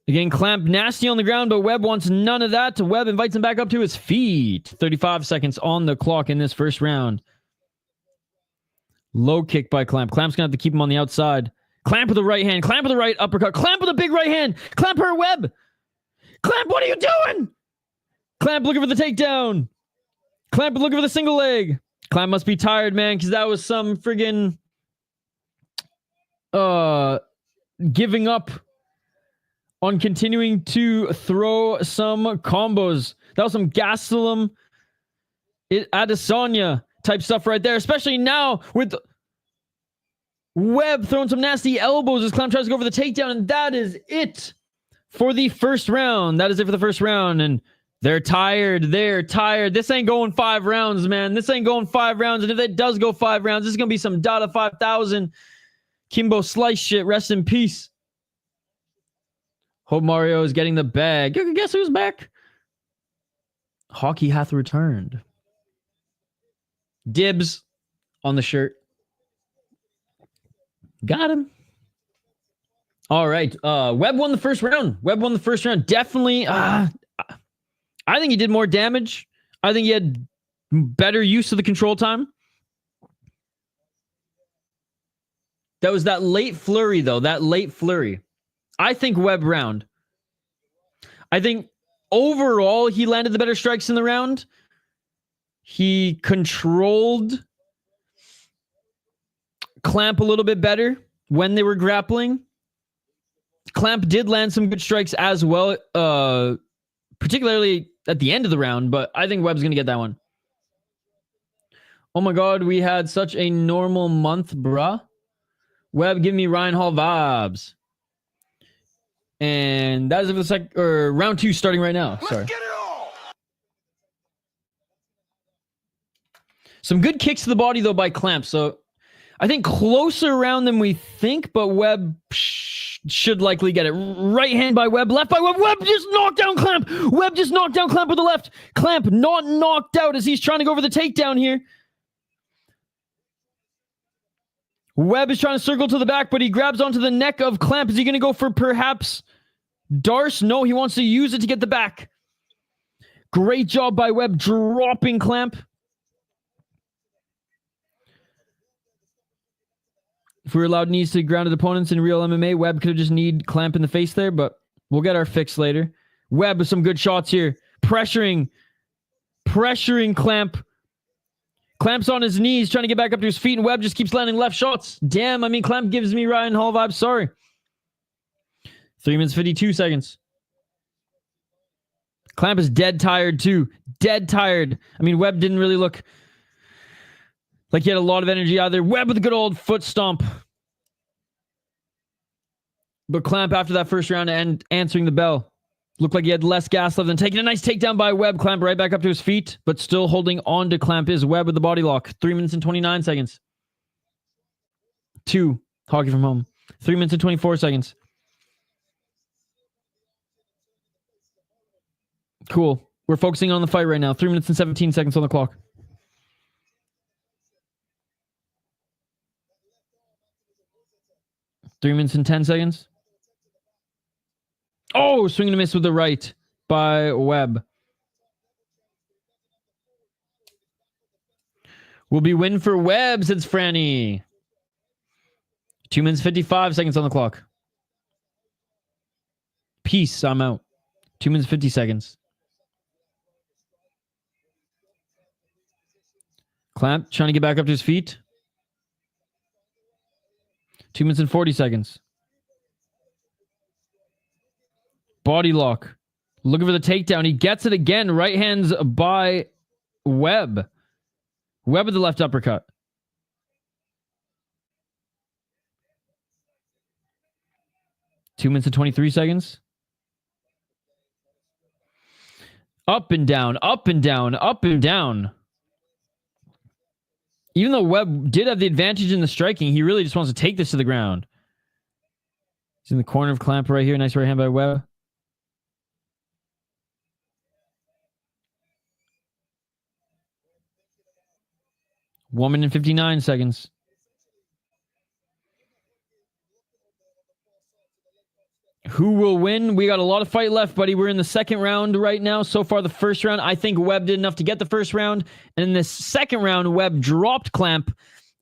Again, Clamp nasty on the ground, but Webb wants none of that. Webb invites him back up to his feet. 35 seconds on the clock in this first round. Low kick by Clamp. Clamp's going to have to keep him on the outside. Clamp with the right hand. Clamp with the right uppercut. Clamp with a big right hand. Clamp her Webb. Clamp, what are you doing? Clamp looking for the takedown. Clamp looking for the single leg. Clamp must be tired, man, because that was some friggin' giving up on continuing to throw some combos. That was some Gastelum Adesanya type stuff right there, especially now with Webb throwing some nasty elbows as Clamp tries to go for the takedown, and that is it for the first round. That is it for the first round, and they're tired. They're tired. This ain't going 5 rounds, man. This ain't going 5 rounds, and if it does go 5 rounds, this is going to be some Dada 5000 Kimbo Slice shit. Rest in peace. Hope Mario is getting the bag. Guess who's back? Hockey hath returned. Dibs on the shirt. Got him. All right. Webb won the first round. Definitely. I think he did more damage. I think he had better use of the control time. That was that late flurry, though. I think Webb round. I think overall he landed the better strikes in the round. He controlled Clamp a little bit better when they were grappling. Clamp did land some good strikes as well, particularly at the end of the round, but I think Webb's going to get that one. Oh my God, we had such a normal month, bruh. Webb, give me Ryan Hall vibes. And that is it for round 2 starting right now. Sorry. Let's get it all. Some good kicks to the body, though, by Clamp. So I think closer round than we think, but Webb should likely get it. Right hand by Webb, left by Webb. Webb just knocked down Clamp. Webb just knocked down Clamp with the left. Clamp not knocked out as he's trying to go for the takedown here. Webb is trying to circle to the back, but he grabs onto the neck of Clamp. Is he going to go for perhaps Darce? No, he wants to use it to get the back. Great job by Webb dropping Clamp. If we were allowed knees to grounded opponents in real MMA, Webb could have just kneed Clamp in the face there, but we'll get our fix later. Webb with some good shots here. Pressuring Clamp. Clamp's on his knees, trying to get back up to his feet, and Webb just keeps landing left shots. Damn, I mean, Clamp gives me Ryan Hall vibes. Sorry. 3 minutes, 52 seconds. Clamp is dead tired too. Dead tired. I mean, Webb didn't really look like he had a lot of energy either. Webb with a good old foot stomp. But Clamp after that first round and answering the bell. Looked like he had less gas left and taking a nice takedown by Webb. Clamp right back up to his feet, but still holding on to Clamp is Webb with the body lock. 3 minutes and 29 seconds. 2. Hockey from home. 3 minutes and 24 seconds. Cool. We're focusing on the fight right now. 3 minutes and 17 seconds on the clock. Three minutes and 10 seconds. Oh, swing and a miss with the right by Webb. Will be win for Webb, says Franny. 2 minutes 55 seconds on the clock. Peace, I'm out. 2 minutes 50 seconds. Clamp trying to get back up to his feet. 2 minutes and 40 seconds. Body lock. Looking for the takedown. He gets it again. Right hands by Webb. Webb with the left uppercut. Two minutes and 23 seconds. Up and down, up and down, up and down. Even though Webb did have the advantage in the striking, he really just wants to take this to the ground. He's in the corner of Clamp right here. Nice right hand by Webb. One minute and 59 seconds. Who will win? We got a lot of fight left, buddy. We're in the second round right now. So far, the first round, I think Webb did enough to get the first round. And in this second round, Webb dropped Clamp,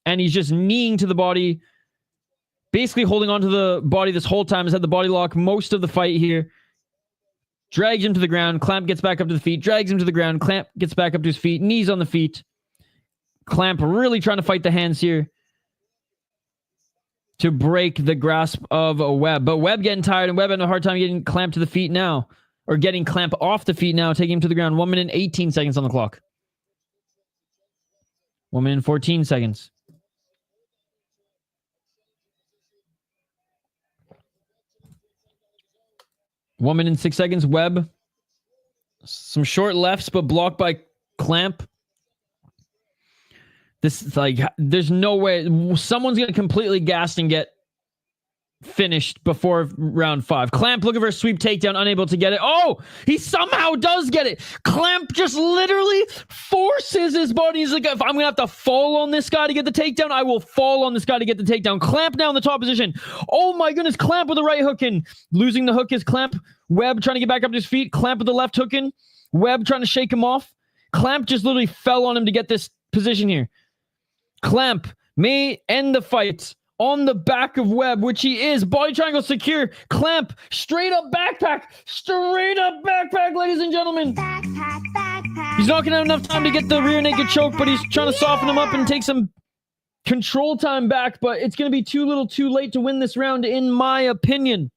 and he's just kneeing to the body, basically holding onto the body this whole time. Has had the body lock most of the fight here. Drags him to the ground. Clamp gets back up to the feet. Drags him to the ground. Clamp gets back up to his feet. Knees on the feet. Clamp really trying to fight the hands here to break the grasp of a Webb. But Webb getting tired, and Webb having a hard time getting Clamp to the feet now. Or getting Clamp off the feet now, taking him to the ground. 1 minute and 18 seconds on the clock. 1 minute and 14 seconds. One minute and 6 seconds. Webb. Some short lefts, but blocked by Clamp. This is like, there's no way someone's going to completely gas and get finished before round 5. Clamp looking for a sweep takedown, unable to get it. Oh, he somehow does get it. Clamp just literally forces his body. He's like, if I'm going to have to fall on this guy to get the takedown, I will fall on this guy to get the takedown. Clamp now in the top position. Oh my goodness, Clamp with the right hook in. Losing the hook is Clamp. Webb trying to get back up to his feet. Clamp with the left hook in. Webb trying to shake him off. Clamp just literally fell on him to get this position here. Clamp may end the fight on the back of Webb, which he is. Body triangle secure. Clamp, straight up backpack. Straight up backpack, ladies and gentlemen. Backpack. He's not going to have enough time to get the rear naked choke, but he's trying to soften him up and take some control time back, but it's going to be too little too late to win this round, in my opinion.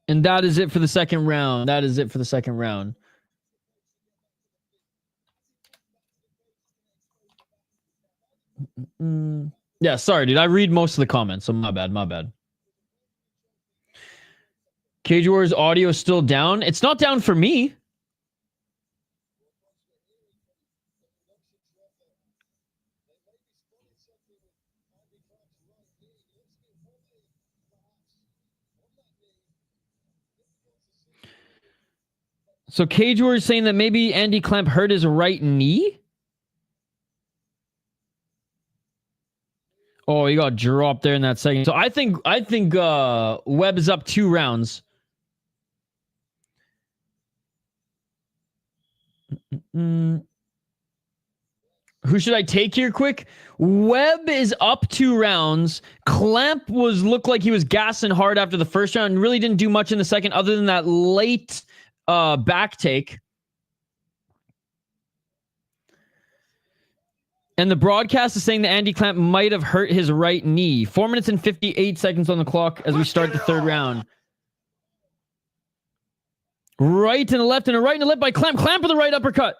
And that is it for the second round. That is it for the second round. Yeah, sorry, dude. I read most of the comments, so my bad, my bad. Cage Warriors audio is still down. It's not down for me. So Cage Warriors saying that maybe Andy Clamp hurt his right knee? Oh, he got dropped there in that second. So I think Webb is up 2 rounds. Who should I take here quick? Webb is up 2 rounds. Clamp looked like he was gassing hard after the first round and really didn't do much in the second other than that late back take. And the broadcast is saying that Andy Clamp might have hurt his right knee. 4 minutes and 58 seconds on the clock as we start the third round. Right and a left and a right and a left by Clamp. Clamp with the right uppercut.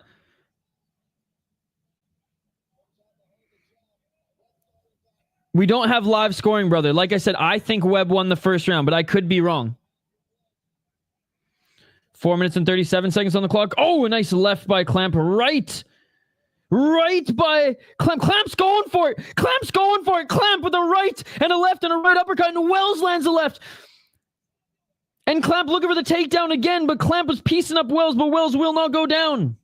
We don't have live scoring, brother. Like I said, I think Webb won the first round, but I could be wrong. 4 minutes and 37 seconds on the clock. Oh, a nice left by Clamp. Right by Clamp. Clamp's going for it. Clamp's going for it. Clamp with a right and a left and a right uppercut, and Wells lands a left. And Clamp looking for the takedown again, but Clamp was piecing up Wells, but Wells will not go down.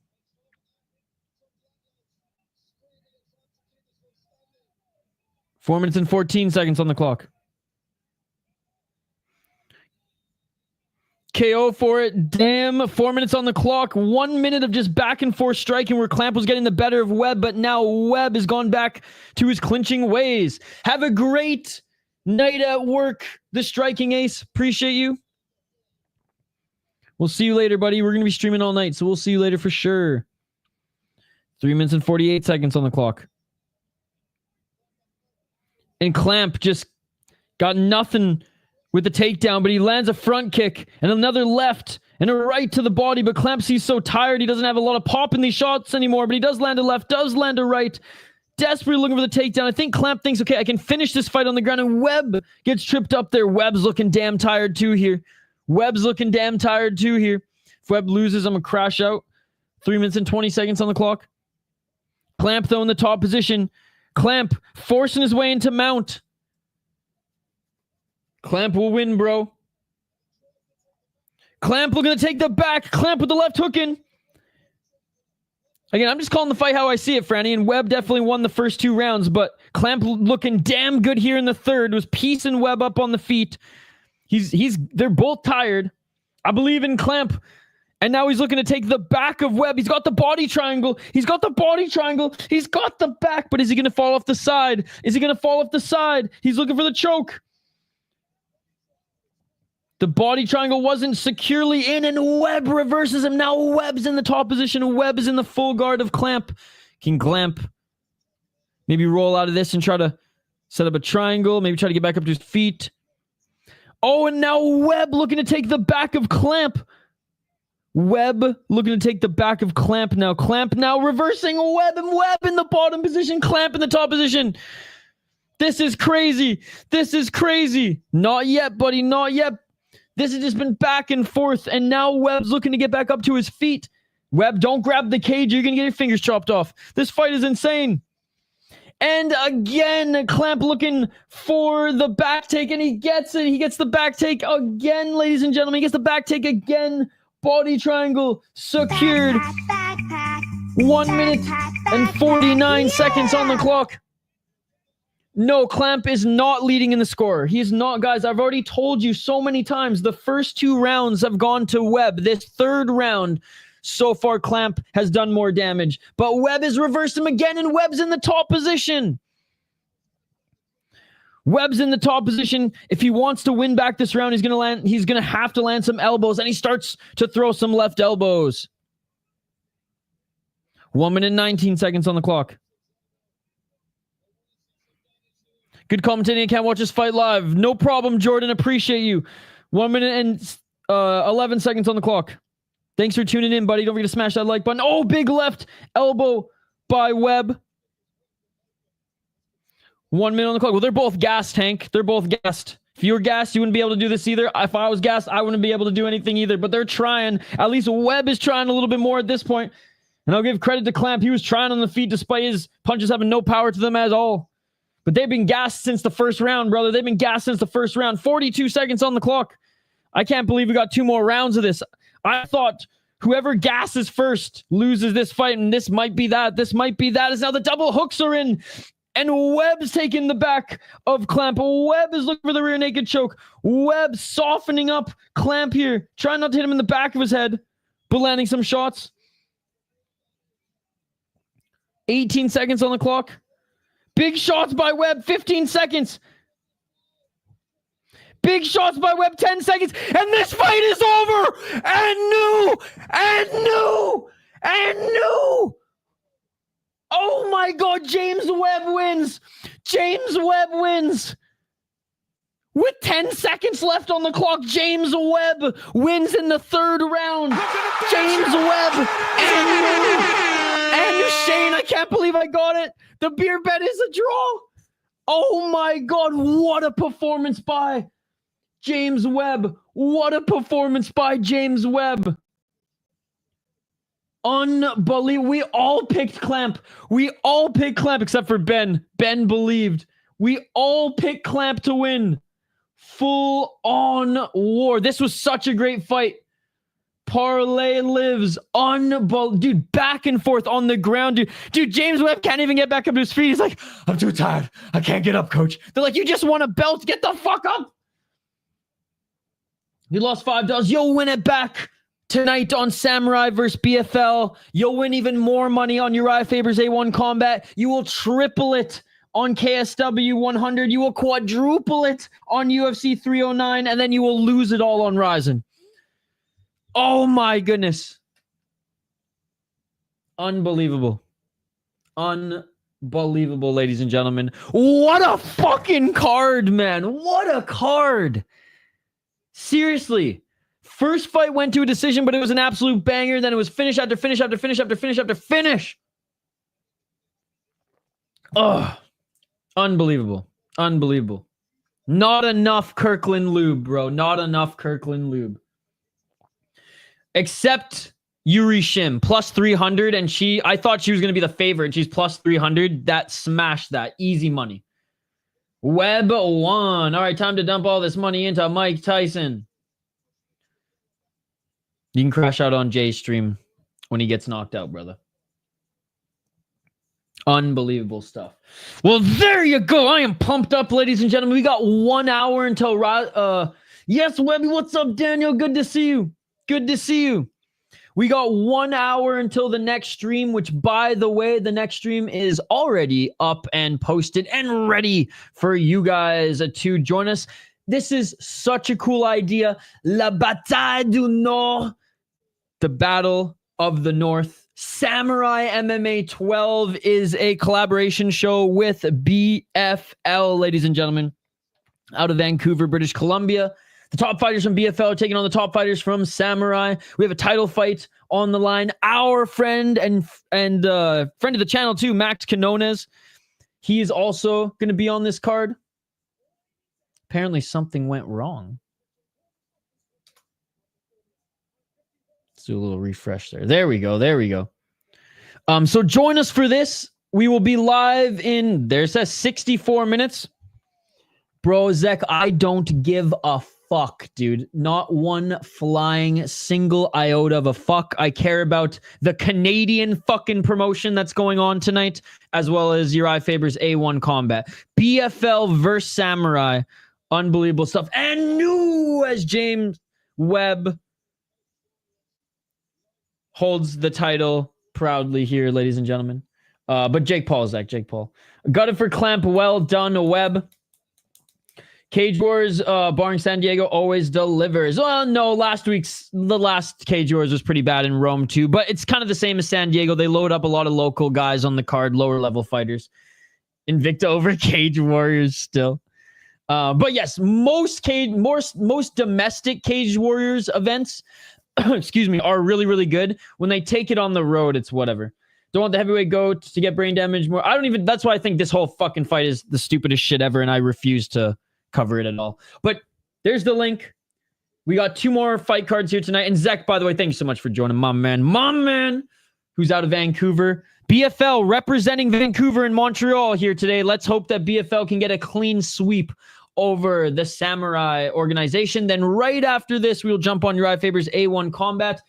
Four minutes and 14 seconds on the clock. KO for it. Damn. 4 minutes on the clock. 1 minute of just back and forth striking where Clamp was getting the better of Webb, but now Webb has gone back to his clinching ways. Have a great night at work, the striking ace. Appreciate you. We'll see you later, buddy. We're going to be streaming all night, so we'll see you later for sure. 3 minutes and 48 seconds on the clock. And Clamp just got nothing with the takedown, but he lands a front kick and another left and a right to the body. But Clamp seems so tired. He doesn't have a lot of pop in these shots anymore, but he does land a left, does land a right. Desperately looking for the takedown. I think Clamp thinks, okay, I can finish this fight on the ground, and Webb gets tripped up there. Webb's looking damn tired too here. Webb's looking damn tired too here. If Webb loses, I'm going to crash out. 3 minutes and 20 seconds on the clock. Clamp, though, in the top position. Clamp forcing his way into mount. Clamp will win, bro. Clamp looking to take the back. Clamp with the left hook in. Again, I'm just calling the fight how I see it, Franny. And Webb definitely won the first 2 rounds, but Clamp looking damn good here in the third. Was piecing Webb up on the feet. They're both tired. I believe in Clamp. And now he's looking to take the back of Webb. He's got the body triangle. He's got the body triangle. He's got the back, but is he going to fall off the side? Is he going to fall off the side? He's looking for the choke. The body triangle wasn't securely in, and Webb reverses him. Now Webb's in the top position. Webb is in the full guard of Clamp. Can Clamp maybe roll out of this and try to set up a triangle? Maybe try to get back up to his feet. Oh, and now Webb looking to take the back of Clamp. Webb looking to take the back of Clamp now. Clamp now reversing Webb, and Webb in the bottom position. Clamp in the top position. This is crazy. This is crazy. Not yet, buddy. Not yet. This has just been back and forth, and now Webb's looking to get back up to his feet. Webb, don't grab the cage. You're going to get your fingers chopped off. This fight is insane. And again, Clamp looking for the back take, and he gets it. He gets the back take again, ladies and gentlemen. He gets the back take again. Body triangle secured. 1 minute and 49 seconds on the clock. No, Clamp is not leading in the score. He is not, guys. I've already told you so many times. The first 2 rounds have gone to Webb. This third round, so far, Clamp has done more damage. But Webb has reversed him again, and Webb's in the top position. Webb's in the top position. If he wants to win back this round, he's gonna have to land some elbows, and he starts to throw some left elbows. 1 minute and 19 seconds on the clock. Good commentating. I can't watch this fight live. No problem, Jordan. Appreciate you. 1 minute and 11 seconds on the clock. Thanks for tuning in, buddy. Don't forget to smash that like button. Oh, big left elbow by Webb. 1 minute on the clock. Well, they're both gassed, Hank. They're both gassed. If you were gassed, you wouldn't be able to do this either. If I was gassed, I wouldn't be able to do anything either. But they're trying. At least Webb is trying a little bit more at this point. And I'll give credit to Clamp. He was trying on the feet despite his punches having no power to them at all. But they've been gassed since the first round, brother. They've been gassed since the first round. 42 seconds on the clock. I can't believe we got 2 more rounds of this. I thought whoever gasses first loses this fight, and this might be that. This might be that. As now the double hooks are in, and Webb's taking the back of Clamp. Webb is looking for the rear naked choke. Webb softening up Clamp here, trying not to hit him in the back of his head, but landing some shots. 18 seconds on the clock. Big shots by Webb, 15 seconds. Big shots by Webb, 10 seconds. And this fight is over. And new. Oh my God, James Webb wins. James Webb wins. With 10 seconds left on the clock, James Webb wins in the third round. James Webb and Shane, I can't believe I got it. The beer bet is a draw. Oh my God, what a performance by James Webb. What a performance by James Webb. Unbelievable. We all picked Clamp. We all picked Clamp except for Ben. Ben believed. We all picked Clamp to win. Full on war. This was such a great fight. Parlay lives. Dude, back and forth on the ground. Dude, James Webb can't even get back up to his feet. He's like, I'm too tired. I can't get up, coach. They're like, you just won a belt. Get the fuck up. You lost $5. You'll win it back tonight on Samurai versus BFL. You'll win even more money on Uriah Faber's A1 Combat. You will triple it on KSW 100. You will quadruple it on UFC 309. And then you will lose it all on Ryzen. Oh my goodness. Unbelievable. Unbelievable, ladies and gentlemen. What a fucking card, man. What a card. Seriously. First fight went to a decision, but it was an absolute banger. Then it was finish after finish after finish after finish after finish. Oh, unbelievable. Unbelievable. Not enough Kirkland lube, bro. Not enough Kirkland lube. Except Yuri Shim, plus 300. And I thought she was going to be the favorite, and she's plus 300. That smashed that. Easy money. Webb won. All right, time to dump all this money into Mike Tyson. You can crash out on Jay's stream when he gets knocked out, brother. Unbelievable stuff. Well, there you go. I am pumped up, ladies and gentlemen. We got 1 hour until... yes, Webby, what's up, Daniel? Good to see you. Good to see you. We got 1 hour until the next stream, which, by the way, the next stream is already up and posted and ready for you guys to join us. This is such a cool idea. La Bataille du Nord. The Battle of the North. Samurai MMA 12 is a collaboration show with BFL, ladies and gentlemen, out of Vancouver, British Columbia. The top fighters from BFL are taking on the top fighters from Samurai. We have a title fight on the line. Our friend and friend of the channel too, Max Canones. He is also going to be on this card. Apparently something went wrong. Let's do a little refresh there. There we go. There we go. So join us for this. We will be live in, there it says 64 minutes. Bro, Zek, I don't give a fuck, dude. Not one flying single iota of a fuck. I care about the Canadian fucking promotion that's going on tonight, as well as Uriah Faber's A1 Combat. BFL versus Samurai. Unbelievable stuff. And new as James Webb holds the title proudly here, ladies and gentlemen. But Jake Paul, Zach. Jake Paul. Got it for Clamp. Well done, Webb. Cage Wars, barring San Diego, always delivers. Well, no, the last Cage Wars was pretty bad in Rome too, but it's kind of the same as San Diego. They load up a lot of local guys on the card, lower level fighters. Invicta over Cage Warriors still. But yes, most domestic Cage Warriors events, excuse me, are really, really good. When they take it on the road, it's whatever. Don't want the heavyweight goat to get brain damage more. That's why I think this whole fucking fight is the stupidest shit ever, and I refuse to cover it at all. But there's the link. We got 2 more fight cards here tonight. And Zach, by the way, thank you so much for joining my man, who's out of Vancouver. BFL representing Vancouver and Montreal here today. Let's hope that BFL can get a clean sweep over the Samurai organization. Then right after this, we'll jump on Uriah Faber's A1 Combat,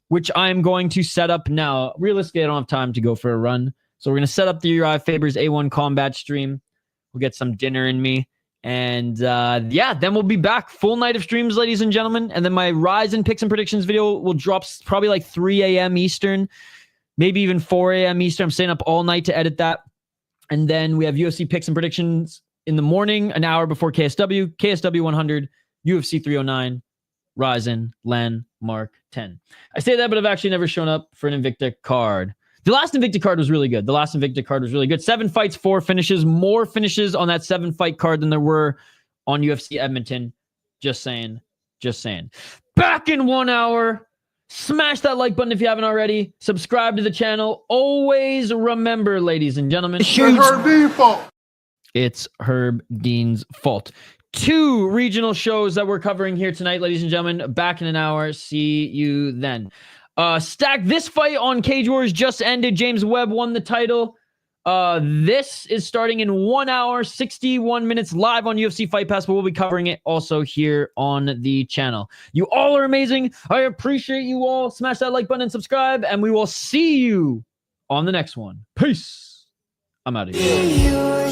which I'm going to set up now. Realistically, I don't have time to go for a run. So we're going to set up the Uriah Faber's A1 Combat stream. We'll get some dinner in me. And then we'll be back. Full night of streams, ladies and gentlemen. And then my Ryzen picks and predictions video will drop probably like 3 a.m. Eastern, maybe even 4 a.m. Eastern. I'm staying up all night to edit that. And then we have UFC picks and predictions in the morning, an hour before KSW 100, UFC 309, Ryzen, Landmark 10. I say that, but I've actually never shown up for an Invicta card. The last Invicta card was really good. 7 fights, 4 finishes. More finishes on that 7-fight card than there were on UFC Edmonton. Just saying. Back in 1 hour. Smash that like button if you haven't already. Subscribe to the channel. Always remember, ladies and gentlemen, it's Herb Dean's fault. 2 regional shows that we're covering here tonight, ladies and gentlemen. Back in an hour. See you then. Stack, this fight on Cage Wars just ended. James Webb won the title. This is starting in 1 hour, 61 minutes live on UFC Fight Pass, but we'll be covering it also here on the channel. You all are amazing. I appreciate you all. Smash that like button and subscribe, and we will see you on the next one. Peace. I'm out of here.